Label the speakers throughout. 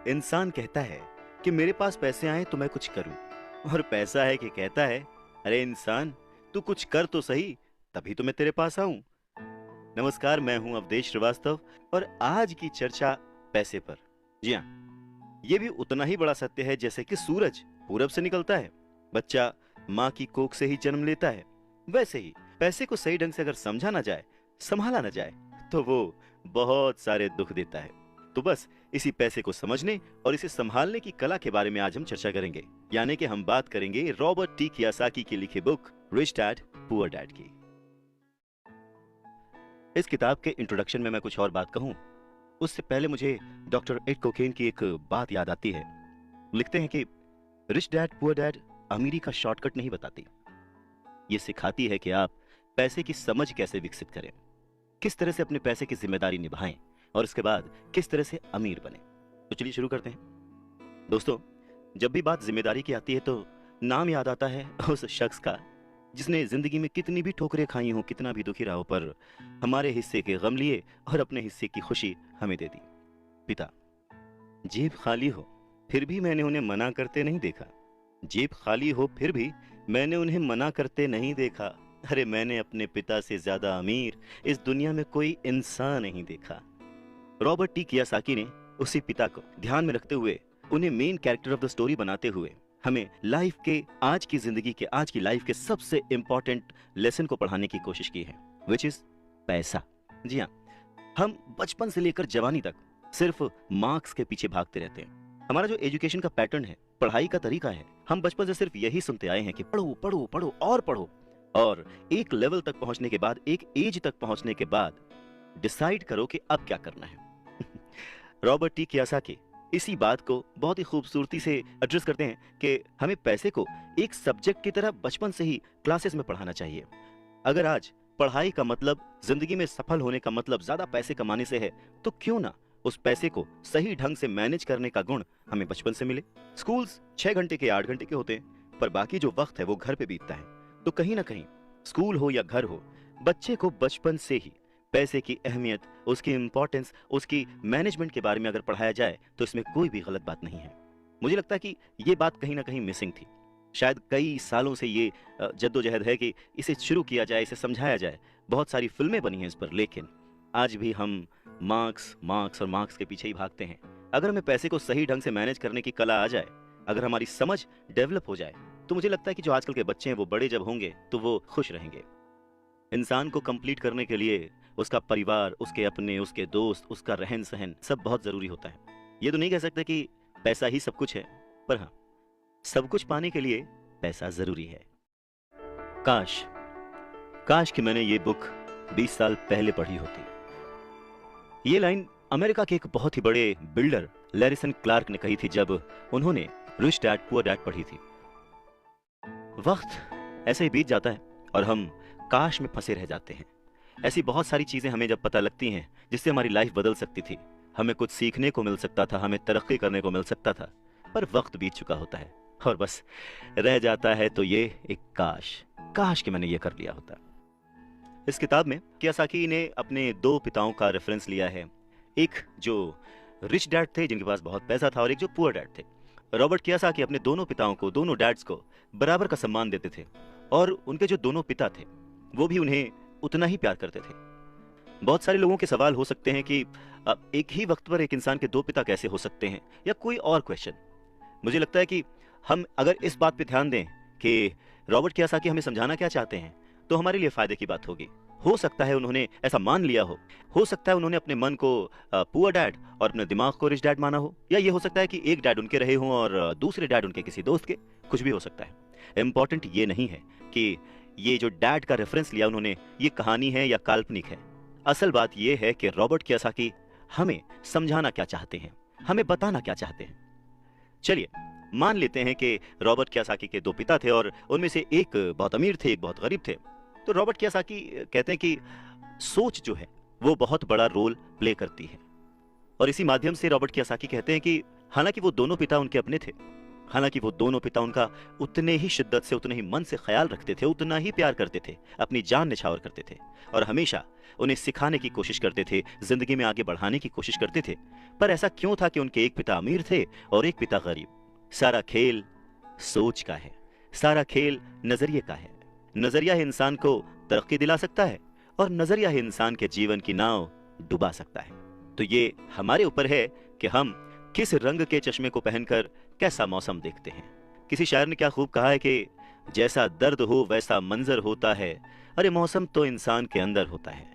Speaker 1: इंसान कहता है कि मेरे पास पैसे आए तो मैं कुछ करूं, और पैसा है कि कहता है अरे इंसान, तू कुछ कर तो सही, तभी तो मैं तेरे पास आऊं। नमस्कार, मैं हूं अवधेश श्रीवास्तव, और आज की चर्चा पैसे पर। जी हाँ, ये भी उतना ही बड़ा सत्य है जैसे कि सूरज पूरब से निकलता है, बच्चा माँ की कोख से ही जन्म लेता है। वैसे ही पैसे को सही ढंग से अगर समझा ना जाए, संभाला ना जाए, तो वो बहुत सारे दुख देता है। तो बस इसी पैसे को समझने और इसे संभालने की कला के बारे में आज हम चर्चा करेंगे। यानी कि हम बात करेंगे रॉबर्ट टी कियोसाकी की लिखी book rich dad poor dad की। इस किताब के इंट्रोडक्शन में मैं कुछ और बात कहूं, उससे पहले मुझे डॉक्टर एड कोकेन की एक बात याद आती है। लिखते हैं कि रिच डैड पुअर डैड अमीरी का शॉर्टकट नहीं बताती, ये सिखाती है कि आप पैसे की समझ कैसे विकसित करें, किस तरह से अपने पैसे की जिम्मेदारी निभाएं, और उसके बाद किस तरह से अमीर बने। तो चलिए शुरू करते हैं। दोस्तों, जब भी बात जिम्मेदारी की आती है तो नाम याद आता है उस शख्स का जिसने जिंदगी में कितनी भी ठोकरें खाई हों, कितना भी दुखी रहा हो, पर हमारे हिस्से के गम लिए और अपने हिस्से की खुशी हमें दे दी। पिता। जेब खाली हो फिर भी मैंने उन्हें मना करते नहीं देखा। जेब खाली हो फिर भी मैंने उन्हें मना करते नहीं देखा। अरे मैंने अपने पिता से ज्यादा अमीर इस दुनिया में कोई इंसान नहीं देखा। रॉबर्ट टी कियोसाकी ने उसी पिता को ध्यान में रखते हुए, उन्हें main character of the story बनाते हुए, हमें लाइफ के, आज की जिंदगी के, आज की लाइफ के सबसे इंपॉर्टेंट लेसन को पढ़ाने की कोशिश की है, विच इज पैसा। जी हाँ, हम बचपन से लेकर जवानी तक सिर्फ मार्क्स के पीछे भागते रहते हैं। हमारा जो एजुकेशन का पैटर्न है, पढ़ाई का तरीका है, हम बचपन से सिर्फ यही सुनते आए हैं कि पढ़ो पढ़ो पढ़ो और पढ़ो, और एक लेवल तक पहुंचने के बाद, एक एज तक पहुंचने के बाद डिसाइड करो कि अब क्या करना है। रॉबर्ट टी कियोसाकी इसी बात को बहुत ही खूबसूरती से एड्रेस करते हैं कि हमें पैसे को एक सब्जेक्ट की तरह बचपन से ही क्लासेस में पढ़ाना चाहिए। अगर आज पढ़ाई का मतलब, जिंदगी में सफल होने का मतलब ज्यादा पैसे कमाने से है, तो क्यों ना उस पैसे को सही ढंग से मैनेज करने का गुण हमें बचपन से मिले। स्कूल्स 6 घंटे के 8 घंटे के होते हैं, पर बाकी जो वक्त है वो घर पे बीतता है। तो कहीं ना कहीं स्कूल हो या घर हो, बच्चे को बचपन से ही पैसे की अहमियत, उसकी इंपॉर्टेंस, उसकी मैनेजमेंट के बारे में अगर पढ़ाया जाए तो इसमें कोई भी गलत बात नहीं है। मुझे लगता है कि ये बात कहीं ना कहीं मिसिंग थी। शायद कई सालों से ये जद्दोजहद है कि इसे शुरू किया जाए, इसे समझाया जाए। बहुत सारी फिल्में बनी हैं इस पर, लेकिन आज भी हम मार्क्स मार्क्स और मार्क्स के पीछे ही भागते हैं। अगर हमें पैसे को सही ढंग से मैनेज करने की कला आ जाए, अगर हमारी समझ डेवलप हो जाए, तो मुझे लगता है कि जो आजकल के बच्चे हैं वो बड़े जब होंगे तो वो खुश रहेंगे। इंसान को कंप्लीट करने के लिए उसका परिवार, उसके अपने, उसके दोस्त, उसका रहन सहन सब बहुत जरूरी होता है। ये तो नहीं कह सकते कि पैसा ही सब कुछ है, पर हाँ, सब कुछ पाने के लिए पैसा जरूरी है। काश काश कि मैंने ये बुक 20 साल पहले पढ़ी होती। ये लाइन अमेरिका के एक बहुत ही बड़े बिल्डर लैरिसन क्लार्क ने कही थी जब उन्होंने रिच डैड पुअर डैड पढ़ी थी। वक्त ऐसे ही बीत जाता है और हम काश में फंसे रह जाते हैं। ऐसी बहुत सारी चीजें हमें जब पता लगती हैं जिससे हमारी लाइफ बदल सकती थी, हमें कुछ सीखने को मिल सकता था, हमें तरक्की करने को मिल सकता था, पर वक्त बीत चुका होता है और बस रह जाता है तो ये एक काश, काश कि मैंने ये कर लिया होता। इस किताब में कियोसाकी ने अपने 2 पिताओं का रेफरेंस लिया है। एक जो रिच डैड थे, जिनके पास बहुत पैसा था, और एक जो पुअर डैड थे। रॉबर्ट कियोसाकी अपने दोनों पिताओं को, दोनों डैड्स को बराबर का सम्मान देते थे, और उनके जो दोनों पिता थे वो भी उन्हें उतना ही प्यार करते थे। बहुत सारे लोगों के सवाल हो सकते हैं कि एक ही वक्त पर एक इंसान के 2 पिता कैसे हो सकते हैं, या कोई और क्वेश्चन। मुझे लगता है कि हम अगर इस बात पे ध्यान दें कि रॉबर्ट कियोसाकी हमें समझाना क्या चाहते हैं, तो हमारे लिए फायदे की बात होगी। हो सकता है उन्होंने ऐसा मान लिया हो सकता है उन्होंने अपने मन को पुअर डैड और अपने दिमाग को रिच डैड माना हो, या ये हो सकता है कि एक डैड उनके रहे हों और दूसरे डैड उनके किसी दोस्त के, कुछ भी हो सकता है। इंपॉर्टेंट ये नहीं है कि ये जो डैड का रेफरेंस लिया उन्होंने, ये कहानी है या काल्पनिक है। असल बात ये है कि रॉबर्ट कियोसाकी हमें समझाना क्या चाहते हैं, हमें बताना क्या चाहते हैं। चलिए मान लेते हैं कि रॉबर्ट कियोसाकी के 2 पिता थे और उनमें से एक बहुत अमीर थे, एक बहुत गरीब थे। तो रॉबर्ट कियोसाकी कहते हैं कि सोच जो है वो बहुत बड़ा रोल प्ले करती है, और इसी माध्यम से रॉबर्ट कियोसाकी कहते हैं कि हालांकि वो दोनों पिता उनके अपने थे, हालांकि वो दोनों पिता उनका उतने ही शिद्दत से, उतने ही मन से ख्याल रखते थे, उतना ही प्यार करते थे, अपनी जान निछावर करते थे और हमेशा उन्हें सिखाने की कोशिश करते थे, जिंदगी में आगे बढ़ाने की कोशिश करते थे। पर ऐसा क्यों था कि उनके एक पिता अमीर थे और एक पिता गरीब? सारा खेल सोच का है, सारा खेल नजरिए का है। नजरिया ही इंसान को तरक्की दिला सकता है और नजरिया ही इंसान के जीवन की नाव डुबा सकता है। तो ये हमारे ऊपर है कि हम किस रंग के चश्मे को पहनकर कैसा मौसम देखते हैं। किसी शायर ने क्या खूब कहा है कि जैसा दर्द हो वैसा मंजर होता है। अरे मौसम तो इंसान के अंदर होता है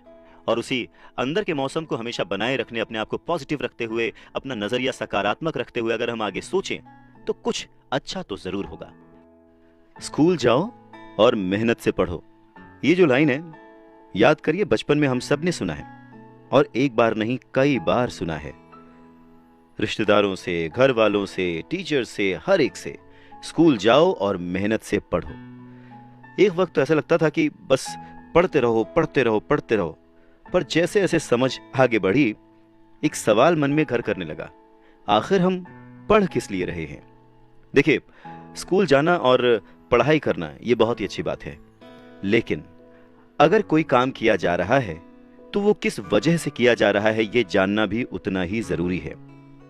Speaker 1: और उसी अंदर के मौसम को हमेशा बनाए रखने, अपने आप को पॉजिटिव रखते हुए, अपना नजरिया सकारात्मक रखते हुए अगर हम आगे सोचें तो कुछ अच्छा तो जरूर होगा। स्कूल जाओ और मेहनत से पढ़ो, ये जो लाइन है याद करिए, बचपन में हम सब ने सुना है और एक बार नहीं कई बार सुना है। रिश्तेदारों से, घर वालों से, टीचर से, हर एक से, स्कूल जाओ और मेहनत से पढ़ो। एक वक्त तो ऐसा लगता था कि बस पढ़ते रहो पढ़ते रहो पढ़ते रहो, पर जैसे जैसे समझ आगे बढ़ी एक सवाल मन में घर करने लगा, आखिर हम पढ़ किस लिए रहे हैं? देखिए, स्कूल जाना और पढ़ाई करना ये बहुत ही अच्छी बात है, लेकिन अगर कोई काम किया जा रहा है तो वो किस वजह से किया जा रहा है ये जानना भी उतना ही जरूरी है।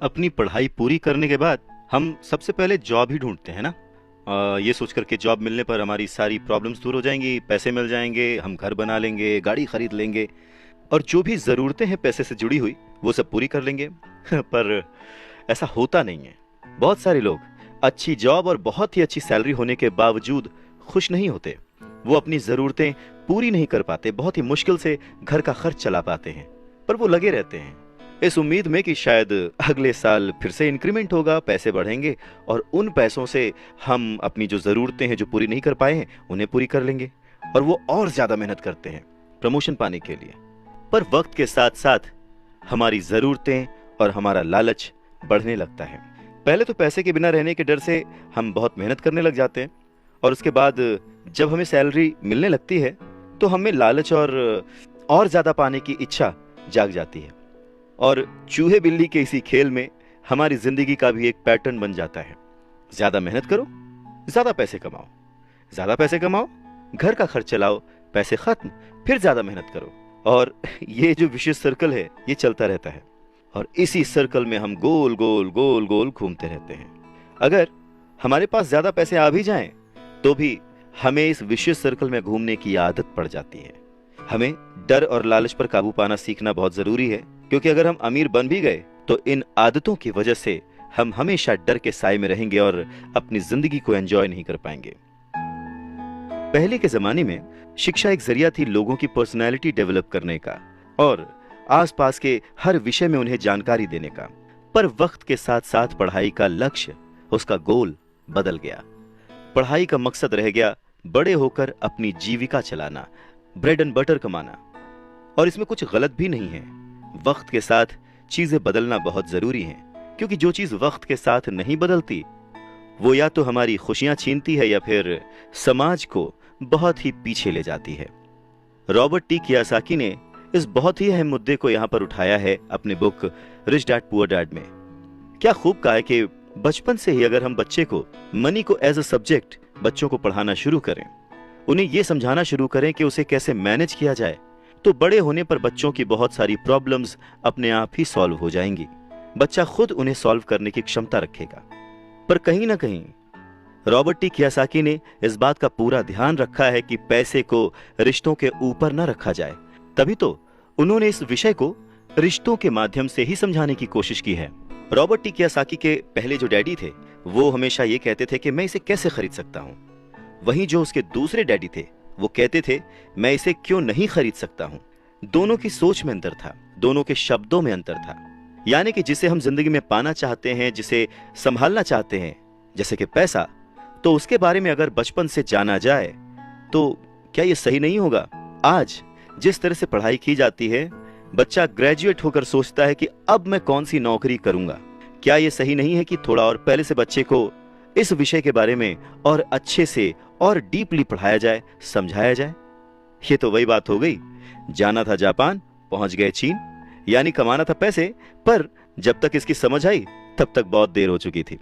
Speaker 1: अपनी पढ़ाई पूरी करने के बाद हम सबसे पहले जॉब ही ढूंढते हैं ना, ये सोच करके जॉब मिलने पर हमारी सारी प्रॉब्लम्स दूर हो जाएंगी, पैसे मिल जाएंगे, हम घर बना लेंगे, गाड़ी खरीद लेंगे और जो भी जरूरतें हैं पैसे से जुड़ी हुई वो सब पूरी कर लेंगे। पर ऐसा होता नहीं है। बहुत सारे लोग अच्छी जॉब और बहुत ही अच्छी सैलरी होने के बावजूद खुश नहीं होते। वो अपनी जरूरतें पूरी नहीं कर पाते, बहुत ही मुश्किल से घर का खर्च चला पाते हैं, पर वो लगे रहते हैं इस उम्मीद में कि शायद अगले साल फिर से इंक्रीमेंट होगा, पैसे बढ़ेंगे और उन पैसों से हम अपनी जो जरूरतें हैं जो पूरी नहीं कर पाए हैं उन्हें पूरी कर लेंगे। और वो और ज्यादा मेहनत करते हैं प्रमोशन पाने के लिए। पर वक्त के साथ साथ हमारी जरूरतें और हमारा लालच बढ़ने लगता है। पहले तो पैसे के बिना रहने के डर से हम बहुत मेहनत करने लग जाते हैं और उसके बाद जब हमें सैलरी मिलने लगती है तो हमें लालच और ज्यादा पाने की इच्छा जाग जाती है और चूहे बिल्ली के इसी खेल में हमारी जिंदगी का भी एक पैटर्न बन जाता है। ज्यादा मेहनत करो, ज्यादा पैसे कमाओ, ज्यादा पैसे कमाओ, घर का खर्च चलाओ, पैसे खत्म, फिर ज्यादा मेहनत करो और ये जो विशेष सर्कल है ये चलता रहता है और इसी सर्कल में हम गोल गोल गोल गोल घूमते रहते हैं। अगर हमारे पास ज्यादा पैसे आ भी जाएं तो भी हमें इस विशेष सर्कल में घूमने की आदत पड़ जाती है। हमें डर और लालच पर काबू पाना सीखना बहुत जरूरी है, क्योंकि अगर हम अमीर बन भी गए तो इन आदतों की वजह से हम हमेशा डर के साए में रहेंगे और अपनी जिंदगी को एंजॉय नहीं कर पाएंगे। पहले के जमाने में शिक्षा एक जरिया थी लोगों की पर्सनैलिटी डेवलप करने का और आसपास के हर विषय में उन्हें जानकारी देने का। पर वक्त के साथ साथ पढ़ाई का लक्ष्य, उसका गोल बदल गया। पढ़ाई का मकसद रह गया बड़े होकर अपनी जीविका चलाना, ब्रेड एंड बटर कमाना। और इसमें कुछ गलत भी नहीं है। वक्त के साथ चीजें बदलना बहुत जरूरी है, क्योंकि जो चीज वक्त के साथ नहीं बदलती वो या तो हमारी खुशियां छीनती है या फिर समाज को बहुत ही पीछे ले जाती है। रॉबर्ट टी कियोसाकी ने इस बहुत ही अहम मुद्दे को यहां पर उठाया है अपने book rich dad poor dad में। क्या खूब कहा है कि बचपन से ही अगर हम बच्चे को मनी को एज अ सब्जेक्ट बच्चों को पढ़ाना शुरू करें, उन्हें यह समझाना शुरू करें कि उसे कैसे मैनेज किया जाए, तो बड़े होने पर बच्चों की बहुत सारी प्रॉब्लम्स अपने आप ही सॉल्व हो जाएंगी। बच्चा खुद उन्हें सॉल्व करने की क्षमता रखेगा। पर कहीं ना कहीं रॉबर्ट टी कियोसाकी ने इस बात का पूरा ध्यान रखा है कि पैसे को रिश्तों के ऊपर न रखा जाए। तभी तो उन्होंने इस विषय को रिश्तों के माध्यम से ही समझाने की कोशिश की है। रॉबर्ट टी कियोसाकी के पहले जो डैडी थे वो हमेशा ये कहते थे कि मैं इसे कैसे खरीद सकता हूं। वहीं जो उसके दूसरे डैडी थे वो कहते थे मैं इसे क्यों नहीं खरीद सकता हूं। दोनों की सोच में अंतर था, दोनों के शब्दों में अंतर था। यानी कि जिसे हम जिंदगी में पाना चाहते हैं, जिसे संभालना चाहते हैं, जैसे कि पैसा, तो उसके बारे में अगर बचपन से जाना जाए तो क्या यह सही नहीं होगा? आज जिस तरह से पढ़ाई की जाती है, बच्चा ग्रेजुएट होकर सोचता है कि अब मैं कौन सी नौकरी करूंगा। क्या यह सही नहीं है कि थोड़ा और पहले से बच्चे को इस विषय के बारे में और अच्छे से और डीपली पढ़ाया जाए, समझाया जाए? ये तो वही बात हो गई, जाना था जापान, पहुंच गए चीन। यानी कमाना था पैसे, पर जब तक इसकी समझ आई तब तक बहुत देर हो चुकी थी।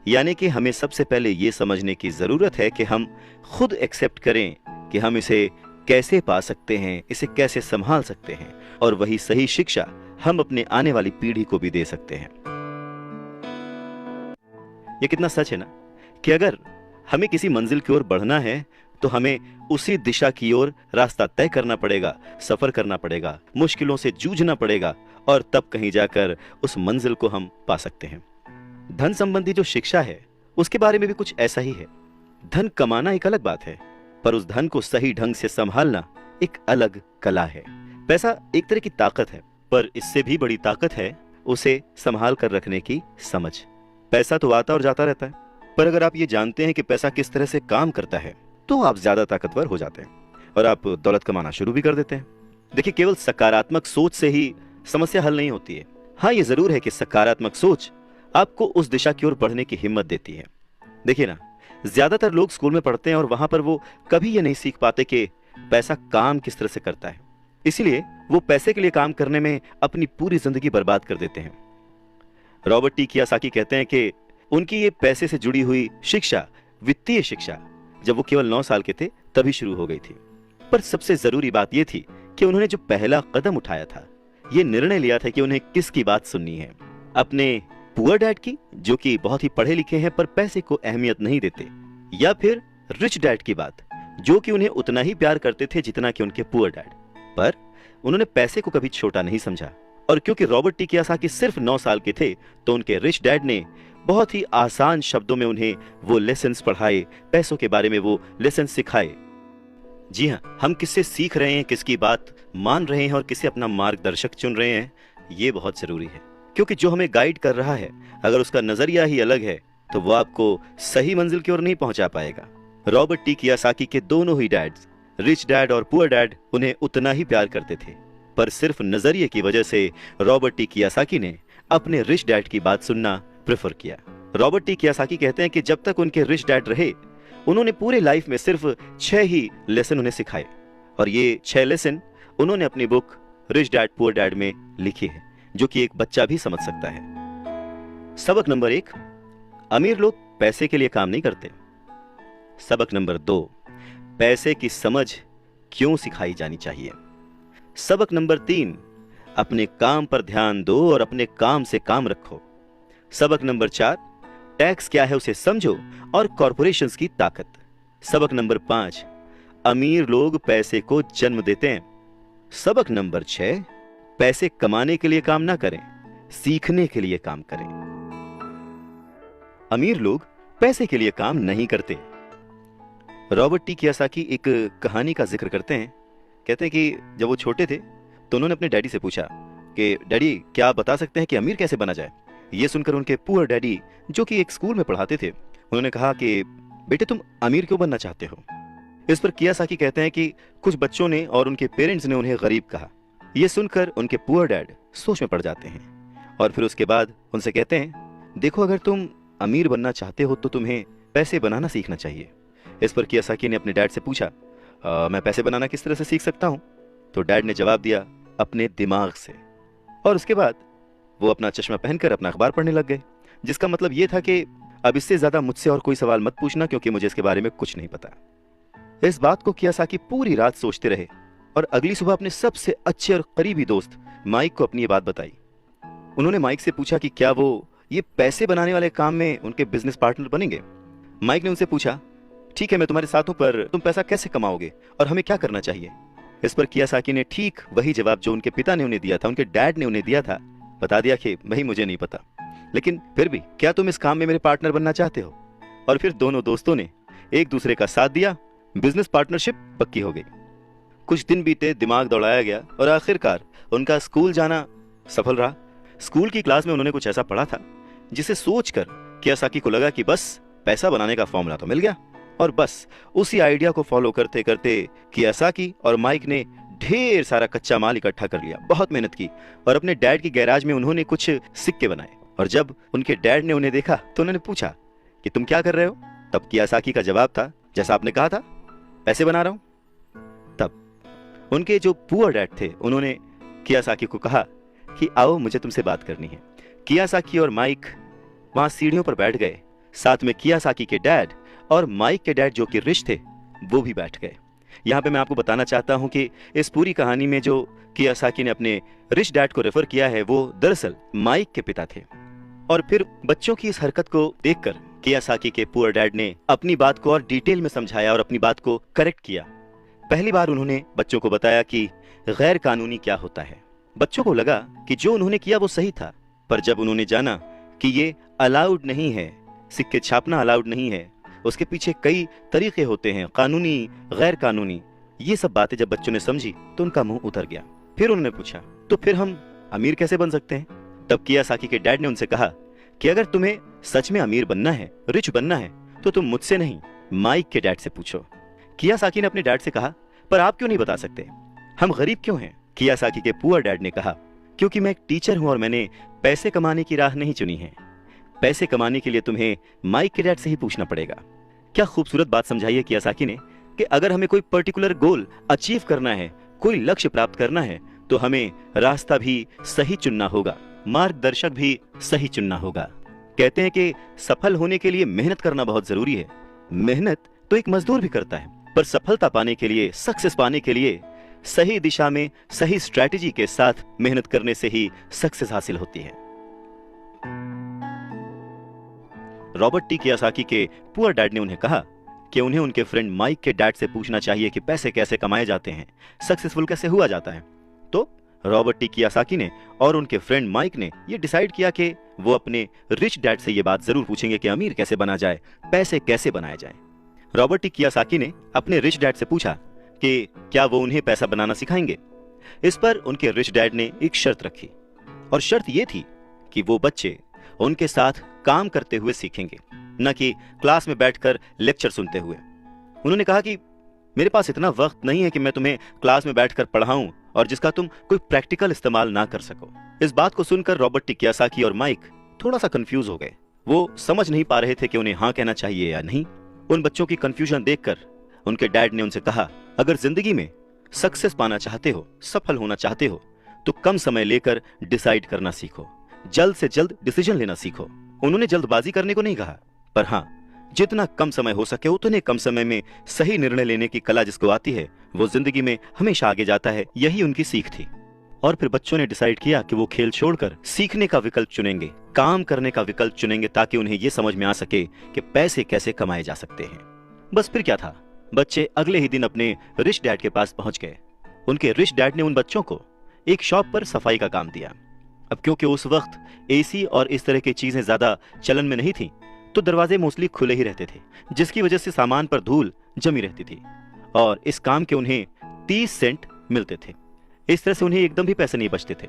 Speaker 1: यानी कि हमें सबसे पहले ये समझने की जरूरत है कि हम खुद एक्सेप्ट करें कि हम इसे कैसे पा सकते हैं, इसे कैसे संभाल सकते हैं, और वही सही शिक्षा हम अपने आने वाली पीढ़ी को भी दे सकते हैं। ये कितना सच है ना कि अगर हमें किसी मंजिल की ओर बढ़ना है तो हमें उसी दिशा की ओर रास्ता तय करना पड़ेगा, सफर करना पड़ेगा, मुश्किलों से जूझना पड़ेगा, और तब कहीं जाकर उस मंजिल को हम पा सकते हैं। धन संबंधी जो शिक्षा है उसके बारे में भी कुछ ऐसा ही है। धन कमाना एक अलग बात है, पर उस धन को सही ढंग से संभालना एक अलग कला है। पैसा एक तरह की ताकत है, पर इससे भी बड़ी ताकत है उसे संभाल कर रखने की समझ। पैसा तो आता और जाता रहता है, पर अगर आप ये जानते हैं कि पैसा किस तरह से काम करता है तो आप ज्यादा ताकतवर हो जाते हैं और आप दौलत कमाना शुरू भी कर देते हैं। देखिए, केवल सकारात्मक सोच से ही समस्या हल नहीं होती है। हाँ, ये जरूर है कि सकारात्मक सोच आपको उस दिशा की ओर बढ़ने की हिम्मत देती है। देखिए ना, ज्यादातर लोग स्कूल में पढ़ते हैं और वहां पर वो कभी ये नहीं सीख पाते कि पैसा काम किस तरह से करता है, इसीलिए वो पैसे के लिए काम करने में अपनी पूरी जिंदगी बर्बाद कर देते हैं। रॉबर्ट टी कियोसाकी कहते हैं कि उनकी ये पैसे से जुड़ी हुई शिक्षा, वित्तीय शिक्षा, जब वो केवल 9 साल के थे तभी शुरू हो गई थी। पर सबसे जरूरी बात यह थी कि उन्होंने जो पहला कदम उठाया था, ये निर्णय लिया था कि उन्हें किसकी बात सुननी है, अपने पुअर डैड की, जो कि बहुत ही पढ़े लिखे हैं पर पैसे को अहमियत नहीं देते, या फिर रिच डैड की बात, जो कि उन्हें उतना ही प्यार करते थे जितना कि उनके पुअर डैड। पर उन्होंने पैसे को कभी छोटा नहीं समझा, और क्योंकि रॉबर्ट टी कियोसाकी सिर्फ 9 साल के थे तो उनके रिच डैड ने बहुत ही आसान शब्दों में उन्हें वो लेसन्स पढ़ाए, पैसों के बारे में वो लेसन्स सिखाए। जी हाँ, हम किससे सीख रहे हैं, किसकी बात मान रहे हैं और किसे अपना मार्गदर्शक चुन रहे हैं, ये बहुत जरूरी है। क्योंकि जो हमें गाइड कर रहा है, अगर उसका नजरिया ही अलग है तो वो आपको सही मंजिल की ओर नहीं पहुंचा पाएगा। रॉबर्ट टी कियोसाकी के दोनों ही डैड्स, रिच डैड और पुअर डैड, उन्हें उतना ही प्यार करते थे, पर सिर्फ नजरिए की वजह से रॉबर्ट टी कियोसाकी ने अपने रिच डैड की बात सुनना प्रेफर किया। रॉबर्ट टी कियोसाकी कहते हैं कि जब तक उनके रिच डैड रहे, उन्होंने पूरे लाइफ में सिर्फ 6 ही लेसन उन्हें सिखाए, और ये 6 लेसन उन्होंने अपनी book rich dad poor dad में लिखी है, जो कि एक बच्चा भी समझ सकता है। सबक नंबर 1, अमीर लोग पैसे के लिए काम नहीं करते। सबक नंबर 2, पैसे की समझ क्यों सिखाई जानी चाहिए। सबक नंबर 3, अपने काम पर ध्यान दो और अपने काम से काम रखो। सबक नंबर 4, टैक्स क्या है उसे समझो और कॉरपोरेशंस की ताकत। सबक नंबर 5, अमीर लोग पैसे को जन्म देते हैं। सबक नंबर 6, पैसे कमाने के लिए काम ना करें, सीखने के लिए काम करें। अमीर लोग पैसे के लिए काम नहीं करते। रॉबर्ट टी कियोसाकी एक कहानी का जिक्र करते हैं। कहते हैं कि जब वो छोटे थे तो उन्होंने अपने डैडी से पूछा कि डैडी, क्या आप बता सकते हैं कि अमीर कैसे बना जाए। ये सुनकर उनके पुअर डैडी, जो कि एक स्कूल में पढ़ाते थे, उन्होंने कहा कि बेटे, तुम अमीर क्यों बनना चाहते हो। इस पर कियोसाकी कहते हैं कि कुछ बच्चों ने और उनके पेरेंट्स ने उन्हें गरीब कहा। यह सुनकर उनके पुअर डैड सोच में पड़ जाते हैं और फिर उसके बाद उनसे कहते हैं, देखो, अगर तुम अमीर बनना चाहते हो तो तुम्हें पैसे बनाना सीखना चाहिए। इस पर कियोसाकी ने अपने डैड से पूछा, मैं पैसे बनाना किस तरह से सीख सकता हूं। तो डैड ने जवाब दिया, अपने दिमाग से। और उसके बाद वो अपना चश्मा पहनकर अपना अखबार पढ़ने लग गए, जिसका मतलब ये था कि अब इससे ज्यादा मुझसे और कोई सवाल मत पूछना, क्योंकि मुझे इसके बारे में कुछ नहीं पता। इस बात को कियोसाकी पूरी रात सोचते रहे और अगली सुबह अपने सबसे अच्छे और करीबी दोस्त माइक को अपनी ये बात बताई। उन्होंने माइक से पूछा कि क्या वो ये पैसे बनाने वाले काम में उनके बिजनेस पार्टनर बनेंगे। माइक ने उनसे पूछा, ठीक है, मैं तुम्हारे साथ हूं, पर तुम पैसा कैसे कमाओगे और हमें क्या करना चाहिए। इस पर कियोसाकी ने ठीक वही जवाब जो उनके पिता ने उन्हें दिया था, उनके डैड ने उन्हें दिया था, बता दिया कि भाई, मुझे नहीं पता, लेकिन फिर भी क्या तुम इस काम में मेरे पार्टनर बनना चाहते हो। और फिर दोनों दोस्तों ने एक दूसरे का साथ दिया, बिजनेस पार्टनरशिप पक्की हो गई। कुछ दिन बीते, दिमाग दौड़ाया गया और आखिरकार उनका स्कूल जाना सफल रहा। स्कूल की क्लास में उन्होंने कुछ ऐसा पढ़ा था जिसे सोचकर कियोसाकी को लगा कि बस पैसा बनाने का फॉर्मूला तो मिल गया। और बस उसी आइडिया को फॉलो करते करते कियोसाकी और माइक ने ढेर सारा कच्चा माल इकट्ठा कर लिया, बहुत मेहनत की, और अपने डैड की गैराज में उन्होंने कुछ सिक्के बनाए। और जब उनके डैड ने उन्हें देखा तो उन्होंने पूछा कि तुम क्या कर रहे हो। तब कियोसाकी का जवाब था, जैसा आपने कहा था, पैसे बना रहा हूं। तब उनके जो पुअर डैड थे, उन्होंने कियोसाकी को कहा कि आओ, मुझे तुमसे बात करनी है। कियोसाकी और माइक वहां सीढ़ियों पर बैठ गए, साथ में कियासाकी के डैड और माइक के डैड जो कि रिश थे वो भी बैठ गए। यहाँ पे मैं आपको बताना चाहता हूँ कि इस पूरी कहानी में जो कियासाकी ने अपने रिच डैड को रेफर किया है वो दरअसल माइक के पिता थे। और फिर बच्चों की इस हरकत को देखकर कियासाकी के पुअर डैड ने अपनी बात को और डिटेल में समझाया और अपनी बात को करेक्ट किया। पहली बार उन्होंने बच्चों को बताया कि गैर कानूनी क्या होता है। बच्चों को लगा कि जो उन्होंने किया वो सही था, पर जब उन्होंने जाना कि ये अलाउड नहीं है, सिक्के छापना अलाउड नहीं है, उसके पीछे कई तरीके होते हैं, कानूनी गैर कानूनी, ये सब बातें जब बच्चों ने समझी तो उनका मुंह उतर गया। फिर उन्होंने पूछा, तो फिर हम अमीर कैसे बन सकते हैं? तब कियासाकी के डैड ने उनसे कहा कि अगर तुम्हें सच में अमीर बनना है, रिच बनना है, तो तुम मुझसे नहीं माइक के डैड से पूछो। कियासाकी ने अपने डैड से कहा, पर आप क्यों नहीं बता सकते, हम गरीब क्यों हैं? कियासाकी के पुअर डैड ने कहा, क्योंकि मैं एक टीचर हूं और मैंने पैसे कमाने की राह नहीं चुनी है। पैसे कमाने के लिए तुम्हें माइक के डैड से ही पूछना पड़ेगा। क्या खूबसूरत बात समझाई है कियासाकी ने कि अगर हमें कोई पर्टिकुलर गोल अचीव करना है, कोई लक्ष्य प्राप्त करना है, तो हमें रास्ता भी सही चुनना होगा, मार्गदर्शक भी सही चुनना होगा। कहते हैं कि सफल होने के लिए मेहनत करना बहुत जरूरी है। मेहनत तो एक मजदूर भी करता है, पर सफलता पाने के लिए, सक्सेस पाने के लिए सही दिशा में सही स्ट्रैटेजी के साथ मेहनत करने से ही सक्सेस हासिल होती है। रॉबर्ट टी कियासाकी के पुअर डैड ने उन्हें कहा कि उन्हें उनके फ्रेंड माइक के डैड से पूछना चाहिए कि पैसे कैसे कमाए जाते हैं, सक्सेसफुल कैसे हुआ जाता है। तो रॉबर्ट टी कियासाकी ने और उनके फ्रेंड माइक ने यह डिसाइड किया कि वो अपने रिच डैड से यह बात जरूर पूछेंगे कि अमीर कैसे बना जाए, पैसे कैसे बनाए जाए। रॉबर्ट टी कियासाकी ने अपने रिच डैड से पूछा कि क्या वो उन्हें पैसा बनाना सिखाएंगे। इस पर उनके रिच डैड ने एक शर्त रखी, और शर्त यह थी कि वो बच्चे उनके साथ काम करते हुए सीखेंगे, न कि क्लास में बैठकर लेक्चर सुनते हुए। उन्होंने कहा कि मेरे पास इतना वक्त नहीं है कि मैं तुम्हें क्लास में बैठकर पढ़ाऊं और जिसका तुम कोई प्रैक्टिकल इस्तेमाल ना कर सको। इस बात को सुनकर रॉबर्ट टी कियासाकी और माइक थोड़ा सा कंफ्यूज हो गए। वो समझ नहीं पा रहे थे कि उन्हें हाँ कहना चाहिए या नहीं। उन बच्चों की कंफ्यूजन देखकर उनके डैड ने उनसे कहा, अगर जिंदगी में सक्सेस पाना चाहते हो, सफल होना चाहते हो, तो कम समय लेकर डिसाइड करना सीखो, जल्द से जल्द डिसीजन लेना सीखो। उन्होंने जल्दबाजी करने को नहीं कहा, पर हाँ, जितना कम समय हो सके उतने कम समय में सही निर्णय लेने की कला जिसको आती है वो जिंदगी में हमेशा आगे जाता है। यही उनकी सीख थी। और फिर बच्चों ने डिसाइड किया कि वो खेल छोड़कर सीखने का विकल्प चुनेंगे, काम करने का विकल्प चुनेंगे, ताकि उन्हें ये समझ में आ सके कि पैसे कैसे कमाए जा सकते हैं। बस फिर क्या था, बच्चे अगले ही दिन अपने रिच डैड के पास पहुंच गए। उनके रिच डैड ने उन बच्चों को एक शॉप पर सफाई का काम दिया। अब क्योंकि उस वक्त एसी और इस तरह की चीजें ज्यादा चलन में नहीं थी, तो दरवाजे मोस्टली खुले ही रहते थे, जिसकी वजह से सामान पर धूल जमी रहती थी और इस काम के उन्हें 30 सेंट मिलते थे। इस तरह से उन्हें एकदम भी पैसे नहीं बचते थे।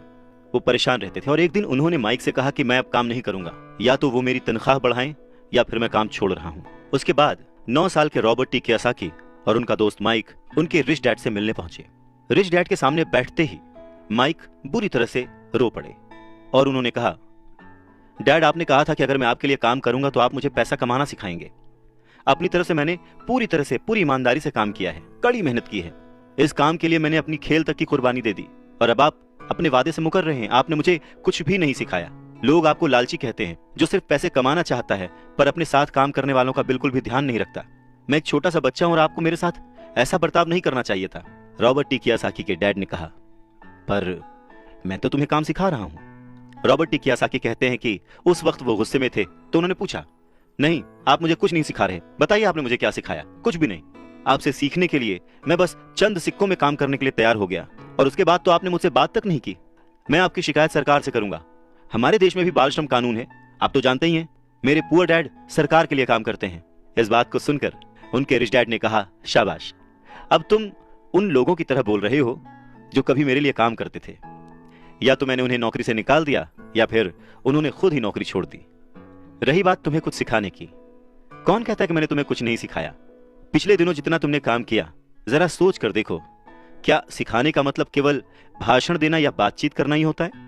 Speaker 1: वो परेशान रहते थे और एक दिन उन्होंने माइक से कहा कि मैं अब काम नहीं करूंगा, या तो वो मेरी तनख्वाह बढ़ाएं या फिर मैं काम छोड़ रहा हूं। उसके बाद 9 साल के रॉबर्ट टी कियासाकी और उनका दोस्त माइक उनके रिच डैड से मिलने पहुंचे। रिच डैड के सामने बैठते ही माइक बुरी तरह से रो पड़े और उन्होंने कहा, डैड, आपने कहा था कि अगर मैं आपके लिए काम करूंगा तो आप मुझे पैसा कमाना सिखाएंगे। अपनी तरफ से मैंने पूरी तरह से, पूरी ईमानदारी से काम किया है, कड़ी मेहनत की है। इस काम के लिए मैंने अपनी खेल तक की कुर्बानी दे दी और अब आप अपने वादे से मुकर रहे हैं। आपने मुझे कुछ भी नहीं सिखाया। लोग आपको लालची कहते हैं, जो सिर्फ पैसे कमाना चाहता है पर अपने साथ काम करने वालों का बिल्कुल भी ध्यान नहीं रखता। मैं एक छोटा सा बच्चा हूं और आपको मेरे साथ ऐसा बर्ताव नहीं करना चाहिए था। रॉबर्ट टी कियासाकी के डैड ने कहा, पर मैं तो तुम्हें काम सिखा रहा हूं। रॉबर्ट टी कियासाकी कहते हैं कि उस वक्त वो गुस्से में थे, तो उन्होंने पूछा, नहीं, आप मुझे कुछ नहीं सिखा रहे, बताइए आपने मुझे क्या सिखाया। कुछ भी नहीं। आपसे सीखने के लिए मैं बस चंद सिक्कों में काम करने के लिए तैयार हो गया और उसके बाद तो आपने मुझसे बात तक नहीं की। मैं आपकी शिकायत सरकार से करूंगा। हमारे देश में भी बाल श्रम कानून है, आप तो जानते ही हैं। मेरे पुअर डैड सरकार के लिए काम करते हैं। इस बात को सुनकर उनके रिच डैड ने कहा, शाबाश, अब तुम उन लोगों की तरह बोल रहे हो जो कभी मेरे लिए काम करते थे। या तो मैंने उन्हें नौकरी से निकाल दिया या फिर उन्होंने खुद ही नौकरी छोड़ दी। रही बात तुम्हें कुछ सिखाने की, कौन कहता है कि मैंने तुम्हें कुछ नहीं सिखाया? पिछले दिनों जितना तुमने काम किया, जरा सोच कर देखो, क्या सिखाने का मतलब केवल भाषण देना या बातचीत करना ही होता है?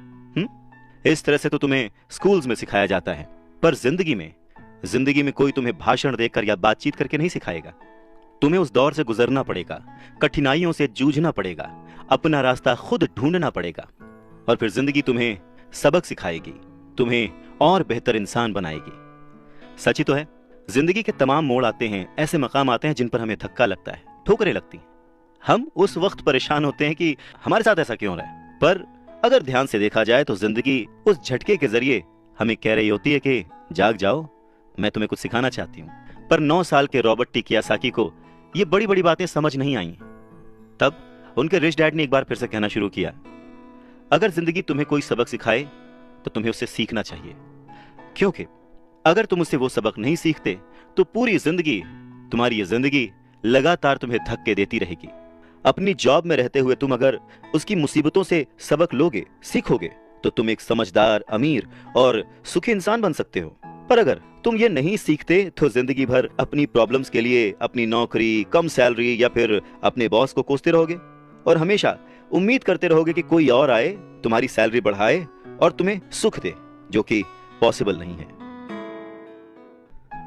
Speaker 1: इस तरह से तो तुम्हें स्कूल्स में सिखाया जाता है, पर जिंदगी में कोई तुम्हें भाषण देकर या बातचीत करके नहीं सिखाएगा। तुम्हें उस दौर से गुजरना पड़ेगा, कठिनाइयों से जूझना पड़ेगा, अपना रास्ता खुद ढूंढना पड़ेगा और फिर जिंदगी तुम्हें सबक सिखाएगी, तुम्हें और बेहतर इंसान बनाएगी। सच ही तो है, जिंदगी के तमाम मोड़ आते हैं, ऐसे मकाम आते हैं जिन पर हमें धक्का लगता है, ठोकरें लगती हैं। हम उस वक्त परेशान होते हैं कि हमारे साथ ऐसा क्यों हो रहा है। पर अगर ध्यान से देखा जाए तो जिंदगी उस झटके के जरिए हमें कह रही होती है कि जाग जाओ, मैं तुम्हें कुछ सिखाना चाहती हूँ। पर 9 साल के रॉबर्ट टी कियोसाकी को ये बड़ी बड़ी बातें समझ नहीं आई। तब उनके रिच डैड ने एक बार फिर से कहना शुरू किया, अगर जिंदगी तुम्हें कोई सबक सिखाए तो तुम्हें उससे सीखना चाहिए, क्योंकि अगर तुम उससे वो सबक नहीं सीखते तो पूरी जिंदगी, तुम्हारी ये जिंदगी लगातार तुम्हें धक्के देती रहेगी। अपनी जॉब में रहते हुए तुम अगर उसकी मुसीबतों से सबक लोगे, सीखोगे, तो तुम एक समझदार, अमीर और सुखी इंसान बन सकते हो। पर अगर तुम ये नहीं सीखते तो जिंदगी भर अपनी प्रॉब्लम्स के लिए अपनी नौकरी, कम सैलरी या फिर अपने बॉस को कोसते रहोगे और हमेशा उम्मीद करते रहोगे कि कोई और आए, तुम्हारी सैलरी बढ़ाए और तुम्हें सुख दे, जो कि पॉसिबल नहीं है।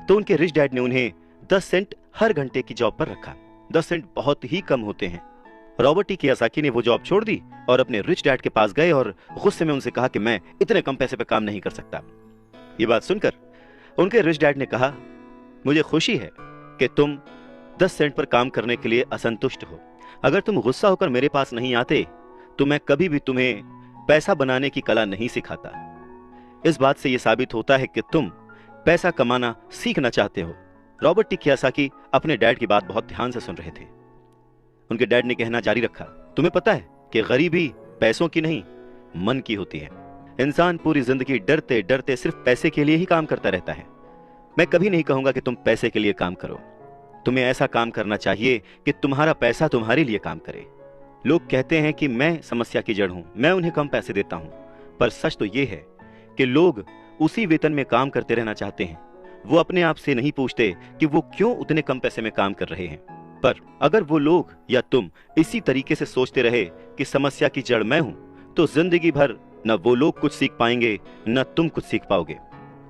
Speaker 1: तो उनके रिच डैड ने उन्हें 10 सेंट हर घंटे की जॉब पर रखा। 10 सेंट बहुत ही कम होते हैं। रॉबर्ट टी कियोसाकी ने वो जॉब छोड़ दी और अपने रिच डैड के पास गए और गुस्से में उनसे कहा कि मैं इतने कम पैसे पे काम नहीं कर सकता। ये बात सुनकर उनके रिच डैड ने कहा, मुझे खुशी है कि तुम 10 सेंट पर काम करने के लिए असंतुष्ट हो। अगर तुम गुस्सा होकर मेरे पास नहीं आते तो मैं कभी भी तुम्हें पैसा बनाने की कला नहीं सिखाता। इस बात से यह साबित होता है कि तुम पैसा कमाना सीखना चाहते हो। रॉबर्ट टी कियोसाकी अपने डैड की बात बहुत ध्यान से सुन रहे थे। उनके डैड ने कहना जारी रखा, तुम्हें पता है कि गरीबी पैसों की नहीं, मन की होती है। इंसान पूरी जिंदगी डरते डरते सिर्फ पैसे के लिए ही काम करता रहता है। मैं कभी नहीं कहूंगा कि तुम पैसे के लिए काम करो। तुम्हें ऐसा काम करना चाहिए कि तुम्हारा पैसा तुम्हारे लिए काम करे। लोग कहते हैं कि मैं समस्या की जड़ हूं, मैं उन्हें कम पैसे देता हूं, पर सच तो यह है कि लोग उसी वेतन में काम करते रहना चाहते हैं। वो अपने आप से नहीं पूछते कि वो क्यों उतने कम पैसे में काम कर रहे हैं। पर अगर वो लोग या तुम इसी तरीके से सोचते रहे कि समस्या की जड़ मैं हूं, तो जिंदगी भर न वो लोग कुछ सीख पाएंगे न तुम कुछ सीख पाओगे।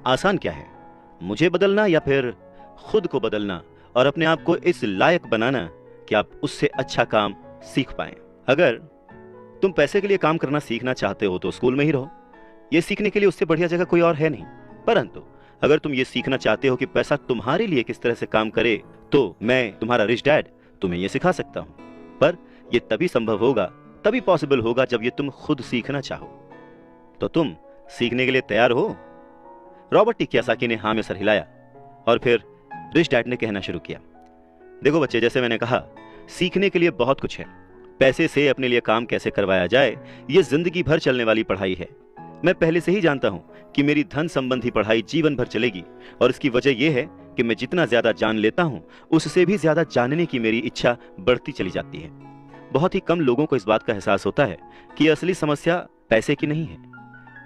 Speaker 1: आसान क्या है, मुझे बदलना या फिर खुद को बदलना और अपने आप को इस लायक बनाना कि आप उससे अच्छा काम सीख पाएं। अगर तुम पैसे के लिए काम करना सीखना चाहते हो तो स्कूल में ही रहो। यह सीखने के लिए उससे बढ़िया जगह कोई और है नहीं। परंतु अगर तुम ये सीखना चाहते हो कि पैसा तुम्हारे लिए किस तरह से काम करे, तो मैं तुम्हारा रिच डैड तुम्हें यह सिखा सकता हूं। पर यह तभी संभव होगा, तभी पॉसिबल होगा जब ये तुम खुद सीखना चाहो। तो तुम सीखने के लिए तैयार हो? रॉबर्ट टी कियोसाकी ने हाँ में सर हिलाया और फिर रिच डैड ने कहना शुरू किया, देखो बच्चे, जैसे मैंने कहा, सीखने के लिए बहुत कुछ है। पैसे से अपने लिए काम कैसे करवाया जाए, ये जिंदगी भर चलने वाली पढ़ाई है। मैं पहले से ही जानता हूं कि मेरी धन संबंधी पढ़ाई जीवन भर चलेगी और इसकी वजह यह है कि मैं जितना ज्यादा जान लेता हूं, उससे भी ज्यादा जानने की मेरी इच्छा बढ़ती चली जाती है। बहुत ही कम लोगों को इस बात का एहसास होता है कि असली समस्या पैसे की नहीं है।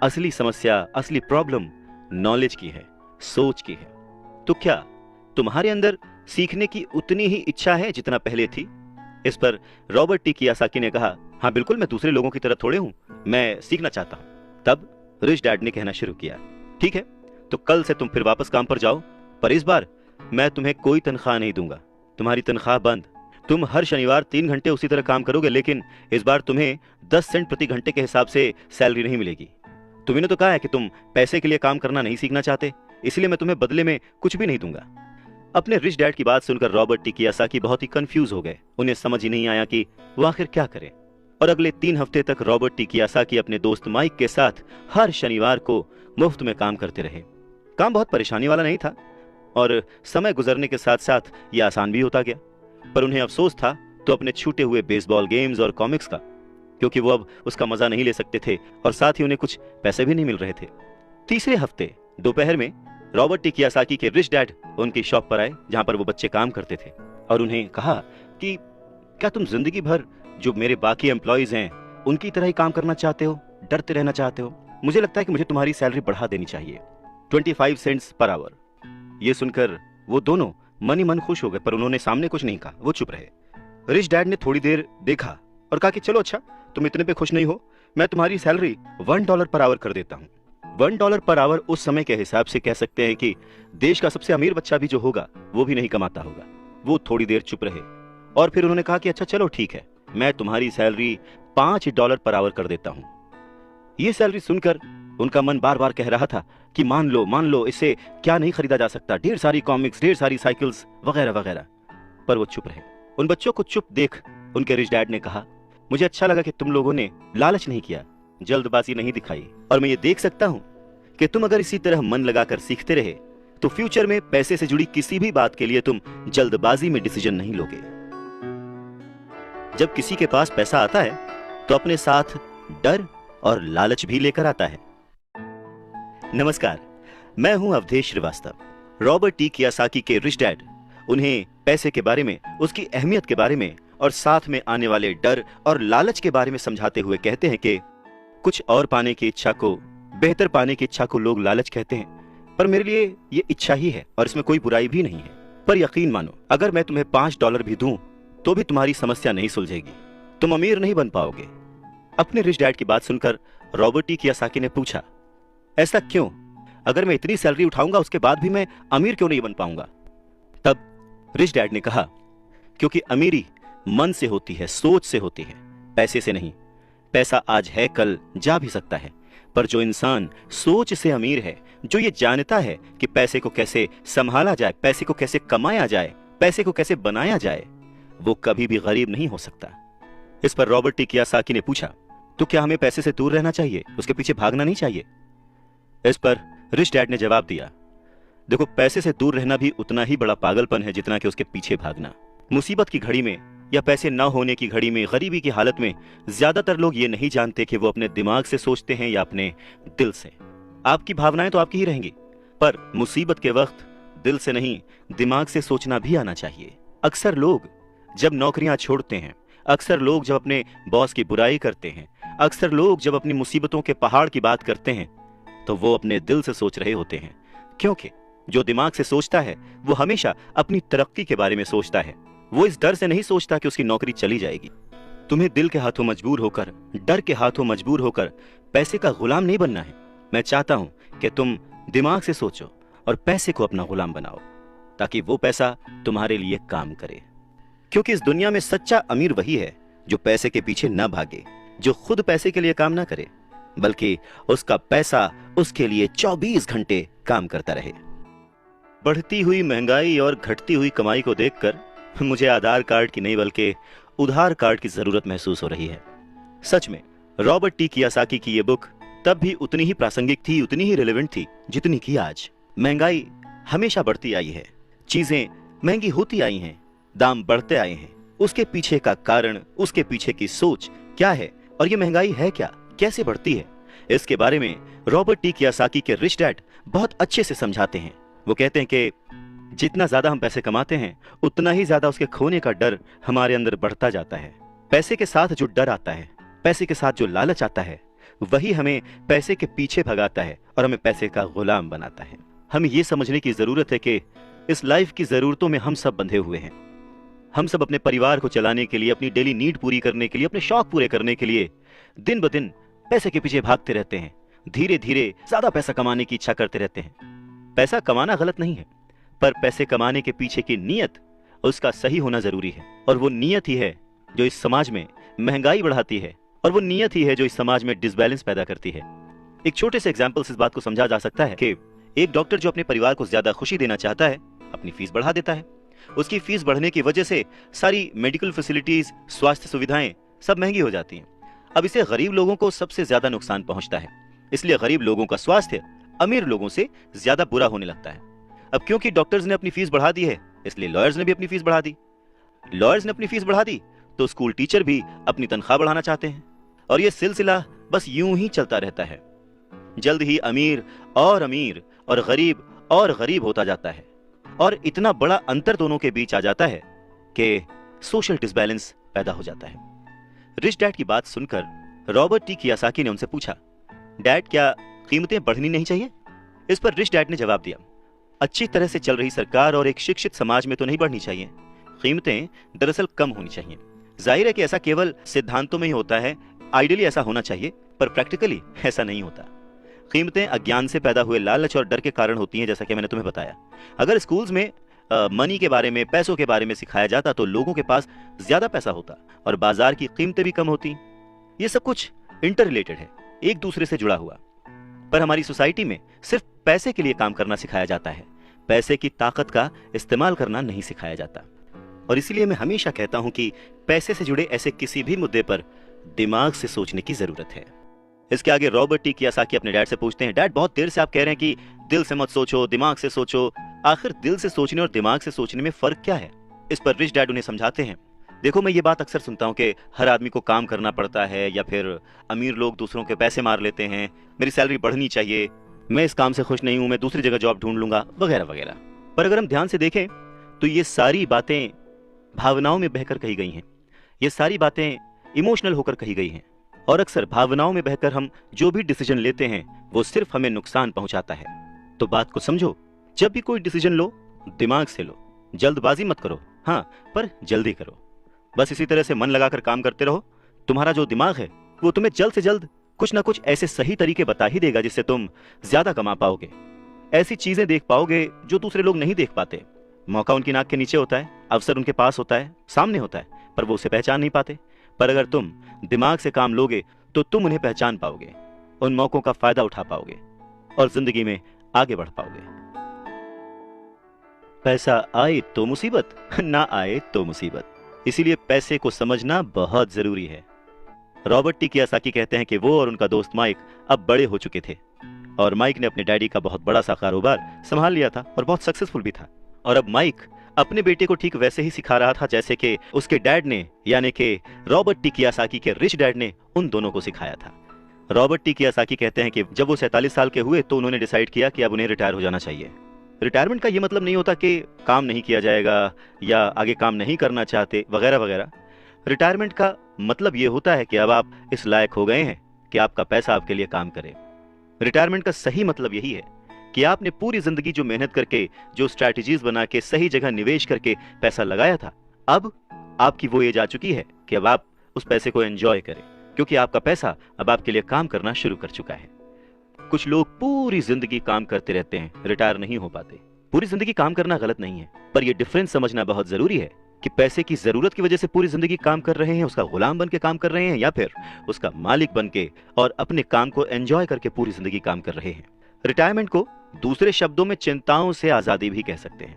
Speaker 1: असली समस्या, असली प्रॉब्लम नॉलेज की है, सोच की है। तो क्या तुम्हारे अंदर सीखने की उतनी ही इच्छा है जितना पहले थी? इस पर रॉबर्ट टी कियोसाकी ने कहा, हाँ बिल्कुल, मैं दूसरे लोगों की तरह थोड़े हूं, मैं सीखना चाहता हूं। तब रिच डैड ने कहना शुरू किया, ठीक है, तो कल से तुम फिर वापस काम पर जाओ, पर इस बार मैं तुम्हें कोई तनख्वाह नहीं दूंगा। तुम्हारी तनख्वाह बंद। तुम हर शनिवार 3 घंटे उसी तरह काम करोगे, लेकिन इस बार तुम्हें 10 सेंट प्रति घंटे के हिसाब से सैलरी नहीं मिलेगी। तुमने तो कहा है कि तुम पैसे के लिए काम करना नहीं सीखना चाहते, इसलिए मैं तुम्हें बदले में कुछ भी नहीं दूंगा। अपने रिच डैड की बात सुनकर रॉबर्ट टी कियोसाकी बहुत ही कंफ्यूज हो गए। उन्हें समझ ही नहीं आया कि वो आखिर क्या करें। और अगले 3 हफ्ते तक रॉबर्ट टी कियोसाकी अपने दोस्त माइक के साथ हर शनिवार को मुफ्त में काम करते रहे। काम बहुत परेशानी वाला नहीं था और समय गुजरने के साथ साथ ये आसान भी होता गया। पर उन्हें अफसोस था तो अपने छूटे हुए बेसबॉल गेम्स और कॉमिक्स का, क्योंकि वो अब उसका मजा नहीं ले सकते थे और साथ ही उन्हें कुछ पैसे भी नहीं मिल रहे थे। तीसरे हफ्ते दोपहर में रॉबर्ट टी कियोसाकी के रिच डैड उनकी शॉप पर आए, जहां पर वो बच्चे काम करते थे, और उन्हें कहा कि क्या तुम जिंदगी भर जो मेरे बाकी एम्प्लॉइज हैं उनकी तरह ही काम करना चाहते हो, डरते रहना चाहते हो? मुझे लगता है कि मुझे तुम्हारी सैलरी बढ़ा देनी चाहिए, 25 सेंट्स पर आवर। ये सुनकर वो दोनों मन ही मन खुश हो गए, पर उन्होंने सामने कुछ नहीं कहा, वो चुप रहे। रिच डैड ने थोड़ी देर देखा और कहा कि चलो अच्छा, तुम इतने पे खुश नहीं हो, मैं तुम्हारी सैलरी $1 पर आवर कर देता हूँ। $1 पर आवर उस समय के हिसाब से कह सकते हैं कि देश का सबसे अमीर बच्चा भी जो होगा वो भी नहीं कमाता होगा। वो थोड़ी देर चुप रहे और फिर उन्होंने कहा कि अच्छा चलो ठीक है, मैं तुम्हारी सैलरी $5 पर आवर कर देता हूं। यह सैलरी सुनकर उनका मन बार बार कह रहा था कि मान लो, इससे क्या नहीं खरीदा जा सकता, ढेर सारी कॉमिक्स, ढेर सारी साइकिल्स वगैरह वगैरह। पर वो चुप रहे। उन बच्चों को चुप देख उनके रिच डैड ने कहा, मुझे अच्छा लगा कि तुम लोगों ने लालच नहीं किया, जल्दबाजी नहीं दिखाई, और मैं ये देख सकता हूं कि तुम अगर इसी तरह मन लगाकर सीखते रहे तो फ्यूचर में पैसे से जुड़ी किसी भी बात के लिए तुम जल्दबाजी में डिसीजन नहीं लोगे। जब किसी के पास पैसा आता है तो अपने साथ डर और लालच भी लेकर आता है। नमस्कार, मैं हूं Avdhesh Srivastava. Robert T Kiyosaki के रिच डैड उन्हें पैसे के बारे में, उसकी अहमियत के बारे में और साथ में आने वाले डर और लालच के बारे में समझाते हुए कहते हैं कि कुछ और पाने की इच्छा को, बेहतर पाने की इच्छा को लोग लालच कहते हैं, पर मेरे लिए ये इच्छा ही है और इसमें कोई बुराई भी नहीं है। पर यकीन मानो, अगर मैं तुम्हें $5 भी दूं तो भी तुम्हारी समस्या नहीं सुलझेगी, तुम अमीर नहीं बन पाओगे। अपने रिच डैड की बात सुनकर रॉबर्ट टी कियोसाकी ने पूछा, ऐसा क्यों? अगर मैं इतनी सैलरी उठाऊंगा उसके बाद भी मैं अमीर क्यों नहीं बन पाऊंगा? तब रिच डैड ने कहा, क्योंकि अमीरी मन से होती है, सोच से होती है, पैसे से नहीं। पैसा आज है, कल जा भी सकता है, पर जो इंसान सोच से अमीर है, जो ये जानता है कि पैसे को कैसे संभाला जाए, पैसे को कैसे कमाया जाए, पैसे को कैसे बनाया जाए, वो कभी भी गरीब नहीं हो सकता। इस पर रॉबर्ट टी कियोसाकी ने पूछा, तो क्या हमें पैसे से दूर रहना चाहिए, उसके पीछे भागना नहीं चाहिए? इस पर रिच डैड ने जवाब दिया, देखो, पैसे से दूर रहना भी उतना ही बड़ा पागलपन है जितना कि उसके पीछे भागना। मुसीबत की घड़ी में या पैसे न होने की घड़ी में, गरीबी की हालत में ज्यादातर लोग ये नहीं जानते कि वो अपने दिमाग से सोचते हैं या अपने दिल से। आपकी भावनाएं तो आपकी ही रहेंगी, पर मुसीबत के वक्त दिल से नहीं, दिमाग से सोचना भी आना चाहिए। अक्सर लोग जब नौकरियां छोड़ते हैं, अक्सर लोग जब अपने बॉस की बुराई करते हैं, अक्सर लोग जब अपनी मुसीबतों के पहाड़ की बात करते हैं, तो वो अपने दिल से सोच रहे होते हैं, क्योंकि जो दिमाग से सोचता है वो हमेशा अपनी तरक्की के बारे में सोचता है। वो इस डर से नहीं सोचता कि उसकी नौकरी चली जाएगी। तुम्हें दिल के हाथों मजबूर होकर, डर के हाथों मजबूर होकर पैसे का गुलाम नहीं बनना है। मैं चाहता हूं कि तुम दिमाग से सोचो और पैसे को अपना गुलाम बनाओ, ताकि वो पैसा तुम्हारे लिए काम करे। क्योंकि इस दुनिया में सच्चा अमीर वही है जो पैसे के पीछे न भागे, जो खुद पैसे के लिए काम ना करे, बल्कि उसका पैसा उसके लिए 24 घंटे काम करता रहे। बढ़ती हुई महंगाई और घटती हुई कमाई को देखकर मुझे आधार कार्ड की नहीं बल्कि उधार कार्ड की जरूरत महसूस हो रही है। सच में रॉबर्ट टी कियोसाकी की ये बुक तब भी उतनी ही प्रासंगिक थी, उतनी ही रिलेवेंट थी जितनी कि आज। महंगाई हमेशा बढ़ती आई है, चीजें महंगी होती आई हैं, दाम बढ़ते आए हैं। उसके पीछे का कारण, उसके पीछे की सोच क्या है और ये महंगाई है क्या, कैसे बढ़ती है, इसके बारे में रॉबर्ट टी कियोसाकी के रिच डैड बहुत अच्छे से समझाते हैं। वो कहते हैं कि जितना ज्यादा हम पैसे कमाते हैं उतना ही ज्यादा उसके खोने का डर हमारे अंदर बढ़ता जाता है। पैसे के साथ जो डर आता है, पैसे के साथ जो लालच आता है, वही हमें पैसे के पीछे भगाता है और हमें पैसे का गुलाम बनाता है। हमें ये समझने की जरूरत है कि इस लाइफ की जरूरतों में हम सब बंधे हुए हैं। हम सब अपने परिवार को चलाने के लिए, अपनी डेली नीड पूरी करने के लिए, अपने शौक पूरे करने के लिए दिन ब दिन पैसे के पीछे भागते रहते हैं। धीरे धीरे ज्यादा पैसा कमाने की इच्छा करते रहते हैं। पैसा कमाना गलत नहीं है, पर पैसे कमाने के पीछे की नीयत, उसका सही होना जरूरी है। और वो नीयत ही है जो इस समाज में महंगाई बढ़ाती है, और वो नीयत ही है जो इस समाज में डिसबैलेंस पैदा करती है। एक छोटे से एग्जाम्पल से इस बात को समझा जा सकता है कि एक डॉक्टर जो अपने परिवार को ज्यादा खुशी देना चाहता है, अपनी फीस बढ़ा देता है। उसकी फीस बढ़ने की वजह से सारी मेडिकल फैसिलिटीज, स्वास्थ्य सुविधाएं सब महंगी हो जाती हैं। अब इससे गरीब लोगों को सबसे ज्यादा नुकसान पहुंचता है। इसलिए गरीब लोगों का स्वास्थ्य अमीर लोगों से ज्यादा बुरा होने लगता है। अब क्योंकि डॉक्टर्स ने अपनी फीस बढ़ा दी है, इसलिए लॉयर्स ने भी अपनी फीस बढ़ा दी। लॉयर्स ने अपनी फीस बढ़ा दी तो स्कूल टीचर भी अपनी तनख्वाह बढ़ाना चाहते हैं, और यह सिलसिला बस यूं ही चलता रहता है। जल्द ही अमीर और गरीब होता जाता है, और इतना बड़ा अंतर दोनों के बीच आ जाता है कि सोशल डिसबैलेंस पैदा हो जाता है। रिच डैड की बात सुनकर रॉबर्ट टी कियोसाकी ने उनसे पूछा, डैड, क्या कीमतें बढ़नी नहीं चाहिए? इस पर रिच डैड ने जवाब दिया, अच्छी तरह से चल रही सरकार और एक शिक्षित समाज में तो नहीं बढ़नी चाहिए। कीमतें दरअसल कम होनी चाहिए। जाहिर है कि ऐसा केवल सिद्धांतों में ही होता है, आइडियली ऐसा होना चाहिए, पर प्रैक्टिकली ऐसा नहीं होता। कीमतें अज्ञान से पैदा हुए लालच और डर के कारण होती हैं, जैसा कि मैंने तुम्हें बताया। अगर स्कूल्स में मनी के बारे में, पैसों के बारे में सिखाया जाता तो लोगों के पास ज्यादा पैसा होता और बाजार की कीमतें भी कम होती। ये सब कुछ इंटर रिलेटेड है, एक दूसरे से जुड़ा हुआ। पर हमारी सोसाइटी में सिर्फ पैसे के लिए काम करना सिखाया जाता है, पैसे की ताकत का इस्तेमाल करना नहीं सिखाया जाता। और इसीलिए मैं हमेशा कहता हूं कि पैसे से जुड़े ऐसे किसी भी मुद्दे पर दिमाग से सोचने की जरूरत है। इसके आगे रॉबर्ट टी कियोसाकी अपने डैड से पूछते हैं, डैड बहुत देर से आप कह रहे हैं कि दिल से मत सोचो, दिमाग से सोचो, आखिर दिल से सोचने और दिमाग से सोचने में फर्क क्या है? इस पर रिच डैड उन्हें समझाते हैं, देखो मैं ये बात अक्सर सुनता हूँ कि हर आदमी को काम करना पड़ता है, या फिर अमीर लोग दूसरों के पैसे मार लेते हैं, मेरी सैलरी बढ़नी चाहिए, मैं इस काम से खुश नहीं हूं, मैं दूसरी जगह जॉब ढूंढ लूंगा, वगैरह वगैरह। पर अगर हम ध्यान से देखें तो ये सारी बातें भावनाओं में बहकर कही गई हैं, ये सारी बातें इमोशनल होकर कही गई हैं, और अक्सर भावनाओं में बहकर हम जो भी डिसीजन लेते हैं वो सिर्फ हमें नुकसान पहुंचाता है। तो बात को समझो, जब भी कोई डिसीजन लो दिमाग से लो, जल्दबाजी मत करो, हाँ पर जल्दी करो। बस इसी तरह से मन लगाकर काम करते रहो, तुम्हारा जो दिमाग है वो तुम्हें जल्द से जल्द कुछ ना कुछ ऐसे सही तरीके बता ही देगा जिससे तुम ज्यादा कमा पाओगे, ऐसी चीजें देख पाओगे जो दूसरे लोग नहीं देख पाते। मौका उनकी नाक के नीचे होता है, अवसर उनके पास होता है, सामने होता है, पर वो उसे पहचान नहीं पाते। पर अगर तुम दिमाग से काम लोगे तो तुम उन्हें पहचान पाओगे, उन मौकों का फायदा उठा पाओगे और जिंदगी में आगे बढ़ पाओगे। पैसा आए तो मुसीबत, ना आए तो मुसीबत, इसीलिए पैसे को समझना बहुत जरूरी है। रॉबर्ट टी कियोसाकी कहते हैं कि वो और उनका दोस्त माइक अब बड़े हो चुके थे, और माइक ने अपने डैडी का बहुत बड़ा सा कारोबार संभाल लिया था और बहुत सक्सेसफुल भी था। और अब माइक अपने बेटे को ठीक वैसे ही सिखा रहा था जैसे कि उसके डैड ने, यानी कि रॉबर्ट टी कियोसाकी के रिच डैड ने उन दोनों को सिखाया था। रॉबर्ट टी कियोसाकी कहते हैं कि जब वो 47 साल के हुए तो उन्होंने डिसाइड किया कि अब उन्हें रिटायर हो जाना चाहिए। रिटायरमेंट का ये मतलब नहीं होता कि काम नहीं किया जाएगा या आगे काम नहीं करना चाहते, वगैरह वगैरह। रिटायरमेंट का मतलब ये होता है कि अब आप इस लायक हो गए हैं कि आपका पैसा आपके लिए काम करे। रिटायरमेंट का सही मतलब यही है कि आपने पूरी जिंदगी जो मेहनत करके, जो स्ट्रैटेजीज बना के, सही जगह निवेश करके पैसा लगाया था, अब आपकी वो एज आ चुकी है कि अब आप उस पैसे को एंजॉय करें, क्योंकि आपका पैसा अब आपके लिए काम करना शुरू कर चुका है। कुछ लोग पूरी जिंदगी काम करते रहते हैं, रिटायर नहीं हो पाते। पूरी जिंदगी काम करना गलत नहीं है, पर यह डिफरेंस समझना बहुत जरूरी है कि पैसे की जरूरत की वजह से पूरी जिंदगी काम कर रहे हैं, उसका गुलाम बन के काम कर रहे हैं, या फिर उसका मालिक बन के और अपने काम को एंजॉय करके पूरी जिंदगी काम कर रहे हैं। रिटायरमेंट को दूसरे शब्दों में चिंताओं से आजादी भी कह सकते हैं।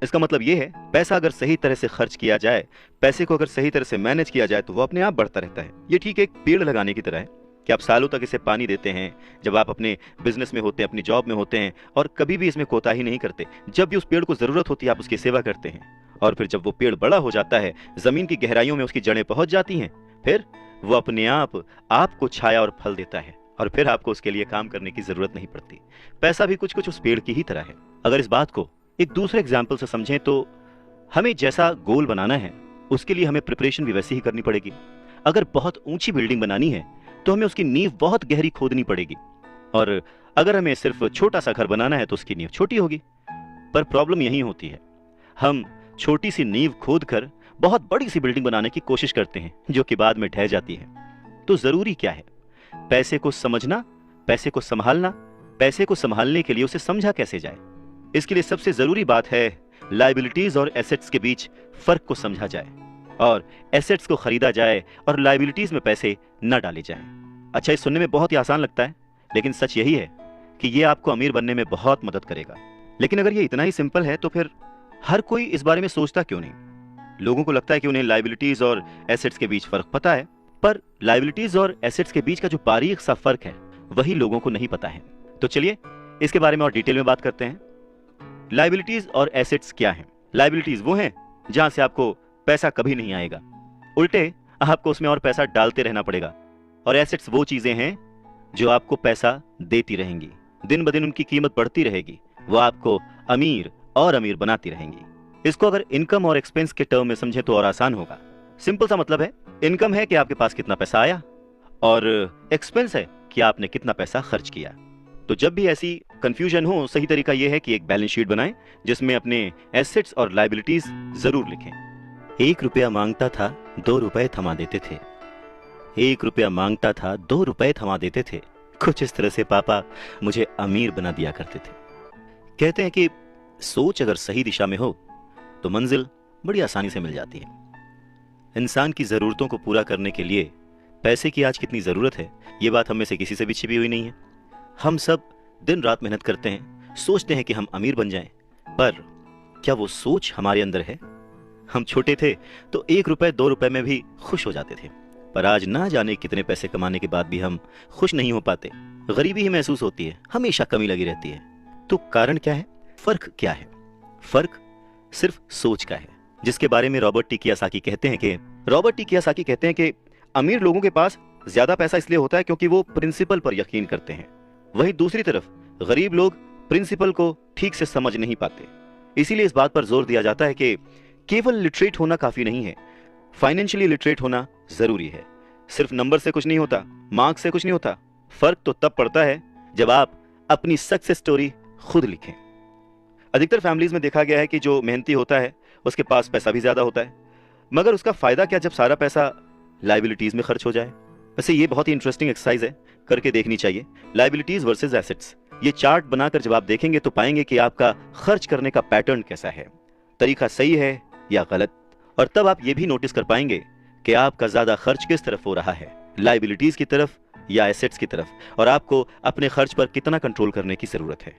Speaker 1: इसका मतलब यह है, पैसा अगर सही तरह से खर्च किया जाए, पैसे को अगर सही तरह से मैनेज किया जाए तो वो अपने आप बढ़ता रहता है। ये ठीक एक पेड़ लगाने की तरह है कि आप सालों तक इसे पानी देते हैं। जब आप अपने बिजनेस में होते हैं, अपनी जॉब में होते हैं, और कभी भी इसमें कोताही नहीं करते। जब भी उस पेड़ को जरूरत होती है आप उसकी सेवा करते हैं, और फिर जब वो पेड़ बड़ा हो जाता है, जमीन की गहराइयों में उसकी जड़ें पहुंच जाती हैं, फिर वो अपने आप आपको छाया और फल देता है, और फिर आपको उसके लिए काम करने की जरूरत नहीं पड़ती। पैसा भी कुछ कुछ उस पेड़ की ही तरह है। अगर इस बात को एक दूसरे एग्जाम्पल से समझें तो हमें जैसा गोल बनाना है उसके लिए हमें प्रिपरेशन भी वैसी ही करनी पड़ेगी। अगर बहुत ऊंची बिल्डिंग बनानी है तो हमें उसकी नींव बहुत गहरी खोदनी पड़ेगी, और अगर हमें सिर्फ छोटा सा घर बनाना है तो उसकी नींव छोटी होगी। पर प्रॉब्लम यही होती है, हम छोटी सी नींव खोद कर बहुत बड़ी सी बिल्डिंग बनाने की कोशिश करते हैं जो कि बाद में ढह जाती है। तो जरूरी क्या है? पैसे को समझना, पैसे को संभालना। पैसे को संभालने के लिए उसे समझा कैसे जाए, इसके लिए सबसे जरूरी बात है लायबिलिटीज और एसेट्स के बीच फर्क को समझा जाए, और एसेट्स को खरीदा जाए और लायबिलिटीज में पैसे न डाले जाएं। अच्छा, ये सुनने में बहुत ही आसान लगता है, लेकिन सच यही है कि ये आपको अमीर बनने में बहुत मदद करेगा। लेकिन अगर ये इतना ही सिंपल है तो फिर हर कोई इस बारे में सोचता क्यों नहीं? लोगों को लगता है कि उन्हें लायबिलिटीज और एसेट्स के बीच फर्क पता है, पर लायबिलिटीज और एसेट्स के बीच का जो बारीक सा फर्क है वही लोगों को नहीं पता है। तो चलिए इसके बारे में और डिटेल में बात करते हैं। लायबिलिटीज और एसेट्स क्या हैं? लायबिलिटीज वो हैं जहां से आपको पैसा कभी नहीं आएगा, उल्टे आपको उसमें और पैसा डालते रहना पड़ेगा। और एसेट्स वो चीजें हैं जो आपको पैसा देती रहेंगी, दिन ब दिन उनकी कीमत बढ़ती रहेगी, वो आपको अमीर और अमीर बनाती रहेंगी। इसको अगर इनकम और एक्सपेंस के टर्म में समझें तो और आसान होगा। सिंपल सा मतलब है, इनकम है कि आपके पास कितना पैसा आया, और एक्सपेंस है कि आपने कितना पैसा खर्च किया। तो जब भी ऐसी कंफ्यूजन हो, सही तरीका यह है कि एक बैलेंस शीट बनाएं जिसमें अपने एसेट्स और लायबिलिटीज जरूर लिखें। 1 रुपया मांगता था 2 रुपए थमा देते थे, 1 रुपया मांगता था 2 रुपए थमा देते थे। कुछ इस तरह से पापा मुझे अमीर बना दिया करते थे। कहते हैं कि सोच अगर सही दिशा में हो तो मंजिल बड़ी आसानी से मिल जाती है। इंसान की जरूरतों को पूरा करने के लिए पैसे की आज कितनी जरूरत है, ये बात हम में से किसी से भी छिपी हुई नहीं है। हम सब दिन रात मेहनत करते हैं, सोचते हैं कि हम अमीर बन जाएं, पर क्या वो सोच हमारे अंदर है? हम छोटे थे तो 1 रुपए 2 रुपए में भी खुश हो जाते थे, पर आज ना जाने कितने पैसे कमाने के बाद भी हम खुश नहीं हो पाते। गरीबी ही महसूस होती है, हमेशा कमी लगी रहती है। तो कारण क्या है? फर्क क्या है? फर्क सिर्फ सोच का है, जिसके बारे में रॉबर्ट टी कियोसाकी कहते हैं कि अमीर लोगों के पास ज्यादा पैसा इसलिए होता है क्योंकि वो प्रिंसिपल पर यकीन करते हैं। वहीं दूसरी तरफ गरीब लोग प्रिंसिपल को ठीक से समझ नहीं पाते। इसीलिए इस बात पर जोर दिया जाता है कि केवल लिटरेट होना काफी नहीं है, फाइनेंशियली लिटरेट होना जरूरी है। सिर्फ नंबर से कुछ नहीं होता, मार्क्स से कुछ नहीं होता। फर्क तो तब पड़ता है जब आप अपनी सक्सेस स्टोरी खुद लिखें। अधिकतर फैमिलीज में देखा गया है कि जो मेहनती होता है उसके पास पैसा भी ज्यादा होता है, मगर उसका फायदा क्या जब सारा पैसा लाइबिलिटीज में खर्च हो जाए। वैसे ये बहुत ही इंटरेस्टिंग एक्सरसाइज है, करके देखनी चाहिए। लाइबिलिटीज वर्सेस एसेट्स, ये चार्ट बनाकर जब आप देखेंगे तो पाएंगे कि आपका खर्च करने का पैटर्न कैसा है, तरीका सही है या गलत। और तब आप ये भी नोटिस कर पाएंगे कि आपका ज्यादा खर्च किस तरफ हो रहा है, लाइबिलिटीज की तरफ या एसेट्स की तरफ, और आपको अपने खर्च पर कितना कंट्रोल करने की जरूरत है।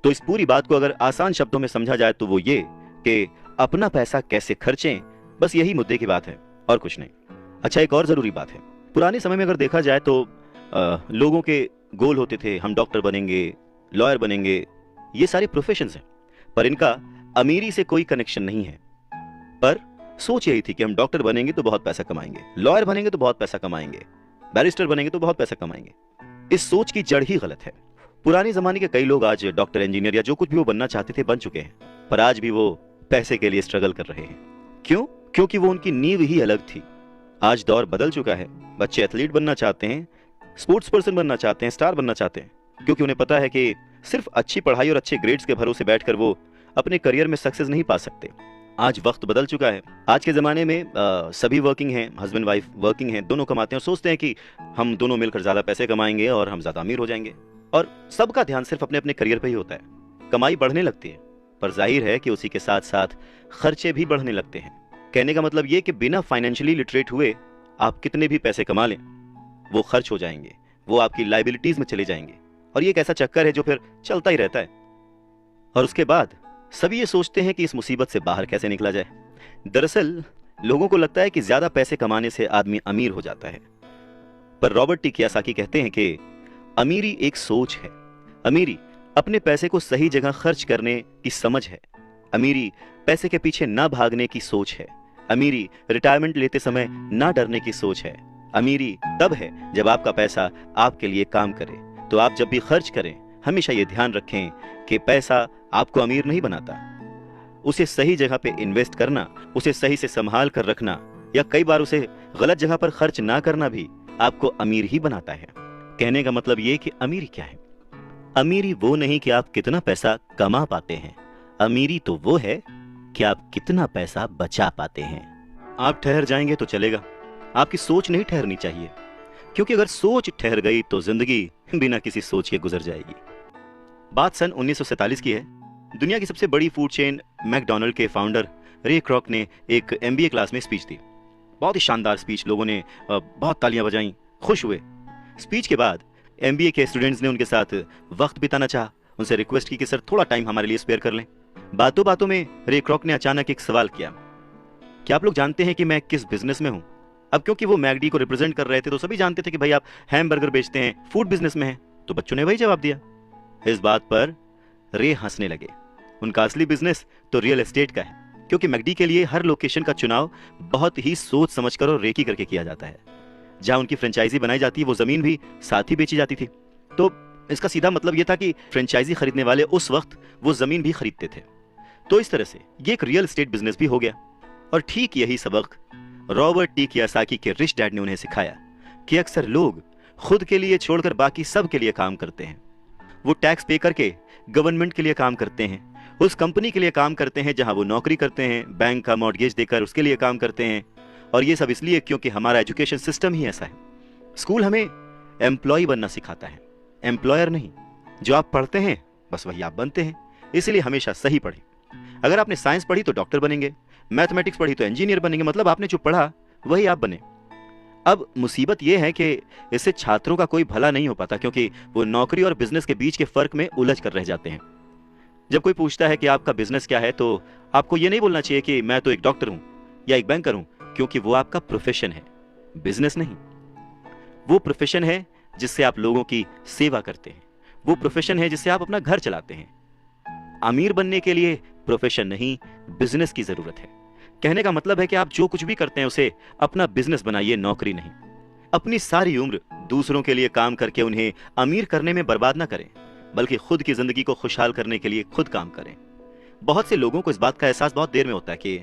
Speaker 1: तो इस पूरी बात को अगर आसान शब्दों में समझा जाए तो वो ये कि अपना पैसा कैसे खर्चें, बस यही मुद्दे की बात है और कुछ नहीं। अच्छा, एक और जरूरी बात है, पुराने समय में अगर देखा जाए तो लोगों के गोल होते थे, हम डॉक्टर बनेंगे, लॉयर बनेंगे, ये सारे प्रोफेशंस हैं, पर इनका अमीरी से कोई कनेक्शन नहीं है। पर सोच यही थी कि हम डॉक्टर बनेंगे तो बहुत पैसा कमाएंगे, लॉयर बनेंगे तो बहुत पैसा कमाएंगे, बैरिस्टर बनेंगे तो बहुत पैसा कमाएंगे। इस सोच की जड़ ही गलत है। पुराने जमाने के कई लोग आज डॉक्टर, इंजीनियर या जो कुछ भी वो बनना चाहते थे बन चुके हैं, पर आज भी वो पैसे के लिए स्ट्रगल कर रहे हैं। क्यों? क्योंकि वो उनकी नींव ही अलग थी। आज दौर बदल चुका है, बच्चे एथलीट बनना चाहते हैं, स्पोर्ट्स पर्सन बनना चाहते हैं, स्टार बनना चाहते हैं, क्योंकि उन्हें पता है कि सिर्फ अच्छी पढ़ाई और अच्छे ग्रेड्स के भरोसे बैठकर वो अपने करियर में सक्सेस नहीं पा सकते। आज वक्त बदल चुका है। आज के ज़माने में सभी वर्किंग हैं, हस्बैंड वाइफ वर्किंग हैं, दोनों कमाते हैं और सोचते हैं कि हम दोनों मिलकर ज़्यादा पैसे कमाएंगे और हम ज़्यादा अमीर हो जाएंगे। और सबका ध्यान सिर्फ अपने अपने करियर पर ही होता है। कमाई बढ़ने लगती है, पर जाहिर है कि उसी के साथ साथ खर्चे भी बढ़ने लगते हैं। कहने का मतलब ये कि बिना फाइनेंशियली लिटरेट हुए आप कितने भी पैसे कमा लें, वो खर्च हो जाएंगे, वो आपकी लाइबिलिटीज में चले जाएंगे, और ये एक ऐसा चक्कर है जो फिर चलता ही रहता है। और उसके बाद सभी ये सोचते हैं कि इस मुसीबत से बाहर कैसे निकला जाए। दरअसल लोगों को लगता है कि ज्यादा पैसे कमाने से आदमी अमीर हो जाता है, पर रॉबर्ट टी कियोसाकी कहते हैं कि अमीरी एक सोच है। अमीरी अपने पैसे को सही जगह खर्च करने की समझ है। अमीरी पैसे के पीछे ना भागने की सोच है। अमीरी रिटायरमेंट लेते समय ना डरने की सोच है। अमीरी तब है जब आपका पैसा आपके लिए काम करे। तो आप जब भी खर्च करें हमेशा ये ध्यान रखें कि पैसा आपको अमीर नहीं बनाता। उसे सही जगह पे इन्वेस्ट करना, उसे सही से संभाल कर रखना, या कई बार उसे गलत जगह पर खर्च ना करना भी आपको अमीर ही बनाता है। कहने का मतलब ये कि अमीरी क्या है? अमीरी वो नहीं कि आप कितना पैसा कमा पाते हैं, अमीरी तो वो है कि आप कितना पैसा बचा पाते हैं। आप ठहर जाएंगे तो चलेगा, आपकी सोच नहीं ठहरनी चाहिए, क्योंकि अगर सोच ठहर गई तो जिंदगी बिना किसी सोच के गुजर जाएगी। बात सन 1947 की है। दुनिया की सबसे बड़ी फूड चेन मैकडॉनल्ड के फाउंडर रे क्रॉक ने एक MBA क्लास में स्पीच दी। बहुत ही शानदार स्पीच, लोगों ने बहुत तालियां बजाईं, खुश हुए। स्पीच के बाद MBA के स्टूडेंट्स ने उनके साथ वक्त बिताना चाहा, उनसे रिक्वेस्ट की कि सर थोड़ा टाइम हमारे लिए स्पेयर कर लें। बातों बातों में रे क्रॉक ने अचानक एक सवाल किया, क्या आप लोग जानते हैं कि मैं किस बिजनेस में हूं? अब क्योंकि वो मैकडी को रिप्रेजेंट कर रहे थे तो सभी जानते थे कि भाई आप हैमबर्गर बेचते हैं, फूड बिजनेस में हैं। तो बच्चों ने वही जवाब दिया। इस बात पर रे हंसने लगे। उनका असली बिजनेस तो रियल एस्टेट का है, क्योंकि मैकडी के लिए हर लोकेशन का चुनाव बहुत ही सोच समझकर और रेकी करके किया जाता है। जहां उनकी फ्रेंचाइजी बनाई जाती है वो जमीन भी साथ ही बेची जाती थी। तो इसका सीधा मतलब यह था कि फ्रेंचाइजी खरीदने वाले उस वक्त वो जमीन भी खरीदते थे। तो इस तरह से ये एक रियल एस्टेट बिजनेस भी हो गया। और ठीक यही सबक रॉबर्ट टी कियोसाकी के रिच डैड ने उन्हें सिखाया कि अक्सर लोग खुद के लिए छोड़कर बाकी सब के लिए काम करते हैं। वो टैक्स पे करके गवर्नमेंट के लिए काम करते हैं, उस कंपनी के लिए काम करते हैं जहां वो नौकरी करते हैं, बैंक का मॉर्गेज देकर उसके लिए काम करते हैं। और ये सब इसलिए क्योंकि हमारा एजुकेशन सिस्टम ही ऐसा है। स्कूल हमें एम्प्लॉय बनना सिखाता है, एम्प्लॉयर नहीं। जो आप पढ़ते हैं बस वही आप बनते हैं, इसलिए हमेशा सही पढ़ें। अगर आपने साइंस पढ़ी तो डॉक्टर बनेंगे, मैथमेटिक्स पढ़ी तो इंजीनियर बनेंगे, मतलब आपने जो पढ़ा वही आप बने। अब मुसीबत यह है कि इससे छात्रों का कोई भला नहीं हो पाता, क्योंकि वो नौकरी और बिजनेस के बीच के फर्क में उलझ कर रह जाते हैं। जब कोई पूछता है कि आपका बिजनेस क्या है, तो आपको ये नहीं बोलना चाहिए कि मैं तो एक डॉक्टर हूं या एक बैंकर हूं, क्योंकि वो आपका प्रोफेशन है, बिजनेस नहीं। वो प्रोफेशन है जिससे आप लोगों की सेवा करते हैं, वो प्रोफेशन है जिससे आप अपना घर चलाते हैं। अमीर बनने के लिए प्रोफेशन नहीं, बिजनेस की जरूरत है। कहने का मतलब है कि आप जो कुछ भी करते हैं उसे अपना बिजनेस बनाइए, नौकरी नहीं। अपनी सारी उम्र दूसरों के लिए काम करके उन्हें अमीर करने में बर्बाद ना करें, बल्कि खुद की जिंदगी को खुशहाल करने के लिए खुद काम करें। बहुत से लोगों को इस बात का एहसास बहुत देर में होता है कि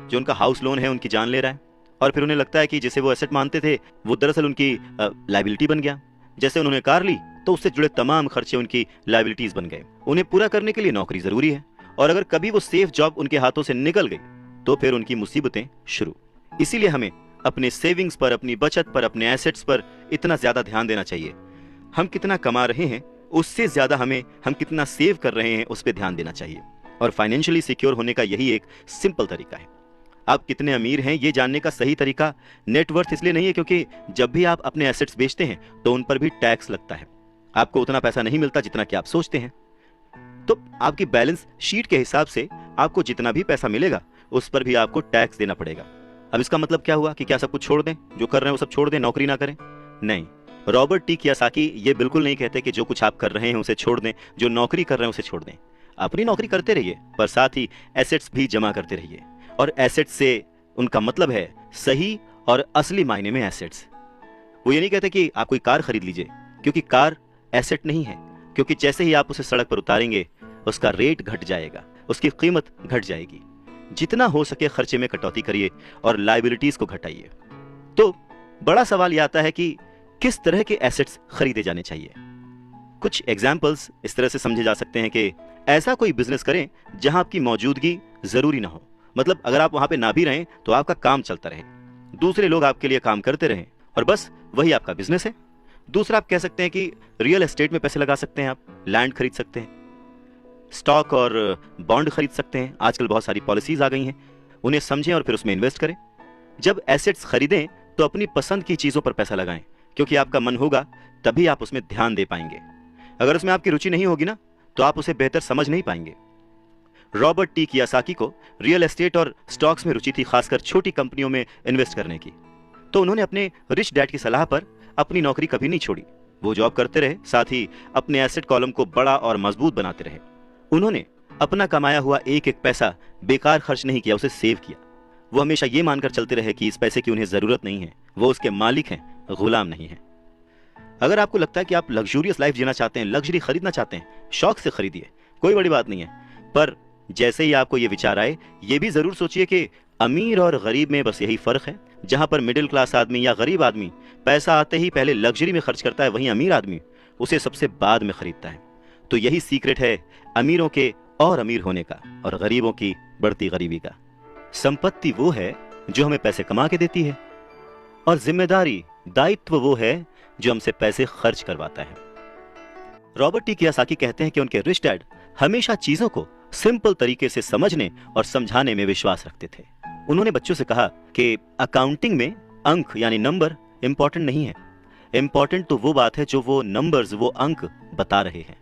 Speaker 1: जो उनका हाउस लोन है उनकी जान ले रहा है, और फिर उन्हें लगता है कि जिसे वो एसेट मानते थे वो दरअसल उनकी लायबिलिटी बन गया। जैसे उन्होंने कार ली तो उससे जुड़े तमाम खर्चे उनकी लायबिलिटीज बन गए। उन्हें पूरा करने के लिए नौकरी जरूरी है, और अगर कभी वो सेफ जॉब उनके हाथों से निकल गई तो फिर उनकी मुसीबतें शुरू। इसीलिए हमें अपने सेविंग्स पर, अपनी बचत पर, अपने एसेट्स पर इतना ज्यादा ध्यान देना चाहिए। हम कितना कमा रहे हैं उससे ज्यादा हम कितना सेव कर रहे हैं उस पर ध्यान देना चाहिए। और फाइनेंशियली सिक्योर होने का यही एक सिंपल तरीका है। आप कितने अमीर हैं ये जानने का सही तरीका नेटवर्थ इसलिए नहीं है क्योंकि जब भी आप अपने एसेट्स बेचते हैं तो उन पर भी टैक्स लगता है। आपको उतना पैसा नहीं मिलता जितना कि आप सोचते हैं। तो आपकी बैलेंस शीट के हिसाब से आपको जितना भी पैसा मिलेगा उस पर भी आपको टैक्स देना पड़ेगा। अब इसका मतलब क्या हुआ कि क्या सब कुछ छोड़ दें, जो कर रहे हैं वो सब छोड़ दें, नौकरी ना करें? नहीं, रॉबर्ट टी कियोसाकी ये बिल्कुल नहीं कहते कि जो कुछ आप कर रहे हैं उसे छोड़ दें, जो नौकरी कर रहे हैं उसे छोड़ दें। अपनी नौकरी करते रहिए, पर साथ ही एसेट्स भी जमा करते रहिए। और एसेट्स से उनका मतलब है सही और असली मायने में एसेट्स। वो ये नहीं कहते कि आप कोई कार खरीद लीजिए, क्योंकि कार एसेट नहीं है, क्योंकि जैसे ही आप उसे सड़क पर उतारेंगे उसका रेट घट जाएगा, उसकी कीमत घट जाएगी। जितना हो सके खर्चे में कटौती करिए और लायबिलिटीज को घटाइए। तो बड़ा सवाल यह आता है कि किस तरह के एसेट्स खरीदे जाने चाहिए। कुछ एग्जाम्पल्स इस तरह से समझे जा सकते हैं कि ऐसा कोई बिजनेस करें जहां आपकी मौजूदगी जरूरी ना हो। मतलब अगर आप वहां पे ना भी रहें तो आपका काम चलता रहे, दूसरे लोग आपके लिए काम करते रहें, और बस वही आपका बिजनेस है। दूसरा, आप कह सकते हैं कि रियल एस्टेट में पैसे लगा सकते हैं, आप लैंड खरीद सकते हैं, स्टॉक और बॉन्ड खरीद सकते हैं। आजकल बहुत सारी पॉलिसीज आ गई हैं, उन्हें समझें और फिर उसमें इन्वेस्ट करें। जब एसेट्स खरीदें तो अपनी पसंद की चीजों पर पैसा लगाएं, क्योंकि आपका मन होगा तभी आप उसमें ध्यान दे पाएंगे। अगर उसमें आपकी रुचि नहीं होगी ना तो आप उसे बेहतर समझ नहीं पाएंगे। रॉबर्ट टी कियोसाकी को रियल एस्टेट और स्टॉक्स में रुचि थी, खासकर छोटी कंपनियों में इन्वेस्ट करने की। तो उन्होंने अपने रिच डैड की सलाह पर अपनी नौकरी कभी नहीं छोड़ी। वो जॉब करते रहे, साथ ही अपने एसेट कॉलम को बड़ा और मजबूत बनाते रहे। उन्होंने अपना कमाया हुआ एक एक पैसा बेकार खर्च नहीं किया, उसे सेव किया। वो हमेशा ये मानकर चलते रहे कि इस पैसे की उन्हें जरूरत नहीं है, वो उसके मालिक हैं, गुलाम नहीं है। अगर आपको लगता है कि आप लग्जूरियस लाइफ जीना चाहते हैं, लग्जरी खरीदना चाहते हैं, शौक से खरीदिए, कोई बड़ी बात नहीं है। पर जैसे ही आपको ये विचार आए, ये भी जरूर सोचिए कि अमीर और गरीब में बस यही फर्क है। जहां पर मिडिल क्लास आदमी या गरीब आदमी पैसा आते ही पहले लग्जरी में खर्च करता है, वहीं अमीर आदमी उसे सबसे बाद में खरीदता है। तो यही सीक्रेट है अमीरों के और अमीर होने का और गरीबों की बढ़ती गरीबी का। संपत्ति वो है जो हमें पैसे कमा के देती है, और जिम्मेदारी, दायित्व वो है जो हमसे पैसे खर्च करवाता है। रॉबर्ट टी कियोसाकी कहते हैं कि उनके रिच डैड हमेशा चीजों को सिंपल तरीके से समझने और समझाने में विश्वास रखते थे। उन्होंने बच्चों से कहा कि अकाउंटिंग में अंक यानी नंबर इंपॉर्टेंट नहीं है, इंपॉर्टेंट तो वो बात है जो वो नंबर्स, वो अंक बता रहे हैं।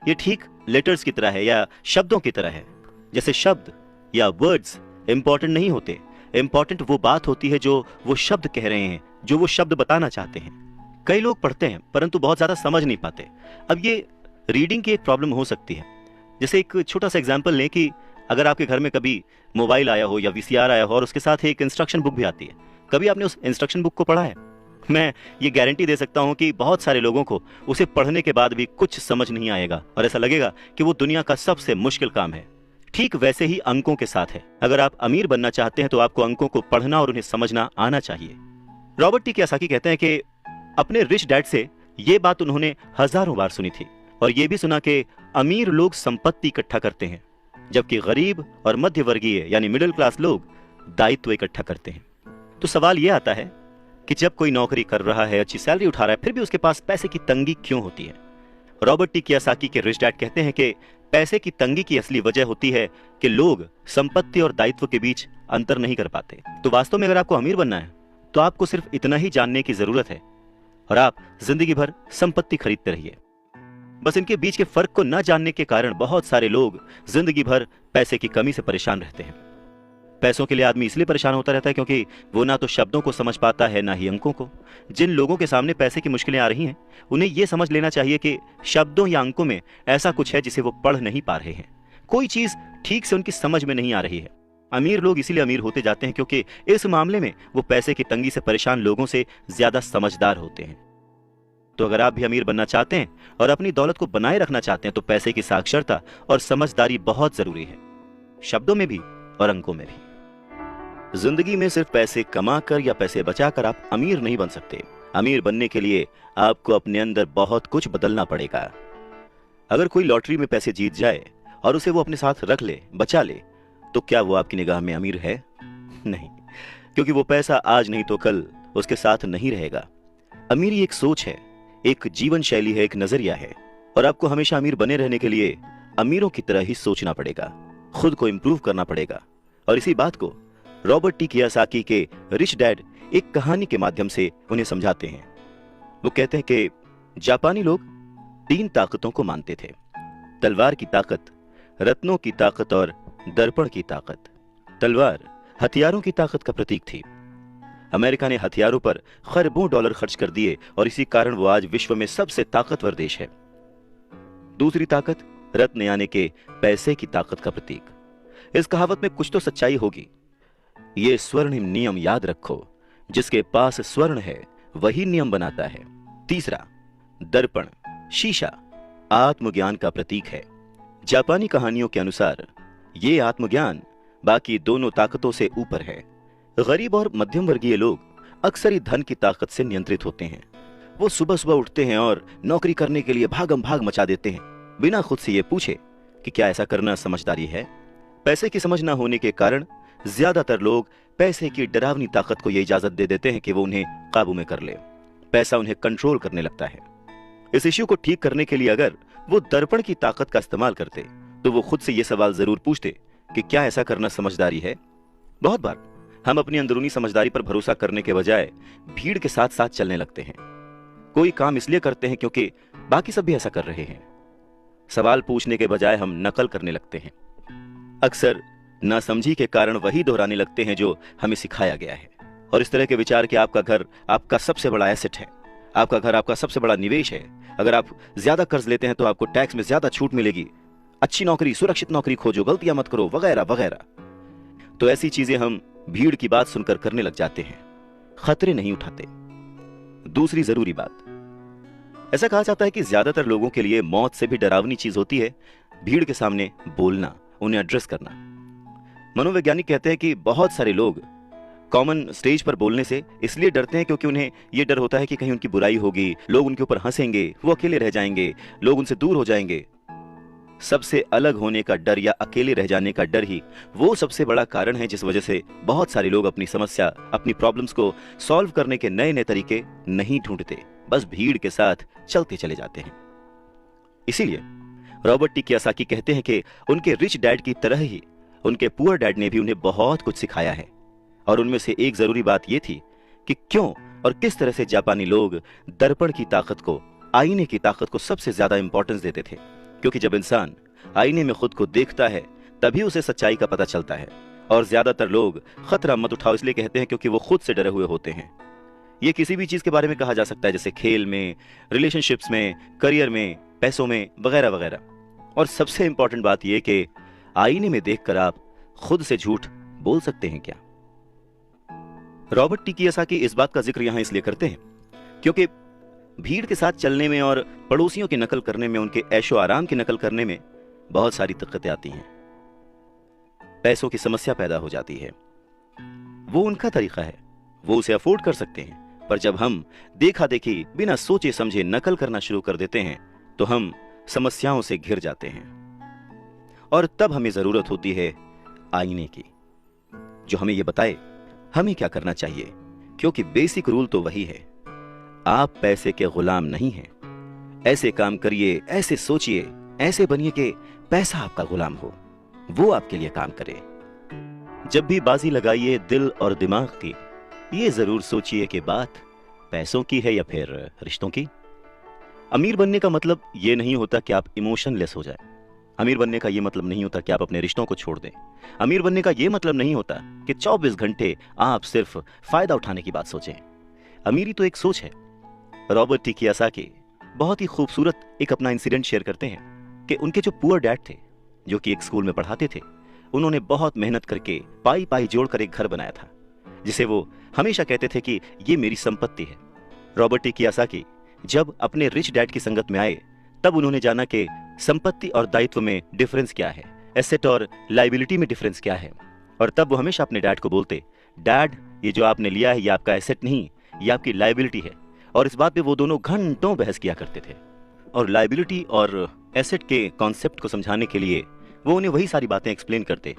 Speaker 1: ये ठीक लेटर्स की तरह है या शब्दों की तरह है। जैसे शब्द या वर्ड्स इंपॉर्टेंट नहीं होते, इंपॉर्टेंट वो बात होती है जो वो शब्द कह रहे हैं, जो वो शब्द बताना चाहते हैं। कई लोग पढ़ते हैं परंतु बहुत ज्यादा समझ नहीं पाते। अब ये रीडिंग की एक प्रॉब्लम हो सकती है। जैसे एक छोटा सा एग्जांपल लें कि अगर आपके घर में कभी मोबाइल आया हो या वीसीआर आया हो और उसके साथ एक इंस्ट्रक्शन बुक भी आती है, कभी आपने उस इंस्ट्रक्शन बुक को पढ़ा है? मैं ये गारंटी दे सकता हूं कि बहुत सारे लोगों को उसे पढ़ने के बाद भी कुछ समझ नहीं आएगा और ऐसा लगेगा कि वो दुनिया का सबसे मुश्किल काम है। ठीक वैसे ही अंकों के साथ है। अगर आप अमीर बनना चाहते हैं तो आपको अंकों को पढ़ना और उन्हें समझना आना चाहिए। रॉबर्ट टी कियोसाकी कहते हैं कि अपने रिच डैड से ये बात उन्होंने हजारों बार सुनी थी, और ये भी सुना कि अमीर लोग संपत्ति इकट्ठा करते हैं, जबकि गरीब और मध्य वर्गीय यानी मिडिल क्लास लोग दायित्व इकट्ठा करते हैं। तो सवाल यह आता है कि जब कोई नौकरी कर रहा है, अच्छी सैलरी उठा रहा है, फिर भी उसके पास पैसे की तंगी क्यों होती है? रॉबर्ट टी कियोसाकी के रिच डैड कहते हैं कि पैसे की तंगी की असली वजह होती है कि लोग संपत्ति और दायित्व के बीच अंतर नहीं कर पाते। तो वास्तव में अगर आपको अमीर बनना है तो आपको सिर्फ इतना ही जानने की जरूरत है और आप जिंदगी भर संपत्ति खरीदते रहिए। बस इनके बीच के फर्क को न जानने के कारण बहुत सारे लोग जिंदगी भर पैसे की कमी से परेशान रहते हैं। पैसों के लिए आदमी इसलिए परेशान होता रहता है क्योंकि वो ना तो शब्दों को समझ पाता है ना ही अंकों को। जिन लोगों के सामने पैसे की मुश्किलें आ रही हैं, उन्हें यह समझ लेना चाहिए कि शब्दों या अंकों में ऐसा कुछ है जिसे वो पढ़ नहीं पा रहे हैं। कोई चीज ठीक से उनकी समझ में नहीं आ रही है। अमीर लोग इसीलिए अमीर होते जाते हैं क्योंकि इस मामले में वो पैसे की तंगी से परेशान लोगों से ज्यादा समझदार होते हैं। तो अगर आप भी अमीर बनना चाहते हैं और अपनी दौलत को बनाए रखना चाहते हैं तो पैसे की साक्षरता और समझदारी बहुत जरूरी है, शब्दों में भी और अंकों में भी। जिंदगी में सिर्फ पैसे कमाकर या पैसे बचाकर आप अमीर नहीं बन सकते। अमीर बनने के लिए आपको अपने अंदर बहुत कुछ बदलना पड़ेगा। अगर कोई लॉटरी में पैसे जीत जाए और उसे वो अपने साथ रख ले, बचा ले, तो क्या वो आपकी निगाह में अमीर है? नहीं, क्योंकि वो पैसा आज नहीं तो कल उसके साथ नहीं रहेगा। अमीरी एक सोच है, एक जीवन शैली है, एक नजरिया है, और आपको हमेशा अमीर बने रहने के लिए अमीरों की तरह ही सोचना पड़ेगा, खुद को इंप्रूव करना पड़ेगा। और इसी बात को रॉबर्ट टी कियोसाकी के रिच डैड एक कहानी के माध्यम से उन्हें समझाते हैं। वो कहते हैं कि जापानी लोग 3 ताकतों को मानते थे: तलवार की ताकत, रत्नों की ताकत और दर्पण की ताकत। तलवार हथियारों की ताकत का प्रतीक थी। अमेरिका ने हथियारों पर खरबों डॉलर खर्च कर दिए और इसी कारण वो आज विश्व में सबसे ताकतवर देश है। दूसरी ताकत रत्न यानी के पैसे की ताकत का प्रतीक। इस कहावत में कुछ तो सच्चाई होगी। ये स्वर्णिम नियम याद रखो, जिसके पास स्वर्ण है वही नियम बनाता है। तीसरा दर्पण, शीशा, आत्मज्ञान का प्रतीक है। जापानी कहानियों के अनुसार ये आत्मज्ञान बाकी दोनों ताकतों से ऊपर है। गरीब और मध्यम वर्गीय लोग अक्सर ही धन की ताकत से नियंत्रित होते हैं। वो सुबह सुबह उठते हैं और नौकरी करने के लिए भागम भाग मचा देते हैं, बिना खुद से ये पूछे कि क्या ऐसा करना समझदारी है। पैसे की समझ ना होने के कारण ज्यादातर लोग पैसे की डरावनी ताकत को ये इजाजत दे देते हैं कि वो उन्हें काबू में कर ले। पैसा उन्हें कंट्रोल करने लगता है। इस इश्यू को ठीक करने के लिए अगर वो दर्पण की ताकत का इस्तेमाल करते तो वो खुद से ये सवाल जरूर पूछते कि क्या ऐसा करना समझदारी है। बहुत बार हम अपनी अंदरूनी समझदारी पर भरोसा करने के बजाय भीड़ के साथ साथ चलने लगते हैं। कोई काम इसलिए करते हैं क्योंकि बाकी सब भी ऐसा कर रहे हैं। सवाल पूछने के बजाय हम नकल करने लगते हैं। अक्सर नासमझी के कारण वही दोहराने लगते हैं जो हमें सिखाया गया है। और इस तरह के विचार कि आपका घर आपका सबसे बड़ा एसेट है, आपका घर आपका सबसे बड़ा निवेश है, अगर आप ज्यादा कर्ज लेते हैं तो आपको टैक्स में ज्यादा छूट मिलेगी, अच्छी नौकरी, सुरक्षित नौकरी खोजो, गलतियां मत करो, वगैरह वगैरह। तो ऐसी चीजें हम भीड़ की बात सुनकर करने लग जाते हैं, खतरे नहीं उठाते। दूसरी जरूरी बात, ऐसा कहा जाता है कि ज्यादातर लोगों के लिए मौत से भी डरावनी चीज होती है भीड़ के सामने बोलना, उन्हें एड्रेस करना। मनोवैज्ञानिक कहते हैं कि बहुत सारे लोग कॉमन स्टेज पर बोलने से इसलिए डरते हैं क्योंकि उन्हें यह डर होता है कि कहीं उनकी बुराई होगी, लोग उनके ऊपर हंसेंगे, वो अकेले रह जाएंगे, लोग उनसे दूर हो जाएंगे। सबसे अलग होने का डर या अकेले रह जाने का डर ही वो सबसे बड़ा कारण है जिस वजह से बहुत सारे लोग अपनी समस्या, अपनी प्रॉब्लम्स को सॉल्व करने के नए नए तरीके नहीं ढूंढते, बस भीड़ के साथ चलते चले जाते हैं। इसीलिए रॉबर्ट टी कियोसाकी कहते हैं कि उनके रिच डैड की तरह ही उनके पुअर डैड ने भी उन्हें बहुत कुछ सिखाया है। और उनमें से एक जरूरी बात यह थी कि क्यों और किस तरह से जापानी लोग दर्पण की ताकत को, आईने की ताकत को सबसे ज्यादा इंपॉर्टेंस देते थे। क्योंकि जब इंसान आईने में खुद को देखता है तभी उसे सच्चाई का पता चलता है। और ज्यादातर लोग खतरा मत उठाओ इसलिए कहते हैं क्योंकि वो खुद से डरे हुए होते हैं। ये किसी भी चीज के बारे में कहा जा सकता है, जैसे खेल में, रिलेशनशिप्स में, करियर में, पैसों में, वगैरह वगैरह। और सबसे इंपॉर्टेंट बात यह कि आईने में देखकर आप खुद से झूठ बोल सकते हैं क्या? रॉबर्ट टी कियोसाकी इस बात का जिक्र यहां इसलिए करते हैं क्योंकि भीड़ के साथ चलने में और पड़ोसियों की नकल करने में, उनके ऐशो आराम की नकल करने में बहुत सारी दिक्कतें आती हैं। पैसों की समस्या पैदा हो जाती है। वो उनका तरीका है, वो उसे अफोर्ड कर सकते हैं, पर जब हम देखा देखी बिना सोचे समझे नकल करना शुरू कर देते हैं तो हम समस्याओं से घिर जाते हैं। और तब हमें जरूरत होती है आईने की, जो हमें यह बताए हमें क्या करना चाहिए। क्योंकि बेसिक रूल तो वही है, आप पैसे के गुलाम नहीं हैं। ऐसे काम करिए, ऐसे सोचिए, ऐसे बनिए कि पैसा आपका गुलाम हो, वो आपके लिए काम करे। जब भी बाजी लगाइए दिल और दिमाग की, ये जरूर सोचिए कि बात पैसों की है या फिर रिश्तों की। अमीर बनने का मतलब ये नहीं होता कि आप इमोशनलेस हो जाए। अमीर बनने का ये मतलब नहीं होता कि आप अपने रिश्तों को छोड़ दें। अमीर बनने का ये मतलब नहीं होता कि 24 घंटे आप सिर्फ फायदा उठाने की बात सोचें। अमीरी तो एक सोच है। रॉबर्ट टी कियोसाकी बहुत ही खूबसूरत एक अपना इंसिडेंट शेयर करते हैं कि उनके जो पुअर डैड थे, जो कि एक स्कूल में पढ़ाते थे, उन्होंने बहुत मेहनत करके पाई पाई जोड़कर एक घर बनाया था, जिसे वो हमेशा कहते थे कि ये मेरी संपत्ति है। रॉबर्ट टी कियोसाकी जब अपने रिच डैड की संगत में आए, तब उन्होंने जाना कि संपत्ति और दायित्व में डिफरेंस क्या है, एसेट और लायबिलिटी में डिफरेंस क्या है। और तब वो हमेशा अपने डैड को बोलते, डैड ये जो आपने लिया है ये आपका एसेट नहीं, ये आपकी लायबिलिटी है। और इस बात पे वो दोनों घंटों बहस किया करते थे। और लायबिलिटी और एसेट के कॉन्सेप्ट को समझाने के लिए वो उन्हें वही सारी बातें एक्सप्लेन करते,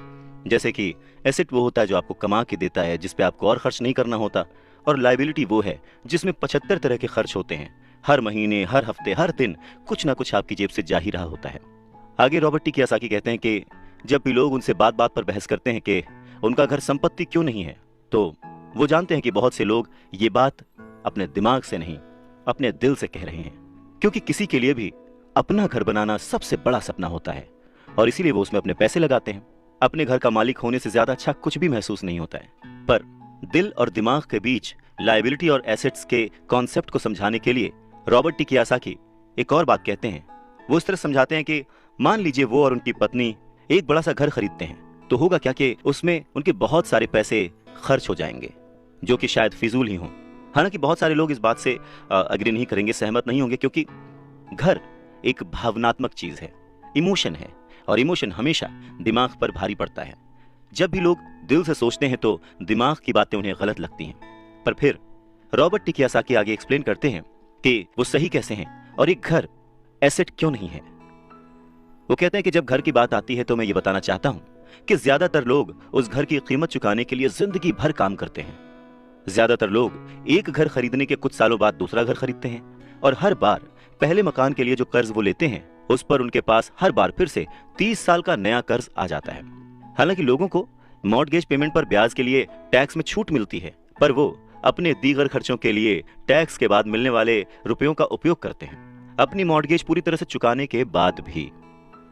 Speaker 1: जैसे कि एसेट वो होता है जो आपको कमा के देता है, जिस पे आपको और खर्च नहीं करना होता, और लायबिलिटी वो है जिसमें 75 तरह के खर्च होते हैं। हर महीने, हर हफ्ते, हर दिन कुछ ना कुछ आपकी जेब से जा ही रहा होता है। आगे रॉबर्ट टी कियोसाकी कहते हैं कि जब भी लोग उनसे बात बात पर बहस करते हैं कि उनका घर संपत्ति क्यों नहीं है, तो वो जानते हैं कि बहुत से लोग ये बात अपने दिमाग से नहीं, अपने दिल से कह रहे हैं, क्योंकि किसी के लिए भी अपना घर बनाना सबसे बड़ा सपना होता है और इसीलिए वो उसमें अपने पैसे लगाते हैं। अपने घर का मालिक होने से ज्यादा अच्छा कुछ भी महसूस नहीं होता है। पर दिल और दिमाग के बीच लायबिलिटी और एसेट्स के कॉन्सेप्ट को समझाने के लिए रॉबर्ट टी कियोसाकी एक और बात कहते हैं। वो इस तरह समझाते हैं कि मान लीजिए वो और उनकी पत्नी एक बड़ा सा घर खरीदते हैं, तो होगा क्या कि उसमें उनके बहुत सारे पैसे खर्च हो जाएंगे, जो कि शायद फिजूल ही हों। हालांकि बहुत सारे लोग इस बात से अग्री नहीं करेंगे, सहमत नहीं होंगे, क्योंकि घर एक भावनात्मक चीज है, इमोशन है, और इमोशन हमेशा दिमाग पर भारी पड़ता है। जब भी लोग दिल से सोचते हैं तो दिमाग की बातें उन्हें गलत लगती हैं। पर फिर रॉबर्ट टी कियोसाकी आगे एक्सप्लेन करते हैं कि वो सही कैसे हैं और एक घर एसेट क्यों नहीं है। वो कहते हैं कि जब घर की बात आती है तो मैं ये बताना चाहता हूं कि ज्यादातर लोग उस घर की कीमत चुकाने के लिए जिंदगी भर काम करते हैं। ज्यादातर लोग एक घर खरीदने के कुछ सालों बाद दूसरा घर खरीदते हैं, और हर बार पहले मकान के लिए जो कर्ज वो लेते हैं उस पर उनके पास हर बार फिर से 30 साल का नया कर्ज आ जाता है। हालांकि लोगों को मॉर्टगेज पेमेंट पर ब्याज के लिए टैक्स में छूट मिलती है, पर वो अपने दीगर खर्चों के लिए टैक्स के बाद मिलने वाले रुपयों का उपयोग करते हैं। अपनी मॉर्टगेज पूरी तरह से चुकाने के बाद भी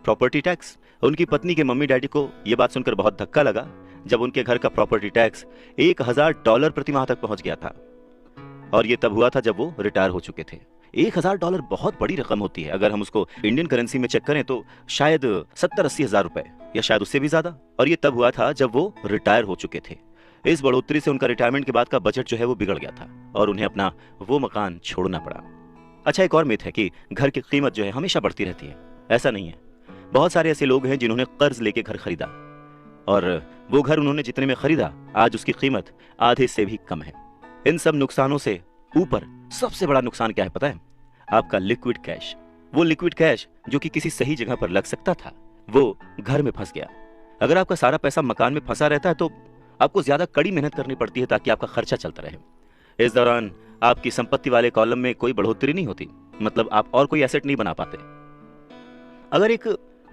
Speaker 1: प्रॉपर्टी टैक्स। उनकी पत्नी के मम्मी डैडी को यह बात सुनकर बहुत धक्का लगा जब उनके घर का प्रॉपर्टी टैक्स $1000 प्रति माह तक पहुंच गया था। और ये तब हुआ था जब वो रिटायर हो चुके थे। $1000 बहुत बड़ी रकम होती है। अगर हम उसको इंडियन करेंसी में चेक करें तो शायद 70-80 हजार रुपए, या शायद उससे भी ज्यादा। और ये तब हुआ था जब वो रिटायर हो चुके थे। इस बढ़ोतरी से उनका रिटायरमेंट के बाद का बजट जो है वो बिगड़ गया था और उन्हें अपना वो मकान छोड़ना पड़ा। अच्छा, एक और मिथ है कि घर की कीमत जो है हमेशा बढ़ती रहती है। ऐसा नहीं है। बहुत सारे ऐसे लोग हैं जिन्होंने कर्ज लेके घर खरीदा, और वो घर उन्होंने जितने में खरीदा आज उसकी कीमत आधे से भी कम है। इन सब नुकसानों से ऊपर सबसे बड़ा नुकसान क्या है पता है? आपका लिक्विड कैश। वो लिक्विड कैश जो कि किसी सही जगह पर लग सकता था, वो घर में फंस गया। अगर आपका सारा पैसा मकान में फंसा रहता है तो आपको ज्यादा कड़ी मेहनत करनी पड़ती है ताकि आपका खर्चा चलता रहे। इस दौरान आपकी संपत्ति वाले कॉलम में कोई बढ़ोतरी नहीं होती, मतलब आप और कोई एसेट नहीं बना पाते। अगर एक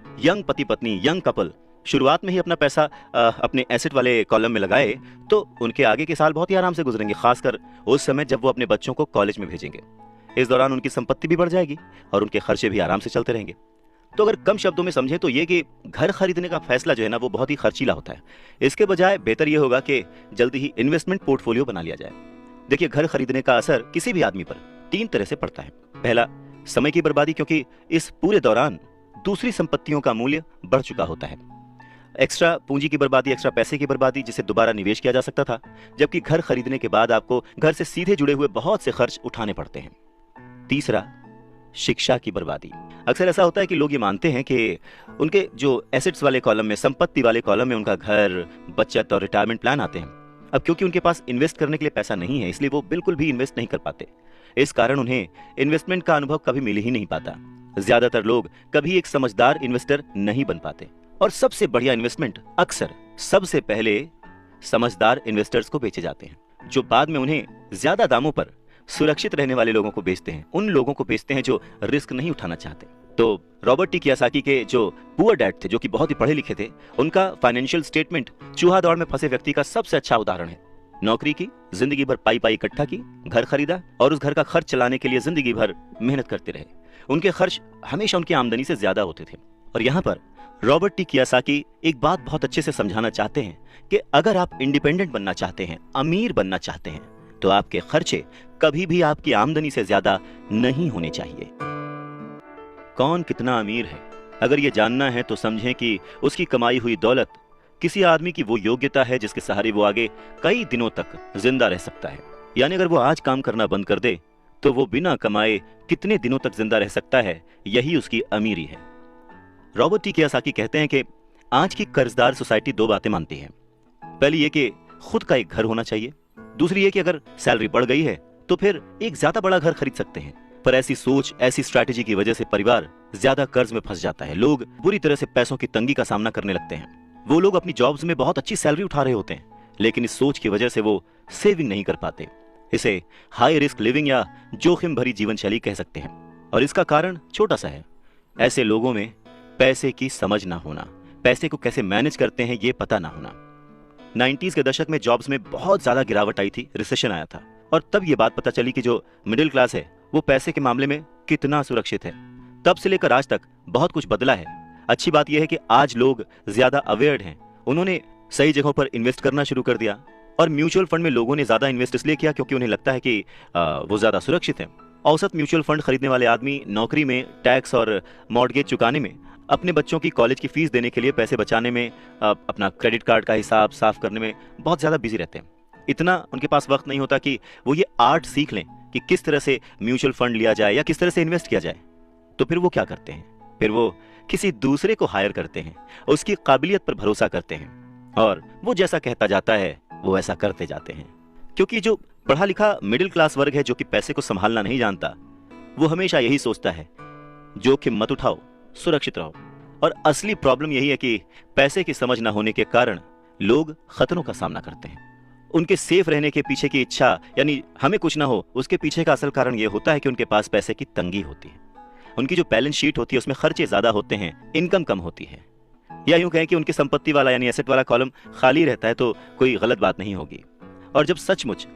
Speaker 1: यंग पति पत्नी, यंग कपल शुरुआत में ही अपना पैसा अपने एसेट वाले कॉलम में लगाए तो उनके आगे के साल बहुत ही आराम से गुजरेंगे, खासकर उस समय जब वो अपने बच्चों को कॉलेज में भेजेंगे। इस दौरान उनकी संपत्ति भी बढ़ जाएगी और उनके खर्चे भी आराम से चलते रहेंगे। तो अगर कम शब्दों में समझें तो ये कि घर खरीदने का फैसला जो है ना वो बहुत ही खर्चीला होता है। इसके बजाय बेहतर ये होगा कि जल्दी ही इन्वेस्टमेंट पोर्टफोलियो बना लिया जाए। देखिए, घर खरीदने का असर किसी भी आदमी पर 3 तरह से पड़ता है। पहला, समय की बर्बादी, क्योंकि इस पूरे दौरान दूसरी संपत्तियों का मूल्य बढ़ चुका होता है। एक्स्ट्रा पूंजी की बर्बादी, एक्स्ट्रा पैसे की बर्बादी जिसे दोबारा निवेश किया जा सकता था, जबकि घर खरीदने के बाद आपको घर से सीधे जुड़े हुए बहुत से खर्च उठाने पड़ते हैं। तीसरा, शिक्षा की बर्बादी। अक्सर ऐसा होता है कि लोग ये मानते हैं कि उनके जो एसेट्स वाले कॉलम में, संपत्ति वाले कॉलम में उनका घर, बचत और रिटायरमेंट प्लान आते हैं। अब क्योंकि उनके पास इन्वेस्ट करने के लिए पैसा नहीं है, इसलिए वो बिल्कुल भी इन्वेस्ट नहीं कर पाते। इस कारण उन्हें इन्वेस्टमेंट का अनुभव कभी मिल ही नहीं पाता। ज्यादातर लोग कभी एक समझदार इन्वेस्टर नहीं बन पाते, और सबसे बढ़िया इन्वेस्टमेंट अक्सर सबसे पहले समझदार इन्वेस्टर्स को बेचे जाते हैं, जो बाद में उन्हें ज्यादा दामों पर सुरक्षित रहने वाले लोगों को बेचते हैं। उन लोगों को बेचते हैं जो रिस्क नहीं उठाना चाहते। तो रॉबर्ट टी कियोसाकी के जो पुअर डैड थे, जो कि बहुत ही पढ़े लिखे थे, उनका फाइनेंशियल स्टेटमेंट चूहा दौड़ में फंसे व्यक्ति का सबसे अच्छा उदाहरण है। नौकरी की, जिंदगी भर पाई पाई इकट्ठा की, घर खरीदा और उस घर का खर्च चलाने के लिए जिंदगी भर मेहनत करते रहे। उनके खर्च हमेशा उनकी आमदनी से ज्यादा होते थे। और यहाँ पर रॉबर्ट टी कियोसाकी एक बात बहुत अच्छे से समझाना चाहते हैं कि अगर आप इंडिपेंडेंट बनना चाहते हैं, अमीर बनना चाहते हैं, तो आपके खर्चे कभी भी आपकी आमदनी से ज्यादा नहीं होने चाहिए। कौन कितना अमीर है, अगर ये जानना है तो समझें कि उसकी कमाई हुई दौलत किसी आदमी की वो योग्यता है जिसके सहारे वो आगे कई दिनों तक जिंदा रह सकता है। यानी अगर वो आज काम करना बंद कर दे तो वो बिना कमाए कितने दिनों तक जिंदा रह सकता है, यही उसकी अमीरी है। रॉबर्ट टी कियोसाकी कहते हैं कि आज की कर्जदार सोसाइटी दो बातें मानती है। पहली ये कि खुद का एक घर होना चाहिए, दूसरी ये कि अगर सैलरी बढ़ गई है तो फिर एक ज्यादा बड़ा घर खरीद सकते हैं। पर ऐसी सोच, ऐसी स्ट्रैटेजी की वजह से परिवार ज्यादा कर्ज में फंस जाता है। लोग बुरी तरह से पैसों की तंगी का सामना करने लगते हैं। वो लोग अपनी जॉब्स में बहुत अच्छी सैलरी उठा रहे होते हैं, लेकिन इस सोच की वजह से वो सेविंग नहीं कर पाते। इसे हाई रिस्क लिविंग या जोखिम भरी जीवन शैली कह सकते हैं। और इसका कारण छोटा सा है, ऐसे लोगों में पैसे की समझ ना होना, पैसे को कैसे मैनेज करते हैं ये पता ना होना। 90s के दशक में जॉब्स में बहुत ज्यादा गिरावट आई थी, रिसेशन आया था, और तब ये बात पता चली कि जो मिडिल क्लास है वो पैसे के मामले में कितना सुरक्षित है। तब से लेकर आज तक बहुत कुछ बदला है। अच्छी बात यह है कि आज लोग ज्यादा अवेयर हैं, उन्होंने सही जगहों पर इन्वेस्ट करना शुरू कर दिया। और म्यूचुअल फंड में लोगों ने ज्यादा इन्वेस्ट इसलिए किया क्योंकि उन्हें लगता है कि वो ज्यादा सुरक्षित है। औसत म्यूचुअल फंड खरीदने वाले आदमी नौकरी में, टैक्स और मॉर्गेज चुकाने में, अपने बच्चों की कॉलेज की फीस देने के लिए पैसे बचाने में, अपना क्रेडिट कार्ड का हिसाब साफ करने में बहुत ज्यादा बिजी रहते हैं। इतना उनके पास वक्त नहीं होता कि वो ये आर्ट सीख लें कि किस तरह से म्यूचुअल फंड लिया जाए या किस तरह से इन्वेस्ट किया जाए। तो फिर वो क्या करते हैं, फिर वो किसी दूसरे को हायर करते हैं, उसकी काबिलियत पर भरोसा करते हैं, और वो जैसा कहता जाता है वो ऐसा करते जाते हैं। क्योंकि जो पढ़ा लिखा मिडिल क्लास वर्ग है जो कि पैसे को संभालना नहीं जानता, वो हमेशा यही सोचता है जोखिम मत उठाओ, सुरक्षित रहो। और असली प्रॉब्लम यही है कि पैसे की समझ न होने के कारण लोग खतरों का सामना करते हैं। उनके सेफ रहने के पीछे की इच्छा, यानी हमें कुछ ना हो, उसके पीछे का असल कारण यह होता है कि उनके पास पैसे की तंगी होती है। उनकी जो बैलेंस शीट होती है उसमें खर्चे ज्यादा होते हैं, इनकम कम होती है। या यूं कहें कि उनकी संपत्ति वाला यानी एसेट वाला कॉलम खाली रहता है, तो कोई गलत बात नहीं होगी। और जब सचमुच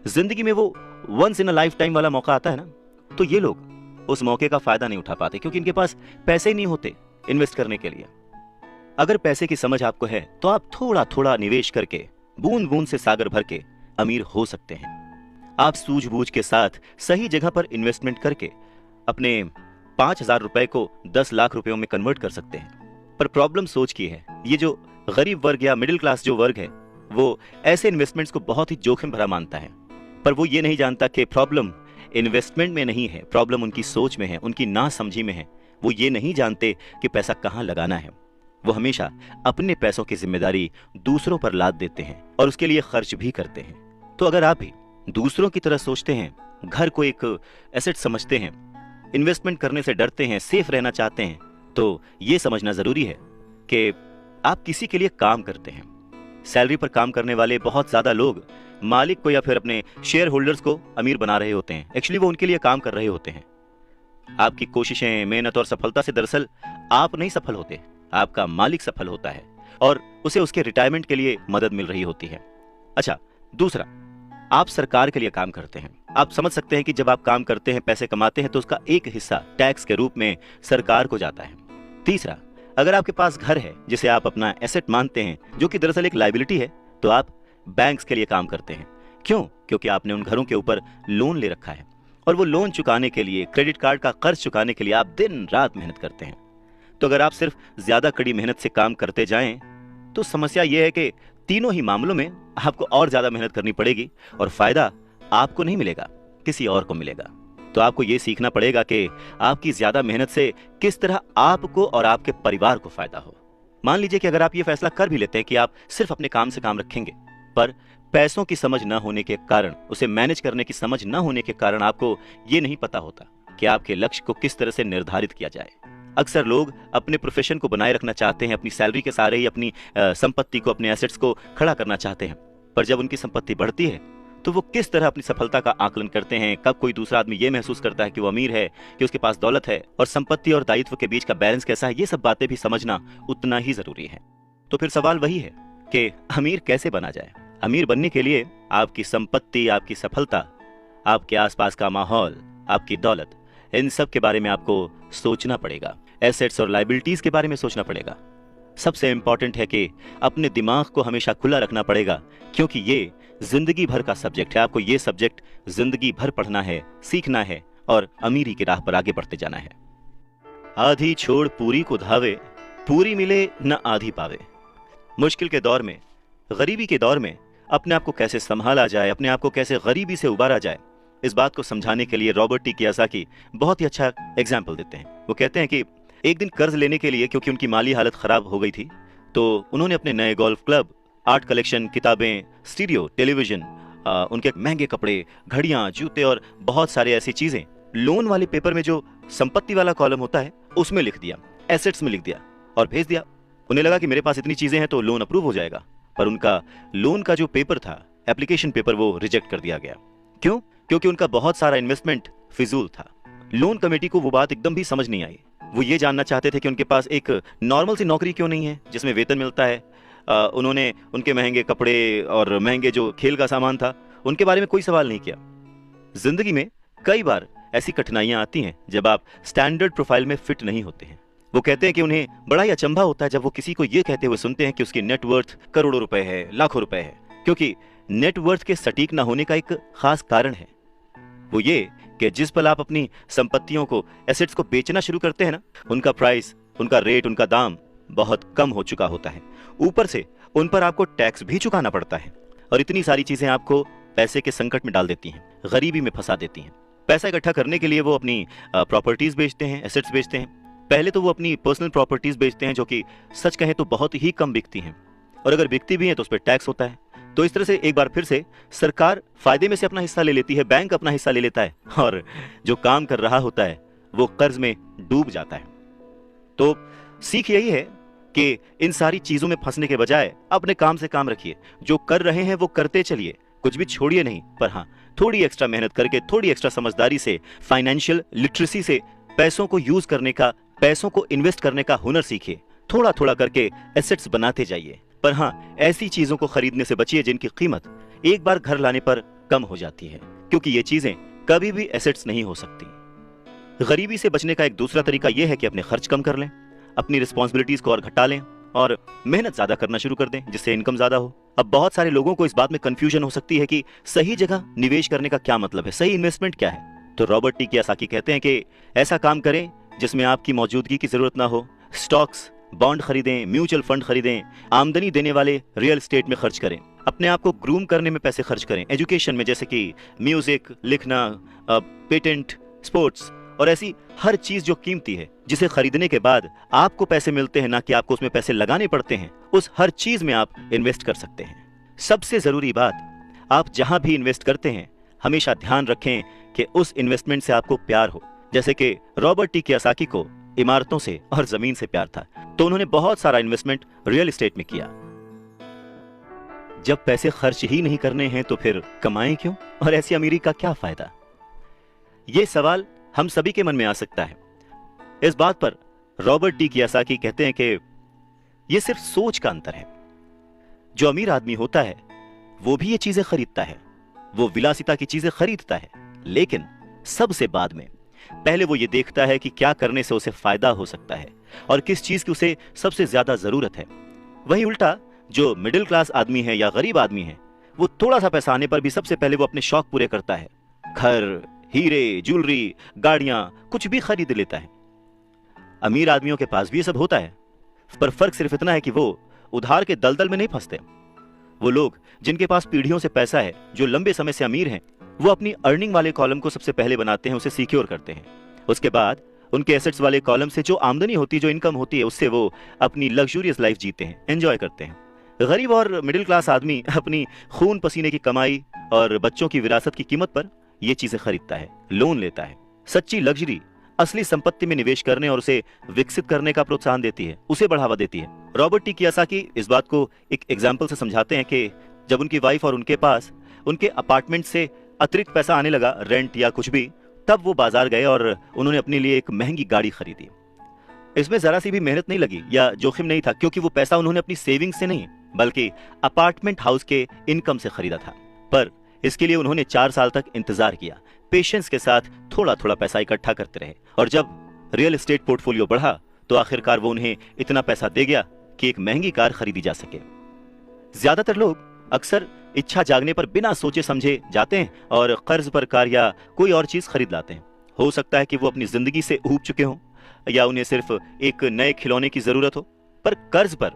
Speaker 1: जिंदगी में वो once in a lifetime वाला मौका आता है ना, तो ये लोग उस मौके का फायदा नहीं उठा पाते क्योंकि इनके पास पैसे ही नहीं होते इन्वेस्ट करने के लिए। अगर पैसे की समझ आपको है तो आप थोड़ा थोड़ा निवेश करके, बूंद बूंद से सागर भर के अमीर हो सकते हैं। आप सूझबूझ के साथ सही जगह पर इन्वेस्टमेंट करके अपने 5,000 रुपए को 10 लाख रुपयों में कन्वर्ट कर सकते हैं। पर प्रॉब्लम सोच की है, ये जो गरीब वर्ग या मिडिल क्लास जो वर्ग है वो ऐसे इन्वेस्टमेंट्स को बहुत ही जोखिम भरा मानता है। पर वो ये नहीं जानता कि प्रॉब्लम इन्वेस्टमेंट में नहीं है, प्रॉब्लम उनकी सोच में है, उनकी नासमझी में है। वो ये नहीं जानते कि पैसा कहाँ लगाना है। वो हमेशा अपने पैसों की जिम्मेदारी दूसरों पर लाद देते हैं और उसके लिए खर्च भी करते हैं। तो अगर आप भी दूसरों की तरह सोचते हैं, घर को एक एसेट समझते हैं, इन्वेस्टमेंट करने से डरते हैं, सेफ रहना चाहते हैं, तो ये समझना जरूरी है कि आप किसी के लिए काम करते हैं। सैलरी पर काम करने वाले बहुत ज्यादा लोग मालिक को या फिर अपने शेयर होल्डर्स को अमीर बना रहे होते हैं। एक्चुअली वो उनके लिए काम कर रहे होते हैं। आपकी कोशिशें, मेहनत और सफलता से दरअसल आप नहीं सफल होते, आपका मालिक सफल होता है और उसे उसके रिटायरमेंट के लिए मदद मिल रही होती है। अच्छा, दूसरा, आप सरकार के लिए काम करते हैं। आप समझ सकते हैं कि जब आप काम करते हैं, पैसे कमाते हैं, तो उसका एक हिस्सा टैक्स के रूप में सरकार को जाता है। तीसरा, अगर आपके पास घर है जिसे आप अपना एसेट मानते हैं, जो कि दरअसल एक लायबिलिटी है, तो आप बैंक्स के लिए काम करते हैं। क्यों? क्योंकि आपने उन घरों के ऊपर लोन ले रखा है और वो लोन चुकाने के लिए, क्रेडिट कार्ड का कर्ज चुकाने के लिए आप दिन रात मेहनत करते हैं। तो अगर आप सिर्फ ज्यादा कड़ी मेहनत से काम करते जाएं, तो समस्या यह है कि तीनों ही मामलों में आपको और ज्यादा मेहनत करनी पड़ेगी और फायदा आपको नहीं मिलेगा, किसी और को मिलेगा। तो आपको यह सीखना पड़ेगा कि आपकी ज्यादा मेहनत से किस तरह आपको और आपके परिवार को फायदा हो। मान लीजिए कि अगर आप ये फैसला कर भी लेते हैं कि आप सिर्फ अपने काम से काम रखेंगे, पर पैसों की समझ न होने के कारण, उसे मैनेज करने की समझ न होने के कारण आपको ये नहीं पता होता कि आपके लक्ष्य को किस तरह से निर्धारित किया जाए। अक्सर लोग अपने प्रोफेशन को बनाए रखना चाहते हैं, अपनी सैलरी के सहारे ही अपनी संपत्ति को, अपने एसेट्स को खड़ा करना चाहते हैं। पर जब उनकी संपत्ति बढ़ती है तो वो किस तरह अपनी सफलता का आकलन करते हैं, कब कोई दूसरा आदमी ये महसूस करता है कि वो अमीर है, कि उसके पास दौलत है, और संपत्ति और दायित्व के बीच का बैलेंस कैसा है, ये सब बातें भी समझना उतना ही जरूरी है। तो फिर सवाल वही है कि अमीर कैसे बना जाए। अमीर बनने के लिए आपकी संपत्ति, आपकी सफलता, आपके आसपास का माहौल, आपकी दौलत, इन सब के बारे में आपको सोचना पड़ेगा। एसेट्स और लायबिलिटीज के बारे में सोचना पड़ेगा। सबसे इंपॉर्टेंट है कि अपने दिमाग को हमेशा खुला रखना पड़ेगा, क्योंकि ये जिंदगी भर का सब्जेक्ट है। आपको ये सब्जेक्ट जिंदगी भर पढ़ना है, सीखना है और अमीरी की राह पर आगे बढ़ते जाना है। आधी छोड़ पूरी को धावे, पूरी मिले न आधी पावे। मुश्किल के दौर में, गरीबी के दौर में अपने आप को कैसे संभाला जाए, अपने आप को कैसे गरीबी से उबारा जाए, इस बात को समझाने के लिए रॉबर्ट टी कियोसाकी बहुत ही अच्छा एग्जाम्पल देते हैं। वो कहते हैं कि एक दिन कर्ज लेने के लिए, क्योंकि उनकी माली हालत खराब हो गई थी, तो उन्होंने अपने नए गोल्फ क्लब, आर्ट कलेक्शन, किताबें, स्टीरियो, टेलीविजन, उनके महंगे कपड़े, घड़ियां, जूते और बहुत सारे ऐसी चीजें लोन वाले पेपर में जो संपत्ति वाला कॉलम होता है उसमें लिख दिया, एसेट्स में लिख दिया और भेज दिया। उन्हें लगा कि मेरे पास इतनी चीजें हैं तो लोन अप्रूव हो जाएगा, पर उनका लोन का जो पेपर था, एप्लीकेशन पेपर, वो रिजेक्ट कर दिया गया। क्यों? क्योंकि उनका बहुत सारा इन्वेस्टमेंट फिजूल था। लोन कमेटी को वो बात एकदम भी समझ नहीं आई। वो ये जानना चाहते थे कि उनके पास एक नॉर्मल सी नौकरी क्यों नहीं है जिसमें वेतन मिलता है। उन्होंने उनके महंगे कपड़े और महंगे जो खेल का सामान था उनके बारे में कोई सवाल नहीं किया। जिंदगी में कई बार ऐसी कठिनाइयां आती हैं जब आप स्टैंडर्ड प्रोफाइल में फिट नहीं होते हैं। वो कहते हैं कि उन्हें बड़ा ही अचंभा होता है जब वो किसी को ये कहते हुए सुनते हैं कि उसकी नेटवर्थ करोड़ों रुपए है, लाखों रुपए है, क्योंकि नेटवर्थ के सटीक ना होने का एक खास कारण है। वो ये कि जिस पल आप अपनी संपत्तियों को, एसेट्स को बेचना शुरू करते हैं ना, उनका प्राइस, उनका रेट, उनका दाम बहुत कम हो चुका होता है। ऊपर से उन पर आपको टैक्स भी चुकाना पड़ता है और इतनी सारी चीजें आपको पैसे के संकट में डाल देती हैं, गरीबी में फंसा देती हैं। पैसा इकट्ठा करने के लिए वो अपनी प्रॉपर्टीज बेचते हैं, एसेट्स बेचते हैं। पहले तो वो अपनी पर्सनल प्रॉपर्टीज बेचते हैं जो कि सच कहें तो बहुत ही कम बिकती हैं, और अगर बिकती भी हैं तो उस पर टैक्स होता है। तो इस तरह से एक बार फिर से सरकार फायदे में से अपना हिस्सा ले लेती है, बैंक अपना हिस्सा ले लेता है, और जो काम कर रहा होता है वो कर्ज में डूब जाता है। तो सीख यही है कि इन सारी चीजों में फंसने के बजाय अपने काम से काम रखिए। जो कर रहे हैं वो करते चलिए, कुछ भी छोड़िए नहीं, पर हाँ, थोड़ी एक्स्ट्रा मेहनत करके, थोड़ी एक्स्ट्रा समझदारी से, फाइनेंशियल लिटरेसी से पैसों को यूज करने का, पैसों को इन्वेस्ट करने का हुनर सीखिए। थोड़ा थोड़ा करके एसेट्स बनाते जाइए, पर हाँ, ऐसी चीजों को खरीदने से बचिए जिनकी कीमत एक बार घर लाने पर कम हो जाती है, क्योंकि ये चीजें कभी भी एसेट्स नहीं हो सकती। गरीबी से बचने का एक दूसरा तरीका यह है कि अपने खर्च कम कर लें, अपनी रिस्पॉन्सिबिलिटीज को और घटा लें और मेहनत ज्यादा करना शुरू कर दें, जिससे इनकम ज्यादा हो। अब बहुत सारे लोगों को इस बात में कंफ्यूजन हो सकती है कि सही जगह निवेश करने का क्या मतलब है, सही इन्वेस्टमेंट क्या है। तो रॉबर्ट टी कियोसाकी कहते हैं कि ऐसा काम करें जिसमें आपकी मौजूदगी की जरूरत ना हो। स्टॉक्स, बॉन्ड खरीदें, म्यूचुअल फंड खरीदें, आमदनी देने वाले रियल एस्टेट में खर्च करें, अपने आप को ग्रूम करने में पैसे खर्च करें, एजुकेशन में जैसे कि म्यूजिक, लिखना, पेटेंट, स्पोर्ट्स और ऐसी हर चीज जो कीमती है, जिसे खरीदने के बाद आपको पैसे मिलते हैं, ना कि आपको उसमें पैसे लगाने पड़ते हैं, उस हर चीज में आप इन्वेस्ट कर सकते हैं। सबसे जरूरी बात, आप जहां भी इन्वेस्ट करते हैं हमेशा ध्यान रखें कि उस इन्वेस्टमेंट से आपको प्यार हो। जैसे कि रॉबर्ट टी कियोसाकी को इमारतों से और जमीन से प्यार था, तो उन्होंने बहुत सारा इन्वेस्टमेंट रियल एस्टेट में किया। जब पैसे खर्च ही नहीं करने हैं तो फिर कमाएं क्यों, और ऐसी अमीरी का क्या फायदा? यह सवाल हम सभी के मन में आ सकता है। इस बात पर रॉबर्ट टी कियोसाकी कहते हैं कि यह सिर्फ सोच का अंतर है। जो अमीर आदमी होता है वो भी ये चीजें खरीदता है, वो विलासिता की चीजें खरीदता है, लेकिन सबसे बाद में। पहले वो ये देखता है कि क्या करने से उसे फायदा हो सकता है और किस चीज की उसे सबसे ज्यादा जरूरत है। वहीं उल्टा जो मिडिल क्लास आदमी है या गरीब आदमी है, वो थोड़ा सा पैसा आने पर भी सबसे पहले वो अपने शौक पूरे करता है। घर, हीरे, ज्वेलरी, गाड़ियां, कुछ भी खरीद लेता है। अमीर आदमियों के पास भी ये सब होता है, पर फर्क सिर्फ इतना है कि वो उधार के दलदल में नहीं फंसते। वो लोग जिनके पास पीढ़ियों से पैसा है, जो लंबे समय से अमीर हैं, वो अपनी अर्निंग वाले कॉलम को सबसे पहले बनाते हैं, उसे सिक्योर करते हैं। उसके बाद उनके एसेट्स वाले कॉलम से जो आमदनी होती है, जो इनकम होती है, उससे वो अपनी लग्जूरियस लाइफ जीते हैं, एंजॉय करते हैं। गरीब और मिडिल क्लास आदमी अपनी खून पसीने की कमाई और बच्चों की विरासत की कीमत पर ये चीजें खरीदता है, लोन लेता है। सच्ची लग्जरी असली संपत्ति में निवेश करने और उसे विकसित करने का प्रोत्साहन देती है, उसे बढ़ावा देती है। रॉबर्ट टी कियोसाकी इस बात को एक एग्जाम्पल से समझाते हैं कि जब उनकी वाइफ और उनके पास उनके अपार्टमेंट से अतिरिक्त पैसा आने लगा, रेंट या कुछ भी, तब वो बाजार गए और उन्होंने अपने लिए एक महंगी गाड़ी खरीदी। इसमें जरा सी भी मेहनत नहीं लगी या जोखिम नहीं था, क्योंकि वो पैसा उन्होंने अपनी सेविंग से नहीं बल्कि अपार्टमेंट हाउस के इनकम से खरीदा था। पर इसके लिए उन्होंने 4 साल तक इंतजार किया, पेशेंस के साथ थोड़ा थोड़ा पैसा इकट्ठा करते रहे, और जब रियल एस्टेट पोर्टफोलियो बढ़ा तो आखिरकार वो उन्हें इतना पैसा दे गया कि एक महंगी कार खरीदी जा सके। ज्यादातर लोग अक्सर इच्छा जागने पर बिना सोचे समझे जाते हैं और कर्ज पर कार या कोई और चीज खरीद लाते हैं। हो सकता है कि वो अपनी जिंदगी से ऊब चुके हों या उन्हें सिर्फ एक नए खिलौने की जरूरत हो, पर कर्ज पर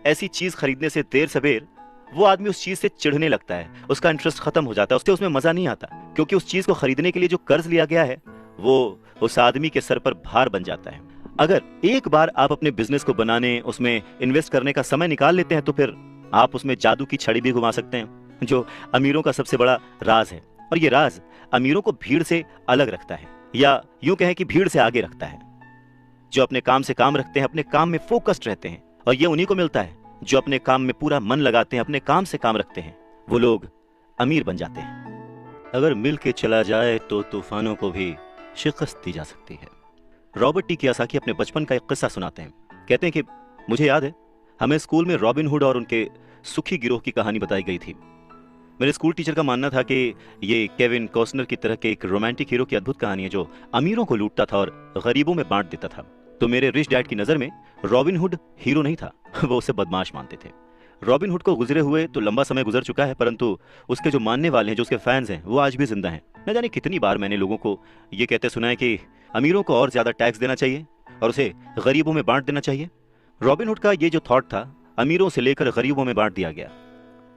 Speaker 1: ऐसी चीज खरीदने से देर सबेर वो आदमी उस चीज से चिढ़ने लगता है, उसका इंटरेस्ट खत्म हो जाता है, उससे उसमें मजा नहीं आता, क्योंकि उस चीज को खरीदने के लिए जो कर्ज लिया गया है वो उस आदमी के सर पर भार बन जाता है। अगर एक बार आप अपने बिजनेस को बनाने, उसमें इन्वेस्ट करने का समय निकाल लेते हैं तो फिर आप उसमें जादू की छड़ी भी घुमा सकते हैं, जो अमीरों का सबसे बड़ा राज है। और ये राज अमीरों को भीड़ से अलग रखता है, या यूं कहें कि भीड़ से आगे रखता है। जो अपने काम से काम रखते हैं, अपने काम में फोकस्ड रहते हैं, और ये उन्हीं को मिलता है जो अपने काम में पूरा मन लगाते हैं, अपने काम से काम रखते हैं, वो लोग अमीर बन जाते हैं। अगर मिल के चला जाए तो तूफानों को भी शिकस्त दी जा सकती है। रॉबर्ट टी कियोसाकी अपने बचपन का एक किस्सा सुनाते हैं। कहते हैं कि मुझे याद है, हमें स्कूल में रॉबिन हुड और उनके सुखी गिरोह की कहानी बताई गई थी। मेरे स्कूल टीचर का मानना था कि ये केविन कॉस्टनर की तरह के एक रोमांटिक हीरो की अद्भुत कहानी है जो अमीरों को लूटता था और गरीबों में बांट देता था। तो मेरे रिच डैड की नजर में रॉबिन हुड हीरो नहीं था, वो उसे बदमाश मानते थे। रॉबिन हुड को गुजरे हुए तो लंबा समय गुजर चुका है, परंतु उसके जो मानने वाले हैं, जो उसके फैंस हैं, वो आज भी जिंदा हैं। न जाने कितनी बार मैंने लोगों को ये कहते सुना है कि अमीरों को और ज्यादा टैक्स देना चाहिए और उसे गरीबों में बांट देना चाहिए। रॉबिन हुड का ये जो थॉट था, अमीरों से लेकर गरीबों में बांट दिया गया।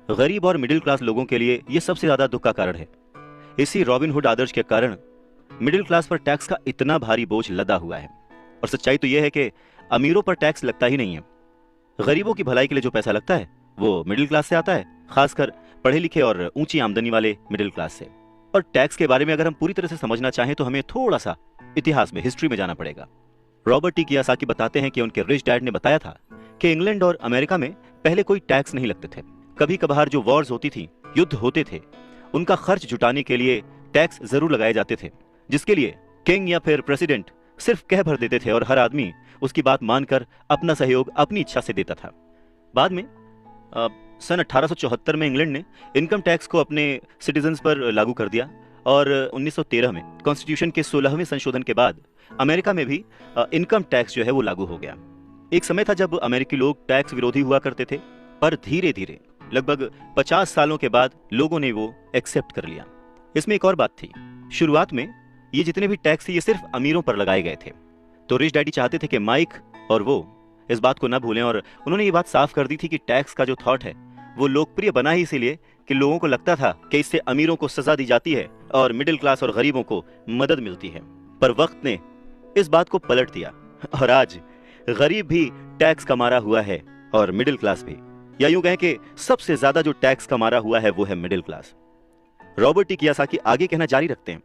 Speaker 1: गरीब और मिडिल क्लास लोगों के लिए यह सबसे ज्यादा दुख का कारण है। इसी रॉबिन हुड आदर्श के कारण मिडिल क्लास पर टैक्स का इतना भारी बोझ लदा हुआ है। और सच्चाई तो यह है कि अमीरों पर टैक्स लगता ही नहीं है। गरीबों की भलाई के लिए जो पैसा लगता है वो मिडिल क्लास से आता है, खासकर पढ़े लिखे और ऊंची आमदनी वाले मिडिल क्लास से। और टैक्स के बारे में अगर हम पूरी तरह से समझना चाहें तो हमें थोड़ा सा इतिहास में, हिस्ट्री में जाना पड़ेगा। रॉबर्ट टी कियोसाकी बताते हैं कि उनके रिच डैड ने बताया था कि इंग्लैंड और अमेरिका में पहले कोई टैक्स नहीं लगते थे। कभी कभार जो वॉर्स होती थी, युद्ध होते थे, उनका खर्च जुटाने के लिए टैक्स जरूर लगाए जाते थे, जिसके लिए किंग या फिर प्रेसिडेंट सिर्फ कह भर देते थे और हर आदमी उसकी बात मानकर अपना सहयोग अपनी इच्छा से देता था। बाद में सन 1874 में इंग्लैंड ने इनकम टैक्स को अपने सिटीजन्स पर लागू कर दिया और 1913 में कॉन्स्टिट्यूशन के 16वें संशोधन के बाद अमेरिका में भी इनकम टैक्स जो है वो लागू हो गया। एक समय था जब अमेरिकी लोग टैक्स विरोधी हुआ करते थे, पर धीरे धीरे लगभग 50 सालों के बाद लोगों ने वो एक्सेप्ट कर लिया। इसमें एक और बात थी, शुरुआत में ये जितने भी टैक्स थे ये सिर्फ अमीरों पर लगाए गए थे। तो रिच डैडी चाहते थे कि माइक और वो इस बात को ना भूलें, और उन्होंने ये बात साफ कर दी थी कि टैक्स का जो थॉट है वो लोकप्रिय बना ही इसीलिए कि लोगों को लगता था कि इससे अमीरों को सजा दी जाती है और मिडिल क्लास और गरीबों को मदद मिलती है। पर वक्त ने इस बात को पलट दिया और आज गरीब भी टैक्स का मारा हुआ है और मिडिल क्लास भी, या यूं कहें कि सबसे ज्यादा जो टैक्स का मारा हुआ है वो है middle class. Robert T Kiyosaki आगे कहना जारी रखते हैं,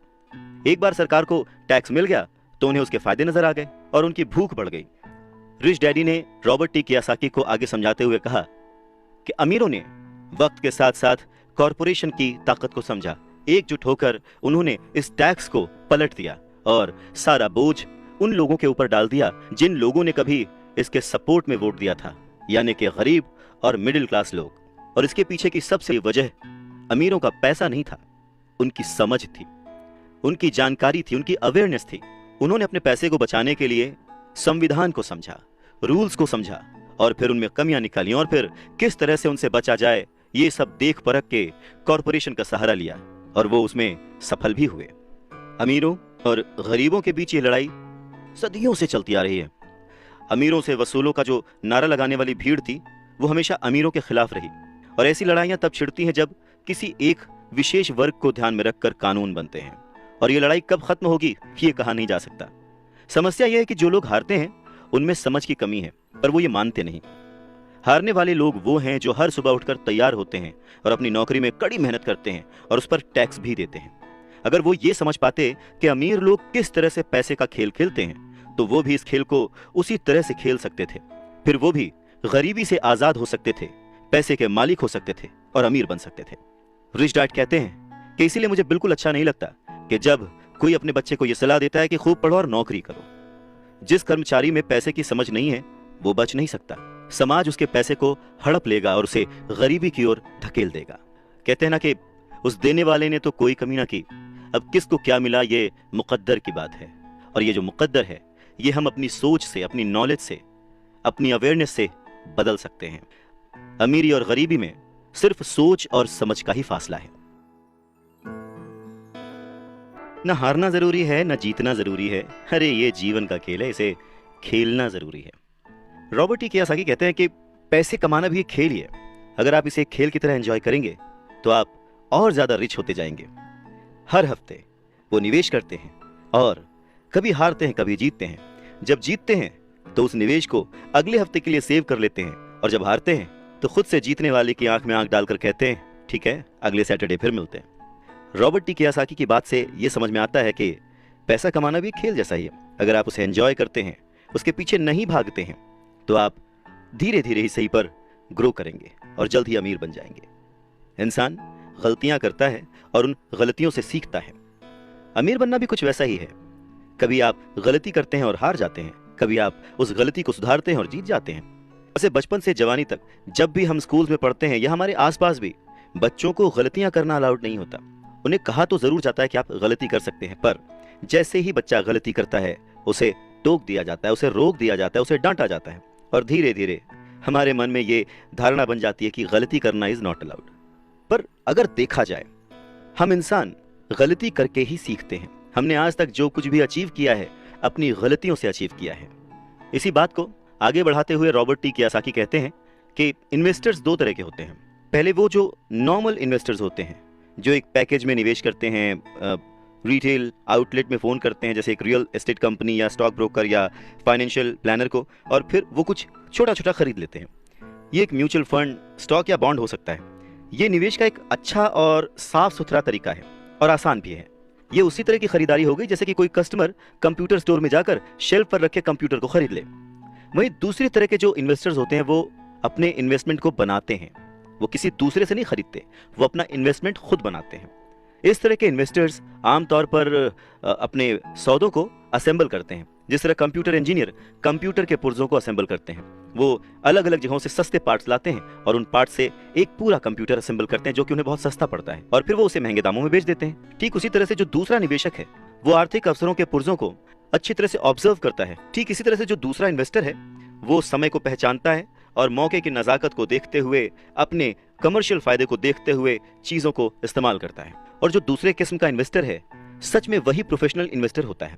Speaker 1: एक बार सरकार को टैक्स मिल गया तो उन्हें उसके फायदे नजर आ गए और उनकी भूख बढ़ गई। रिच डैडी ने रॉबर्ट टी कियोसाकी को आगे समझाते हुए कहा कि अमीरों ने वक्त के साथ साथ कॉरपोरेशन की ताकत को समझा, एकजुट होकर उन्होंने इस टैक्स को पलट दिया और सारा बोझ उन लोगों के ऊपर डाल दिया जिन लोगों ने कभी इसके सपोर्ट में वोट दिया था, यानी कि गरीब और मिडिल क्लास लोग। और इसके पीछे की सबसे वजह अमीरों का पैसा नहीं था, उनकी समझ थी, उनकी जानकारी थी, उनकी अवेयरनेस थी। उन्होंने अपने पैसे को बचाने के लिए संविधान को समझा, रूल्स को समझा और फिर उनमें कमियां निकाली और फिर किस तरह से उनसे बचा जाए ये सब देख परख के कॉरपोरेशन का सहारा लिया और वो उसमें सफल भी हुए। अमीरों और गरीबों के बीच ये लड़ाई सदियों से चलती आ रही है। अमीरों से वसूलों का जो नारा लगाने वाली भीड़ थी वो हमेशा अमीरों के खिलाफ रही, और ऐसी लड़ाइयां तब छिड़ती हैं जब किसी एक विशेष वर्ग को ध्यान में रखकर कानून बनते हैं, और ये लड़ाई कब खत्म होगी ये कहा नहीं जा सकता। समस्या यह है कि जो लोग हारते हैं उनमें समझ की कमी है, पर वो ये मानते नहीं। हारने वाले लोग वो हैं जो हर सुबह उठकर तैयार होते हैं और अपनी नौकरी में कड़ी मेहनत करते हैं और उस पर टैक्स भी देते हैं। अगर वो ये समझ पाते कि अमीर लोग किस तरह से पैसे का खेल खेलते हैं तो वो भी इस खेल को उसी तरह से खेल सकते थे, फिर वो भी गरीबी से आजाद हो सकते थे, पैसे के मालिक हो सकते थे और अमीर बन सकते थे। रिच डैड कहते हैं कि इसीलिए मुझे बिल्कुल अच्छा नहीं लगता कि जब कोई अपने बच्चे को यह सलाह देता है कि खूब पढ़ो और नौकरी करो। जिस कर्मचारी में पैसे की समझ नहीं है वो बच नहीं सकता। समाज उसके पैसे को हड़प लेगा और उसे गरीबी की ओर धकेल देगा। कहते हैं ना कि उस देने वाले ने तो कोई कमी ना की, अब किसको क्या मिला ये मुकद्दर की बात है। और ये जो मुकद्दर है ये हम अपनी सोच से, अपनी नॉलेज से, अपनी अवेयरनेस से बदल सकते हैं। अमीरी और गरीबी में सिर्फ सोच और समझ का ही फासला है। ना हारना जरूरी है ना जीतना जरूरी है, अरे ये जीवन का खेल है, इसे खेलना जरूरी है। रॉबर्ट टी कियोसाकी कहते हैं कि पैसे कमाना भी एक खेल ही है। अगर आप इसे एक खेल की तरह एंजॉय करेंगे तो आप और ज्यादा रिच होते जाएंगे। हर हफ्ते वो निवेश करते हैं और कभी हारते हैं कभी जीतते हैं। जब जीतते हैं तो उस निवेश को अगले हफ्ते के लिए सेव कर लेते हैं और जब हारते हैं तो खुद से जीतने वाले की आंख में आंख डालकर कहते हैं ठीक है अगले सैटरडे फिर मिलते हैं। रॉबर्ट टी कियोसाकी की बात से यह समझ में आता है कि पैसा कमाना भी खेल जैसा ही है। अगर आप उसे एंजॉय करते हैं, उसके पीछे नहीं भागते हैं, तो आप धीरे धीरे ही सही पर ग्रो करेंगे और जल्द ही अमीर बन जाएंगे। इंसान गलतियां करता है और उन गलतियों से सीखता है। अमीर बनना भी कुछ वैसा ही है। कभी आप गलती करते हैं और हार जाते हैं, कभी आप उस गलती को सुधारते हैं और जीत जाते हैं। वैसे बचपन से जवानी तक जब भी हम स्कूल में पढ़ते हैं या हमारे आसपास भी, बच्चों को गलतियां करना अलाउड नहीं होता। उन्हें कहा तो जरूर जाता है कि आप गलती कर सकते हैं, पर जैसे ही बच्चा गलती करता है उसे टोक दिया जाता है, उसे रोक दिया जाता है, उसे डांटा जाता है और धीरे धीरे हमारे मन में ये धारणा बन जाती है कि गलती करना इज नॉट अलाउड। पर अगर देखा जाए, हम इंसान गलती करके ही सीखते हैं। हमने आज तक जो कुछ भी अचीव किया है अपनी गलतियों से अचीव किया है। इसी बात को आगे बढ़ाते हुए रॉबर्ट टी कियोसाकी कहते हैं कि इन्वेस्टर्स दो तरह के होते हैं। पहले वो जो नॉर्मल इन्वेस्टर्स होते हैं, जो एक पैकेज में निवेश करते हैं, रिटेल आउटलेट में फ़ोन करते हैं जैसे एक रियल एस्टेट कंपनी या स्टॉक ब्रोकर या फाइनेंशियल प्लानर को, और फिर वो कुछ छोटा छोटा खरीद लेते हैं। ये एक म्यूचुअल फंड, स्टॉक या बॉन्ड हो सकता है। ये निवेश का एक अच्छा और साफ सुथरा तरीका है और आसान भी है। ये उसी तरह की खरीदारी हो गई जैसे कि कोई कस्टमर कंप्यूटर स्टोर में जाकर शेल्फ पर रखे कंप्यूटर को खरीद ले। वहीं दूसरी तरह के जो इन्वेस्टर्स होते हैं वो अपने इन्वेस्टमेंट को बनाते हैं। वो किसी दूसरे से नहीं खरीदते, वो अपना इन्वेस्टमेंट खुद बनाते हैं। इस तरह के इन्वेस्टर्स आमतौर पर अपने सौदों को असेंबल करते हैं। जिस तरह कंप्यूटर इंजीनियर कंप्यूटर के पुर्जों को असेंबल करते हैं, वो अलग अलग जगहों से सस्ते पार्ट्स लाते हैं और उन पार्ट्स से एक पूरा कंप्यूटर असेंबल करते हैं जो कि उन्हें बहुत सस्ता पड़ता है, और फिर वो उसे महंगे दामों में बेच देते हैं। ठीक उसी तरह से जो दूसरा निवेशक है वो आर्थिक अवसरों के पुर्जों को अच्छी तरह से ऑब्जर्व करता है। ठीक इसी तरह से जो दूसरा इन्वेस्टर है वो समय को पहचानता है और मौके की नजाकत को देखते हुए, अपने कमर्शियल फायदे को देखते हुए चीजों को इस्तेमाल करता है। और जो दूसरे किस्म का इन्वेस्टर है सच में वही प्रोफेशनल इन्वेस्टर होता है।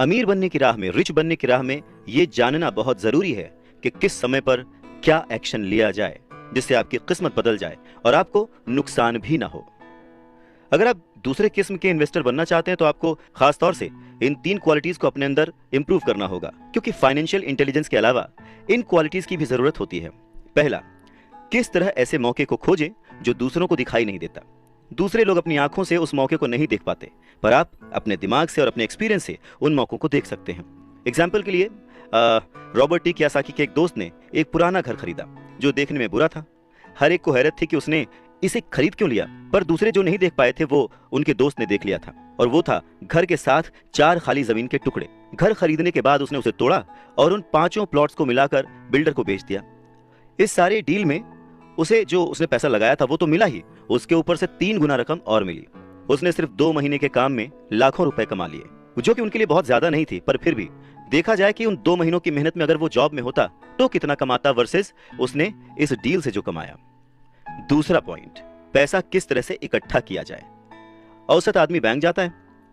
Speaker 1: अमीर बनने की राह में, रिच बनने की राह में ये जानना बहुत जरूरी है कि किस समय पर क्या एक्शन लिया जाए जिससे आपकी किस्मत बदल जाए और आपको नुकसान भी ना हो। अगर आप दूसरे किस्म के इन्वेस्टर बनना चाहते हैं तो आपको खास तौर से इन 3 क्वालिटीज को अपने अंदर इंप्रूव करना होगा, क्योंकि फाइनेंशियल इंटेलिजेंस के अलावा इन क्वालिटीज की भी जरूरत होती है। पहला, किस तरह ऐसे मौके को खोजें जो दूसरों को दिखाई नहीं देता। दूसरे लोग अपनी आंखों से उस मौके को नहीं देख पाते, पर आप अपने दिमाग से और अपने एक्सपीरियंस से उन मौकों को देख सकते हैं। एग्जाम्पल के लिए रॉबर्ट टी कियोसाकी के एक दोस्त ने एक पुराना घर खरीदा जो देखने में बुरा था। हर एक को हैरत थी कि उसने इसे खरीद क्यों लिया, पर दूसरे जो नहीं देख पाए थे वो उनके दोस्त ने देख लिया था, और वो था घर के साथ 4 खाली जमीन के टुकड़े। घर खरीदने के बाद उसने उसे तोड़ा और उन 5 प्लॉट्स को मिलाकर बिल्डर को बेच दिया। इस सारे डील में उसे जो उसने पैसा लगाया था वो तो मिला ही, उसके ऊपर से 3 गुना रकम और मिली। उसने सिर्फ 2 महीने के काम में लाखों रुपए कमा लिए, जो कि उनके लिए बहुत ज्यादा नहीं थी, पर फिर भी देखा जाए कि उन 2 महीनों की मेहनत में अगर वो जॉब में होता तो कितना कमाता वर्सेस उसने इस डील से जो कमाया। दूसरा पॉइंट, पैसा किस तरह से इकट्ठा किया जाए। औसत आदमी बैंक जाता है,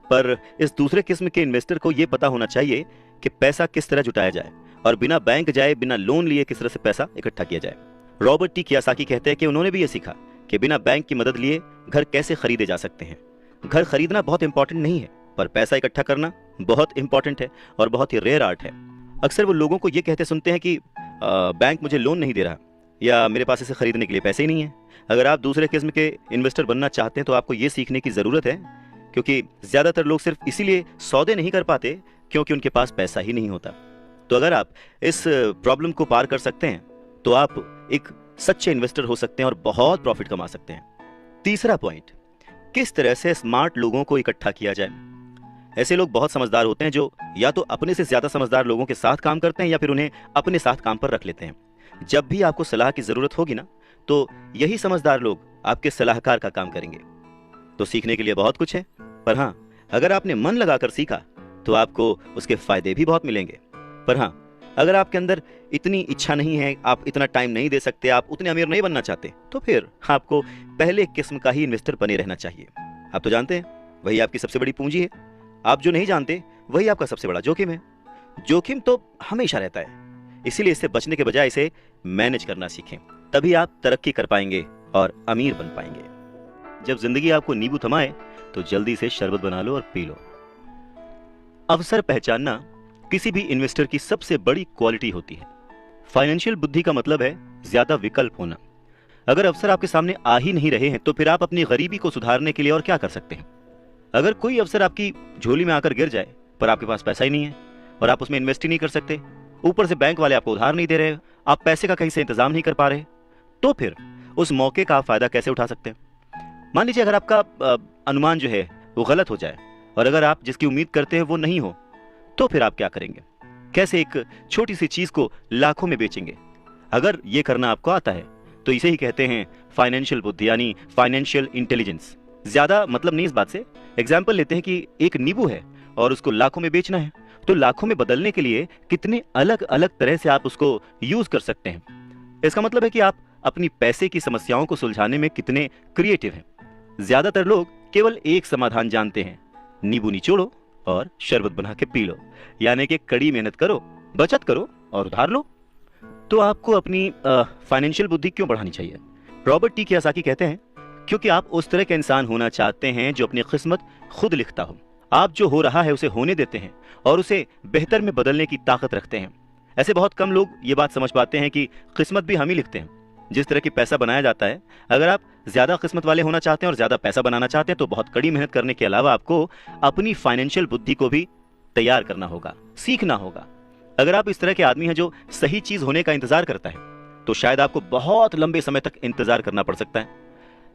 Speaker 1: पर इस दूसरे किस्म के इन्वेस्टर को यह पता होना चाहिए कि पैसा किस तरह जुटाया जाए और बिना बैंक जाए, बिना लोन लिए किस तरह से पैसा इकट्ठा किया जाए। रॉबर्ट टी कियोसाकी कहते हैं कि उन्होंने भी यह सीखा कि बिना बैंक की मदद लिए घर कैसे खरीदे जा सकते हैं। घर खरीदना बहुत इंपॉर्टेंट नहीं है, पर पैसा इकट्ठा करना बहुत इंपॉर्टेंट है और बहुत ही रेयर आर्ट है। अक्सर वो लोगों को ये कहते सुनते हैं कि बैंक मुझे लोन नहीं दे रहा या मेरे पास इसे खरीदने के लिए पैसे ही नहीं है। अगर आप दूसरे किस्म के इन्वेस्टर बनना चाहते हैं तो आपको ये सीखने की ज़रूरत है, क्योंकि ज़्यादातर लोग सिर्फ इसीलिए सौदे नहीं कर पाते क्योंकि उनके पास पैसा ही नहीं होता। तो अगर आप इस प्रॉब्लम को पार कर सकते हैं तो आप एक सच्चे इन्वेस्टर हो सकते हैं और बहुत प्रॉफिट कमा सकते हैं। तीसरा पॉइंट, किस तरह से स्मार्ट लोगों को इकट्ठा किया जाए। ऐसे लोग बहुत समझदार होते हैं जो या तो अपने से ज्यादा समझदार लोगों के साथ काम करते हैं या फिर उन्हें अपने साथ काम पर रख लेते हैं। जब भी आपको सलाह की जरूरत होगी ना, तो यही समझदार लोग आपके सलाहकार का काम करेंगे। तो सीखने के लिए बहुत कुछ है, पर हाँ, अगर आपने मन लगाकर सीखा तो आपको उसके फायदे भी बहुत मिलेंगे। पर हाँ, अगर आपके अंदर इतनी इच्छा नहीं है, आप इतना टाइम नहीं दे सकते, आप उतने अमीर नहीं बनना चाहते, तो फिर आपको पहले किस्म का ही इन्वेस्टर बने रहना चाहिए। आप तो जानते हैं वही आपकी सबसे बड़ी पूंजी है। आप जो नहीं जानते वही आपका सबसे बड़ा जोखिम है। जोखिम तो हमेशा रहता है, इसीलिए इससे बचने के बजाय इसे मैनेज करना सीखें, तभी आप तरक्की कर पाएंगे और अमीर बन पाएंगे। जब जिंदगी आपको नींबू थमाए तो जल्दी से शरबत बना लो और पी लो। अवसर पहचानना किसी भी इन्वेस्टर की सबसे बड़ी क्वालिटी होती है। फाइनेंशियल बुद्धि का मतलब है ज्यादा विकल्प होना। अगर अवसर आपके सामने आ ही नहीं रहे हैं तो फिर आप अपनी गरीबी को सुधारने के लिए और क्या कर सकते हैं। अगर कोई अवसर आपकी झोली में आकर गिर जाए पर आपके पास पैसा ही नहीं है और आप उसमें इन्वेस्ट ही नहीं कर सकते, ऊपर से बैंक वाले आपको उधार नहीं दे रहे, आप पैसे का कहीं से इंतजाम नहीं कर पा रहे, तो फिर उस मौके का आप फायदा कैसे उठा सकते हैं। मान लीजिए अगर आपका अनुमान जो है वो गलत हो जाए और अगर आप जिसकी उम्मीद करते हैं वो नहीं हो, तो फिर आप क्या करेंगे। कैसे एक छोटी सी चीज को लाखों में बेचेंगे। अगर ये करना आपको आता है तो इसे ही कहते हैं फाइनेंशियल बुद्धि, यानी फाइनेंशियल इंटेलिजेंस। ज्यादा मतलब नहीं इस बात से। एग्जाम्पल लेते हैं कि एक नींबू है और उसको लाखों में बेचना है, तो लाखों में बदलने के लिए कितने अलग अलग तरह से आप उसको यूज कर सकते हैं। इसका मतलब है कि आप अपनी पैसे की समस्याओं को सुलझाने में कितने क्रिएटिव हैं। ज्यादातर लोग केवल एक समाधान जानते हैं, नींबू निचोड़ो और शरबत बना के पी लो, यानी कि कड़ी मेहनत करो, बचत करो और उधार लो। तो आपको अपनी फाइनेंशियल बुद्धि क्यों बढ़ानी चाहिए। रॉबर्ट टी कियोसाकी कहते हैं, क्योंकि आप उस तरह के इंसान होना चाहते हैं जो अपनी किस्मत खुद लिखता हो। आप जो हो रहा है उसे होने देते हैं और उसे बेहतर में बदलने की ताकत रखते हैं। ऐसे बहुत कम लोग ये बात समझ पाते हैं कि किस्मत भी हम ही लिखते हैं। जिस तरह की पैसा बनाया जाता है, अगर आप ज्यादा किस्मत वाले होना चाहते हैं और ज्यादा पैसा बनाना चाहते हैं तो बहुत कड़ी मेहनत करने के अलावा आपको अपनी फाइनेंशियल बुद्धि को भी तैयार करना होगा, सीखना होगा। अगर आप इस तरह के आदमी हैं जो सही चीज होने का इंतजार करता है, तो शायद आपको बहुत लंबे समय तक इंतजार करना पड़ सकता है।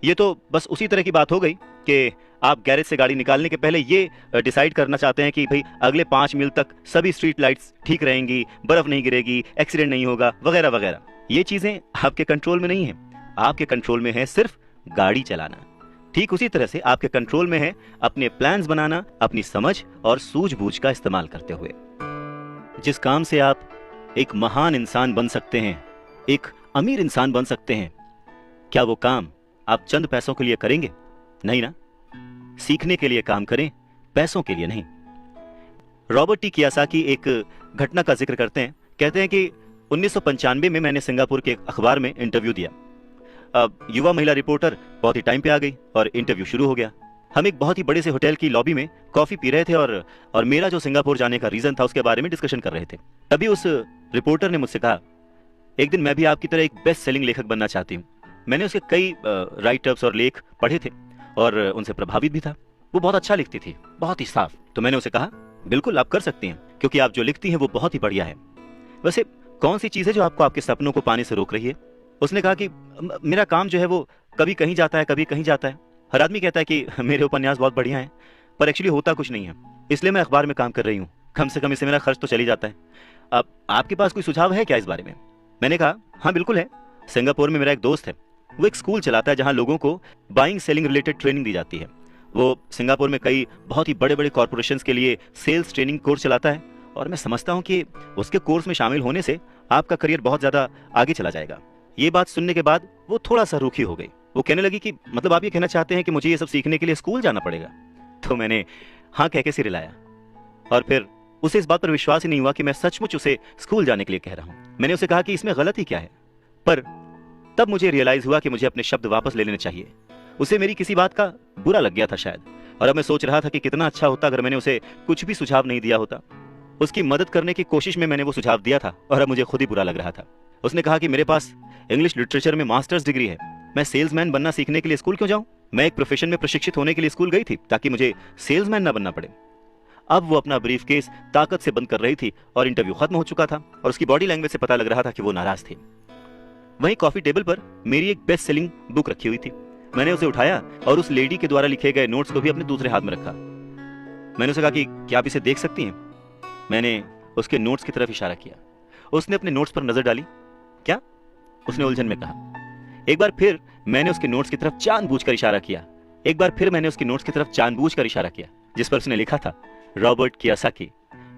Speaker 1: ये तो बस उसी तरह की बात हो गई कि आप गैरेज से गाड़ी निकालने के पहले ये डिसाइड करना चाहते हैं कि भाई अगले 5 मील तक सभी स्ट्रीट लाइट्स ठीक रहेंगी, बर्फ नहीं गिरेगी, एक्सीडेंट नहीं होगा, वगैरह वगैरह। ये चीजें आपके कंट्रोल में नहीं है। आपके कंट्रोल में है सिर्फ गाड़ी चलाना। ठीक उसी तरह से आपके कंट्रोल में है अपने प्लान्स बनाना, अपनी समझ और सूझबूझ का इस्तेमाल करते हुए। जिस काम से आप एक महान इंसान बन सकते हैं, एक अमीर इंसान बन सकते हैं, क्या वो काम आप चंद पैसों के लिए करेंगे? नहीं ना। सीखने के लिए काम करें, पैसों के लिए नहीं। रॉबर्ट टी कियोसाकी एक घटना का जिक्र करते हैं। कहते हैं कि 1995 में मैंने सिंगापुर के एक अखबार में इंटरव्यू दिया। अब युवा महिला रिपोर्टर बहुत ही टाइम पे आ गई और इंटरव्यू शुरू हो गया। हम एक बहुत ही बड़े से होटल की लॉबी में कॉफी पी रहे थे और मेरा जो सिंगापुर जाने का रीजन था उसके बारे में डिस्कशन कर रहे थे। तभी उस रिपोर्टर ने मुझसे कहा, एक दिन मैं भी आपकी तरह एक बेस्ट सेलिंग लेखक बनना चाहती हूँ। मैंने उसके कई राइटअप्स और लेख पढ़े थे और उनसे प्रभावित भी था। वो बहुत अच्छा लिखती थी, बहुत ही साफ। तो मैंने उसे कहा, बिल्कुल आप कर सकती हैं, क्योंकि आप जो लिखती हैं वो बहुत ही बढ़िया है। वैसे कौन सी चीज है जो आपको आपके सपनों को पाने से रोक रही है? उसने कहा कि मेरा काम जो है वो कभी कहीं जाता है, कभी कहीं जाता है। हर आदमी कहता है कि मेरे उपन्यास बहुत बढ़िया हैं, पर एक्चुअली होता कुछ नहीं है। इसलिए मैं अखबार में काम कर रही हूँ, कम से कम इससे मेरा खर्च तो चल ही जाता है। अब आपके पास कोई सुझाव है क्या इस बारे में? मैंने कहा, हाँ बिल्कुल है। सिंगापुर में मेरा एक दोस्त है, वो एक स्कूल चलाता है जहाँ लोगों को बाइंग सेलिंग रिलेटेड ट्रेनिंग दी जाती है। वो सिंगापुर में कई बहुत ही बड़े बड़े कॉर्पोरेशंस के लिए सेल्स ट्रेनिंग कोर्स चलाता है और मैं समझता हूँ कि उसके कोर्स में शामिल होने से आपका करियर बहुत ज्यादा आगे चला जाएगा। ये बात सुनने के बाद वो थोड़ा सा रूखी हो गई। वो कहने लगी कि मतलब आप ये कहना चाहते हैं कि मुझे ये सब सीखने के लिए स्कूल जाना पड़ेगा? तो मैंने हाँ कह के सिर हिलाया और फिर उसे इस बात पर विश्वास ही नहीं हुआ कि मैं सचमुच उसे स्कूल जाने के लिए कह रहा हूँ। मैंने उसे कहा कि इसमें गलत ही क्या है, पर तब मुझे रियलाइज हुआ कि मुझे अपने शब्द वापस ले लेने चाहिए। उसे मेरी किसी बात का बुरा लग गया था शायद, और अब मैं सोच रहा था कि कितना अच्छा होता अगर मैंने उसे कुछ भी सुझाव नहीं दिया होता। उसकी मदद करने की कोशिश में मैंने वो सुझाव दिया था और अब मुझे खुद ही बुरा लग रहा था। उसने कहा कि मेरे पास इंग्लिश लिटरेचर में मास्टर्स डिग्री है, मैं सेल्समैन बनना सीखने के लिए स्कूल क्यों जाऊं? मैं एक प्रोफेशन में प्रशिक्षित होने के लिए स्कूल गई थी ताकि मुझे सेल्समैन ना बनना पड़े। अब वो अपना ब्रीफकेस ताकत से बंद कर रही थी और इंटरव्यू खत्म हो चुका था और उसकी बॉडी लैंग्वेज से पता लग रहा था कि वो नाराज थी। वहीं कॉफी टेबल पर मेरी एक बेस्ट सेलिंग बुक रखी हुई थी। मैंने उसे उठाया और उस लेडी के द्वारा लिखे गए नोट्स को भी अपने दूसरे हाथ में रखा। मैंने उसे कहा कि क्या आप इसे देख सकती हैं? मैंने उसके नोट्स की तरफ इशारा किया। उसने अपने नोट्स पर नजर डाली। क्या? उसने उलझन में कहा। एक बार फिर मैंने उसके नोट्स की तरफ जानबूझकर इशारा किया। एक बार फिर मैंने उसके नोट्स की तरफ जानबूझकर इशारा किया, जिस पर उसने लिखा था रॉबर्ट कियोसाकी,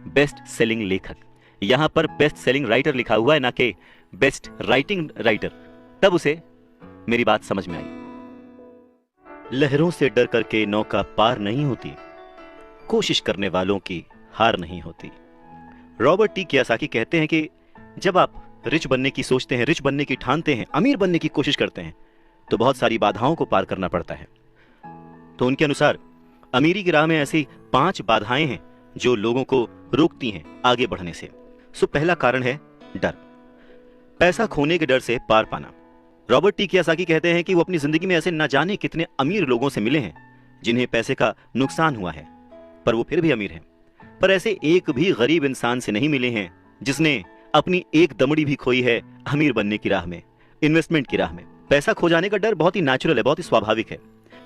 Speaker 1: बेस्ट सेलिंग लेखक। यहां पर बेस्ट सेलिंग राइटर लिखा हुआ है, ना कि बेस्ट राइटिंग राइटर। तब उसे मेरी बात समझ में आई। लहरों से डर करके नौका पार नहीं होती, कोशिश करने वालों की हार नहीं होती। रॉबर्ट टी कियोसाकी कहते हैं कि जब आप रिच बनने की सोचते हैं, रिच बनने की ठानते हैं, अमीर बनने की कोशिश करते हैं, तो बहुत सारी बाधाओं को पार करना पड़ता है। तो उनके अनुसार अमीरी की राह में ऐसी 5 बाधाएं हैं जो लोगों को रोकती हैं आगे बढ़ने से। सो पहला कारण है डर, पैसा खोने के डर से पार पाना। रॉबर्ट टी कियोसाकी कहते हैं कि वो अपनी जिंदगी में ऐसे न जाने कितने अमीर लोगों से मिले हैं जिन्हें पैसे का नुकसान हुआ है, पर वो फिर भी अमीर हैं। पर ऐसे एक भी गरीब इंसान से नहीं मिले हैं जिसने अपनी एक दमड़ी भी खोई है अमीर बनने की राह में, इन्वेस्टमेंट की राह में। पैसा खो जाने का डर बहुत ही नेचुरल है, बहुत ही स्वाभाविक है।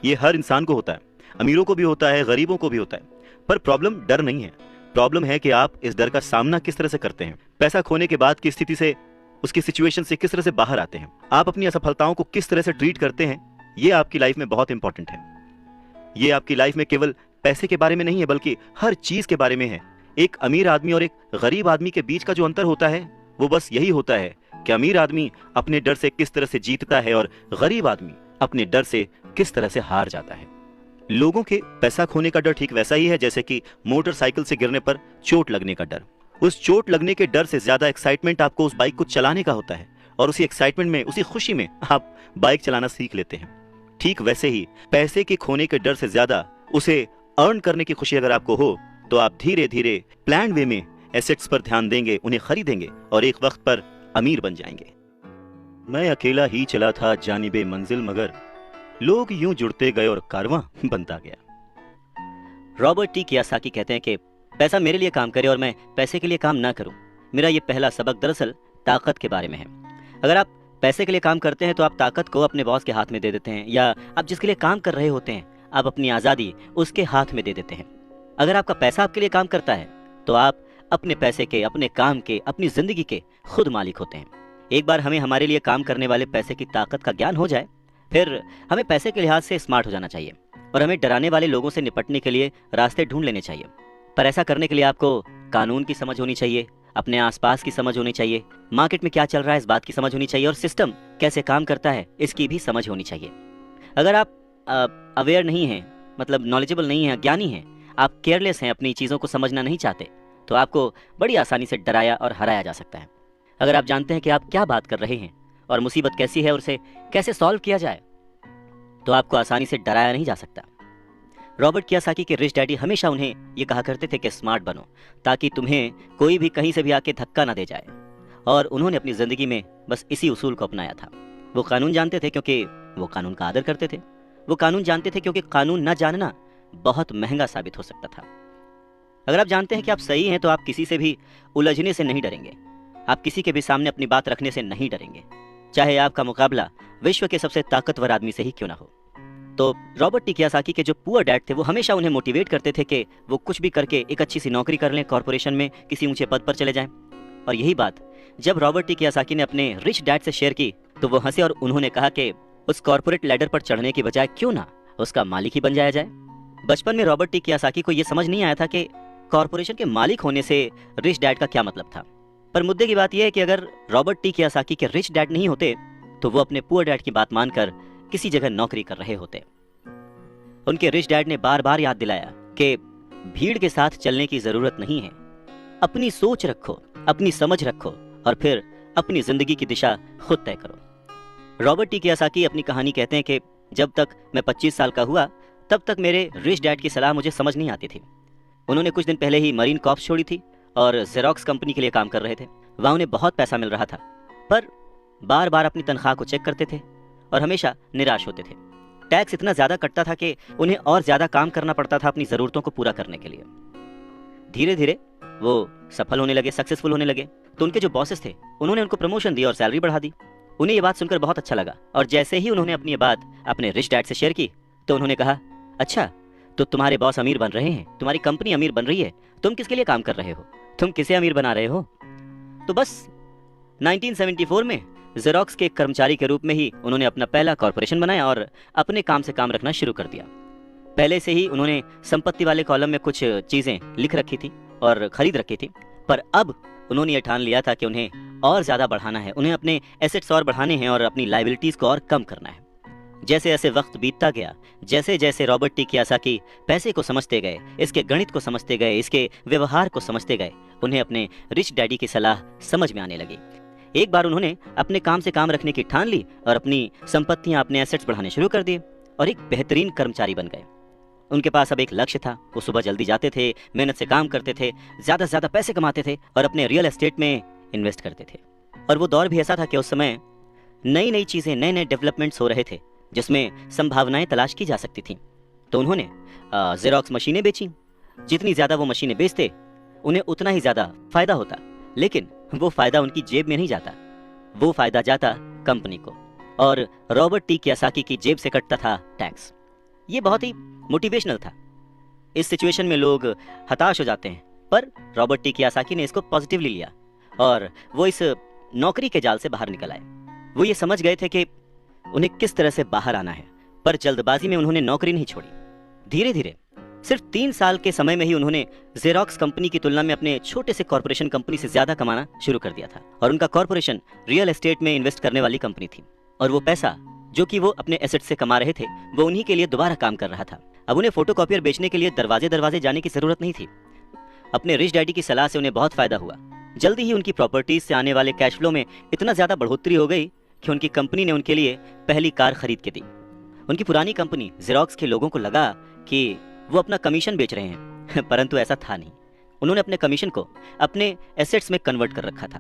Speaker 1: ये हर इंसान को होता है, अमीरों को भी होता है, गरीबों को भी होता है। पर प्रॉब्लम डर नहीं है, प्रॉब्लम है कि आप इस डर का सामना किस तरह से करते हैं। पैसा खोने के बाद की स्थिति से, उसकी सिचुएशन से किस तरह से बाहर आते हैं। आप अपनी असफलताओं को किस तरह से ट्रीट करते हैं, ये आपकी लाइफ में बहुत इंपॉर्टेंट है। ये आपकी लाइफ में केवल पैसे के बारे में नहीं है, बल्कि हर चीज के बारे में है। एक अमीर आदमी और एक गरीब आदमी के बीच का जो अंतर होता है वो बस यही होता है कि अमीर आदमी अपने डर से किस तरह से जीतता है और गरीब आदमी अपने डर से किस तरह से हार जाता है। लोगों के पैसा खोने का डर ठीक वैसा ही है जैसे कि मोटरसाइकिल से गिरने पर चोट लगने का डर। उस चोट लगने के डर से ज्यादा एक्साइटमेंट आपको उस बाइक को चलाने का होता है, और उसी एक्साइटमेंट में, उसी खुशी में आप बाइक चलाना सीख लेते हैं। ठीक वैसे ही पैसे के खोने के डर से ज्यादा उसे अर्न करने की खुशी अगर आपको हो, तो आप धीरे धीरे प्लान वे में एसेट्स पर ध्यान देंगे, उन्हें खरीदेंगे और एक वक्त पर अमीर बन जाएंगे। मैं अकेला ही चला था जानिबे मंजिल, मगर लोग यूं जुड़ते गए और कारवां बनता गया।
Speaker 2: रॉबर्ट टी कियोसाकी कहते हैं कि पैसा मेरे लिए काम करे और मैं पैसे के लिए काम ना करूं। मेरा ये पहला सबक दरअसल ताकत के बारे में है। अगर आप पैसे के लिए काम करते हैं तो आप ताकत को अपने बॉस के हाथ में दे देते हैं, या आप जिसके लिए काम कर रहे होते हैं आप अपनी आज़ादी उसके हाथ में दे देते हैं। अगर आपका पैसा आपके लिए काम करता है तो आप अपने पैसे के, अपने काम के, अपनी जिंदगी के खुद मालिक होते हैं। एक बार हमें हमारे लिए काम करने वाले पैसे की ताकत का ज्ञान हो जाए, फिर हमें पैसे के लिहाज से स्मार्ट हो जाना चाहिए और हमें डराने वाले लोगों से निपटने के लिए रास्ते ढूंढ लेने चाहिए। पर ऐसा करने के लिए आपको कानून की समझ होनी चाहिए, अपने आसपास की समझ होनी चाहिए, मार्केट में क्या चल रहा है इस बात की समझ होनी चाहिए, और सिस्टम कैसे काम करता है इसकी भी समझ होनी चाहिए। अगर आप अवेयर नहीं हैं, मतलब नॉलेजेबल नहीं हैं, ज्ञानी हैं, आप केयरलेस हैं, अपनी चीज़ों को समझना नहीं चाहते, तो आपको बड़ी आसानी से डराया और हराया जा सकता है। अगर आप जानते हैं कि आप क्या बात कर रहे हैं और मुसीबत कैसी है और उसे कैसे सॉल्व किया जाए, तो आपको आसानी से डराया नहीं जा सकता। रॉबर्ट कियोसाकी के रिच डैडी हमेशा उन्हें ये कहा करते थे कि स्मार्ट बनो, ताकि तुम्हें कोई भी कहीं से भी आके धक्का ना दे जाए, और उन्होंने अपनी ज़िंदगी में बस इसी उसूल को अपनाया था। वो कानून जानते थे क्योंकि वो कानून का आदर करते थे। वो कानून जानते थे क्योंकि कानून न जानना बहुत महंगा साबित हो सकता था। अगर आप जानते हैं कि आप सही हैं तो आप किसी से भी उलझने से नहीं डरेंगे, आप किसी के भी सामने अपनी बात रखने से नहीं डरेंगे, चाहे आपका मुकाबला विश्व के सबसे ताकतवर आदमी से ही क्यों ना हो। तो रॉबर्ट टी कियोसाकी के जो पुअर डैड थे वो हमेशा उन्हें मोटिवेट करते थे कि वो कुछ भी करके एक अच्छी सी नौकरी कर लें, कॉर्पोरेशन में किसी ऊंचे पद पर चले जाएं। और यही बात जब रॉबर्ट टी कियोसाकी ने अपने रिच डैड से शेयर की तो वो हंसे और उन्होंने कहा कि उस कॉर्पोरेट लैडर पर चढ़ने की बजाय क्यों ना उसका मालिक ही बन जाया जाए। बचपन में रॉबर्ट टी कियोसाकी को यह समझ नहीं आया था कि कॉर्पोरेशन के मालिक होने से रिच डैड का क्या मतलब था। पर मुद्दे की बात यह है कि अगर रॉबर्ट टी कियोसाकी के रिच डैड नहीं होते तो वो अपने पुअर डैड की बात मानकर किसी जगह नौकरी कर रहे होते। उनके रिच डैड ने बार बार याद दिलाया कि भीड़ के साथ चलने की जरूरत नहीं है, अपनी सोच रखो, अपनी समझ रखो और फिर अपनी जिंदगी की दिशा खुद तय करो। रॉबर्ट टी कियोसाकी अपनी कहानी कहते हैं कि जब तक मैं 25 साल का हुआ तब तक मेरे रिच डैड की सलाह मुझे समझ नहीं आती थी। उन्होंने कुछ दिन पहले ही मरीन कॉर्प्स छोड़ी थी और जेरोक्स कंपनी के लिए काम कर रहे थे। वहाँ उन्हें बहुत पैसा मिल रहा था, पर बार बार अपनी तनख्वाह को चेक करते थे और हमेशा निराश होते थे। टैक्स इतना ज्यादा कटता था कि उन्हें और ज्यादा काम करना पड़ता था अपनी जरूरतों को पूरा करने के लिए। धीरे धीरे वो सफल होने लगे, सक्सेसफुल होने लगे, तो उनके जो बॉसेस थे उन्होंने उनको प्रमोशन दी और सैलरी बढ़ा दी। उन्हें ये बात सुनकर बहुत अच्छा लगा और जैसे ही उन्होंने अपनी ये बात अपने रिच डैड से शेयर की तो उन्होंने कहा, अच्छा तो तुम्हारे बॉस अमीर बन रहे हैं, तुम्हारी कंपनी अमीर बन रही है, तुम किसके लिए काम कर रहे हो? तुम किसे अमीर बना रहे हो? तो बस 1974 में जेरोक्स के एक कर्मचारी के रूप में ही उन्होंने अपना पहला कॉर्पोरेशन बनाया और अपने काम से काम रखना शुरू कर दिया। पहले से ही उन्होंने संपत्ति वाले कॉलम में कुछ चीजें लिख रखी थी और खरीद रखी थी, पर अब उन्होंने ये ठान लिया था कि उन्हें और ज्यादा बढ़ाना है, उन्हें अपने एसेट्स और बढ़ाने हैं और अपनी लायबिलिटीज को और कम करना है। जैसे जैसे वक्त बीतता गया, जैसे जैसे रॉबर्ट टी कियोसाकी पैसे को समझते गए, इसके गणित को समझते गए, इसके व्यवहार को समझते गए, उन्हें अपने रिच डैडी की सलाह समझ में आने लगी। एक बार उन्होंने अपने काम से काम रखने की ठान ली और अपनी संपत्तियां, अपने एसेट्स बढ़ाने शुरू कर दिए और एक बेहतरीन कर्मचारी बन गए। उनके पास अब एक लक्ष्य था। वो सुबह जल्दी जाते थे, मेहनत से काम करते थे, ज्यादा से ज्यादा पैसे कमाते थे और अपने रियल एस्टेट में इन्वेस्ट करते थे। और वो दौर भी ऐसा था कि उस समय नई नई चीजें, नए नए डेवलपमेंट्स हो रहे थे जिसमें संभावनाएं तलाश की जा सकती थी। तो उन्होंने जेरोक्स मशीनें बेची। जितनी ज्यादा वो मशीनें बेचते, उन्हें उतना ही ज्यादा फायदा होता, लेकिन वो फायदा उनकी जेब में नहीं जाता, वो फायदा जाता कंपनी को, और रॉबर्ट टी कियोसाकी की जेब से कटता था टैक्स। ये बहुत ही मोटिवेशनल था। इस सिचुएशन में लोग हताश हो जाते हैं, पर रॉबर्ट टी कियोसाकी ने इसको पॉजिटिवली लिया और वो इस नौकरी के जाल से बाहर निकल आए। वो ये समझ गए थे कि उन्हें किस तरह से बाहर आना है, पर जल्दबाजी में उन्होंने नौकरी नहीं छोड़ी। धीरे धीरे सिर्फ 3 साल के समय में ही उन्होंने जेरोक्स कंपनी की तुलना में अपने छोटे से कॉर्पोरेशन कंपनी से ज्यादा कमाना शुरू कर दिया था। और उनका कॉर्पोरेशन रियल एस्टेट में इन्वेस्ट करने वाली कंपनी थी, और वो पैसा जो कि वो अपने एसेट से कमा रहे थे, वो उन्हीं के लिए दोबारा काम कर रहा था। अब उन्हें फोटोकॉपियर बेचने के लिए दरवाजे दरवाजे जाने की जरूरत नहीं थी। अपने रिच डैडी की सलाह से उन्हें बहुत फायदा हुआ। जल्दी ही उनकी प्रॉपर्टीज से आने वाले कैश फ्लो में इतना ज्यादा बढ़ोतरी हो गई कि उनकी कंपनी ने उनके लिए पहली कार खरीद के दी। उनकी पुरानी कंपनी जेरोक्स के लोगों को लगा कि वो अपना कमीशन बेच रहे हैं, परंतु ऐसा था नहीं। उन्होंने अपने कमीशन को अपने एसेट्स में कन्वर्ट कर रखा था।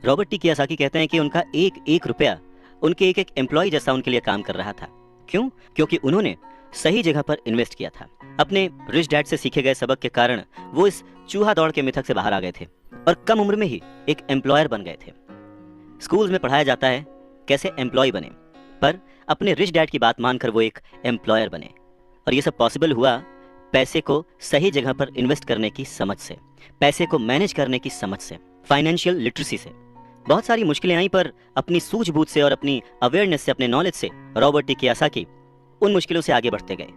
Speaker 2: रॉबर्ट टी कियोसाकी कहते हैं कि उनका एक एक रुपया उनके एक एक एम्प्लॉय जैसा उनके लिए काम कर रहा था। क्यों? क्योंकि उन्होंने सही जगह पर इन्वेस्ट किया था। अपने रिच डैड से सीखे गए सबक के कारण वो इस चूहा दौड़ के मिथक से बाहर आ गए थे और कम उम्र में ही एक एम्प्लॉयर बन गए थे। स्कूल्स में पढ़ाया जाता है कैसे एम्प्लॉय बने, पर अपने रिच डैड की बात मानकर वो एक एम्प्लॉयर बने। और ये सब पॉसिबल हुआ पैसे को सही जगह पर इन्वेस्ट करने की समझ से, पैसे को मैनेज करने की समझ से, फाइनेंशियल लिटरेसी से। बहुत सारी मुश्किलें आई, पर अपनी सूझबूझ से और अपनी अवेयरनेस से, अपने नॉलेज से रॉबर्ट टी कियोसाकी उन मुश्किलों से आगे बढ़ते गए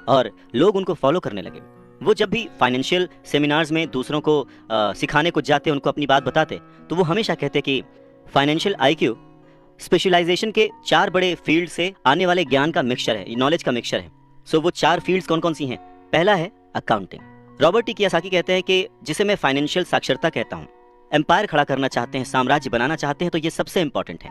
Speaker 2: और लोग उनको फॉलो करने लगे। वो जब भी फाइनेंशियल सेमिनार्स में दूसरों को सिखाने को जाते, उनको अपनी बात बताते, तो वो हमेशा कहते कि फाइनेंशियल आईक्यू स्पेशलाइजेशन के 4 बड़े फील्ड से आने वाले ज्ञान का मिक्सचर है, नॉलेज का मिक्सचर है। सो वो 4 फील्ड्स कौन कौन सी हैं? पहला है अकाउंटिंग। रॉबर्ट टी कियोसाकी कहते हैं कि जिसे मैं फाइनेंशियल साक्षरता कहता हूँ, एम्पायर खड़ा करना चाहते हैं, साम्राज्य बनाना चाहते हैं, तो ये सबसे इंपॉर्टेंट है।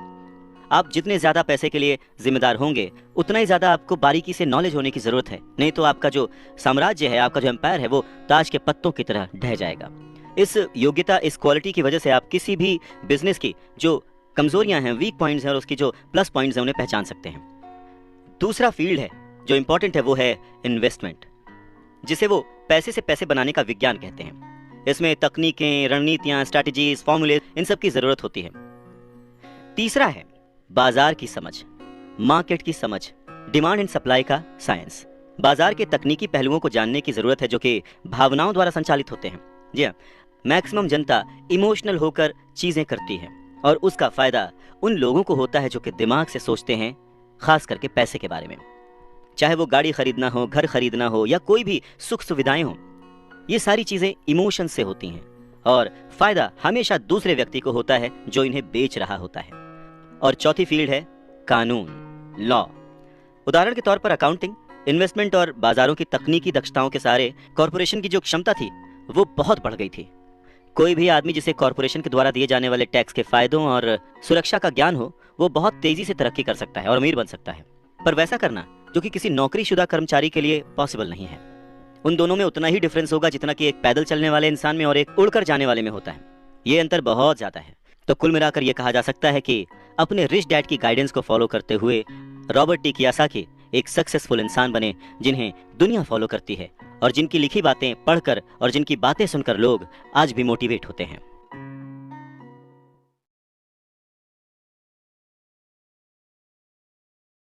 Speaker 2: आप जितने ज्यादा पैसे के लिए जिम्मेदार होंगे, उतना ही ज्यादा आपको बारीकी से नॉलेज होने की जरूरत है, नहीं तो आपका जो साम्राज्य है, आपका जो एम्पायर है, वो ताज के पत्तों की तरह ढह जाएगा। इस योग्यता, इस क्वालिटी की वजह से आप किसी भी बिजनेस की जो कमजोरियां हैं, वीक पॉइंट्स हैं, और उसकी जो प्लस पॉइंट्स हैं, उन्हें पहचान सकते हैं। दूसरा फील्ड है जो इंपॉर्टेंट है, वो है इन्वेस्टमेंट, जिसे वो पैसे से पैसे बनाने का विज्ञान कहते हैं। इसमें तकनीकें, रणनीतियां, स्ट्रैटेजीज, फॉर्मूले, इन सब की जरूरत होती है। तीसरा है बाजार की समझ, मार्केट की समझ, डिमांड एंड सप्लाई का साइंस। बाजार के तकनीकी पहलुओं को जानने की जरूरत है जो कि भावनाओं द्वारा संचालित होते हैं। जी हाँ, मैक्सिमम जनता इमोशनल होकर चीजें करती है और उसका फायदा उन लोगों को होता है जो कि दिमाग से सोचते हैं, खास करके पैसे के बारे में। चाहे वो गाड़ी खरीदना हो, घर खरीदना हो, या कोई भी सुख सुविधाएं हो, ये सारी चीजें इमोशन से होती हैं और फायदा हमेशा दूसरे व्यक्ति को होता है जो इन्हें बेच रहा होता है। और चौथी फील्ड है कानून, लॉ। उदाहरण के तौर पर अकाउंटिंग, इन्वेस्टमेंट और बाजारों की तकनीकी दक्षताओं के सारे कॉर्पोरेशन की जो क्षमता थी वो बहुत बढ़ गई थी। कोई भी आदमी जिसे कॉर्पोरेशन के द्वारा दिए जाने वाले टैक्स के फायदों और सुरक्षा का ज्ञान हो, वो बहुत तेजी से तरक्की कर सकता है और अमीर बन सकता है। पर वैसा करना जो कि किसी नौकरीशुदा कर्मचारी के लिए पॉसिबल नहीं है। उन दोनों में उतना ही डिफरेंस होगा जितना कि एक पैदल चलने वाले इंसान में और एक उड़कर जाने वाले में होता है। ये अंतर बहुत ज्यादा है। तो कुल मिलाकर यह कहा जा सकता है कि अपने रिच डैड की गाइडेंस को फॉलो करते हुए रॉबर्ट टी कियोसाकी एक सक्सेसफुल इंसान बने, जिन्हें दुनिया फॉलो करती है और जिनकी लिखी बातें पढ़कर और जिनकी बातें सुनकर लोग आज भी मोटिवेट होते हैं।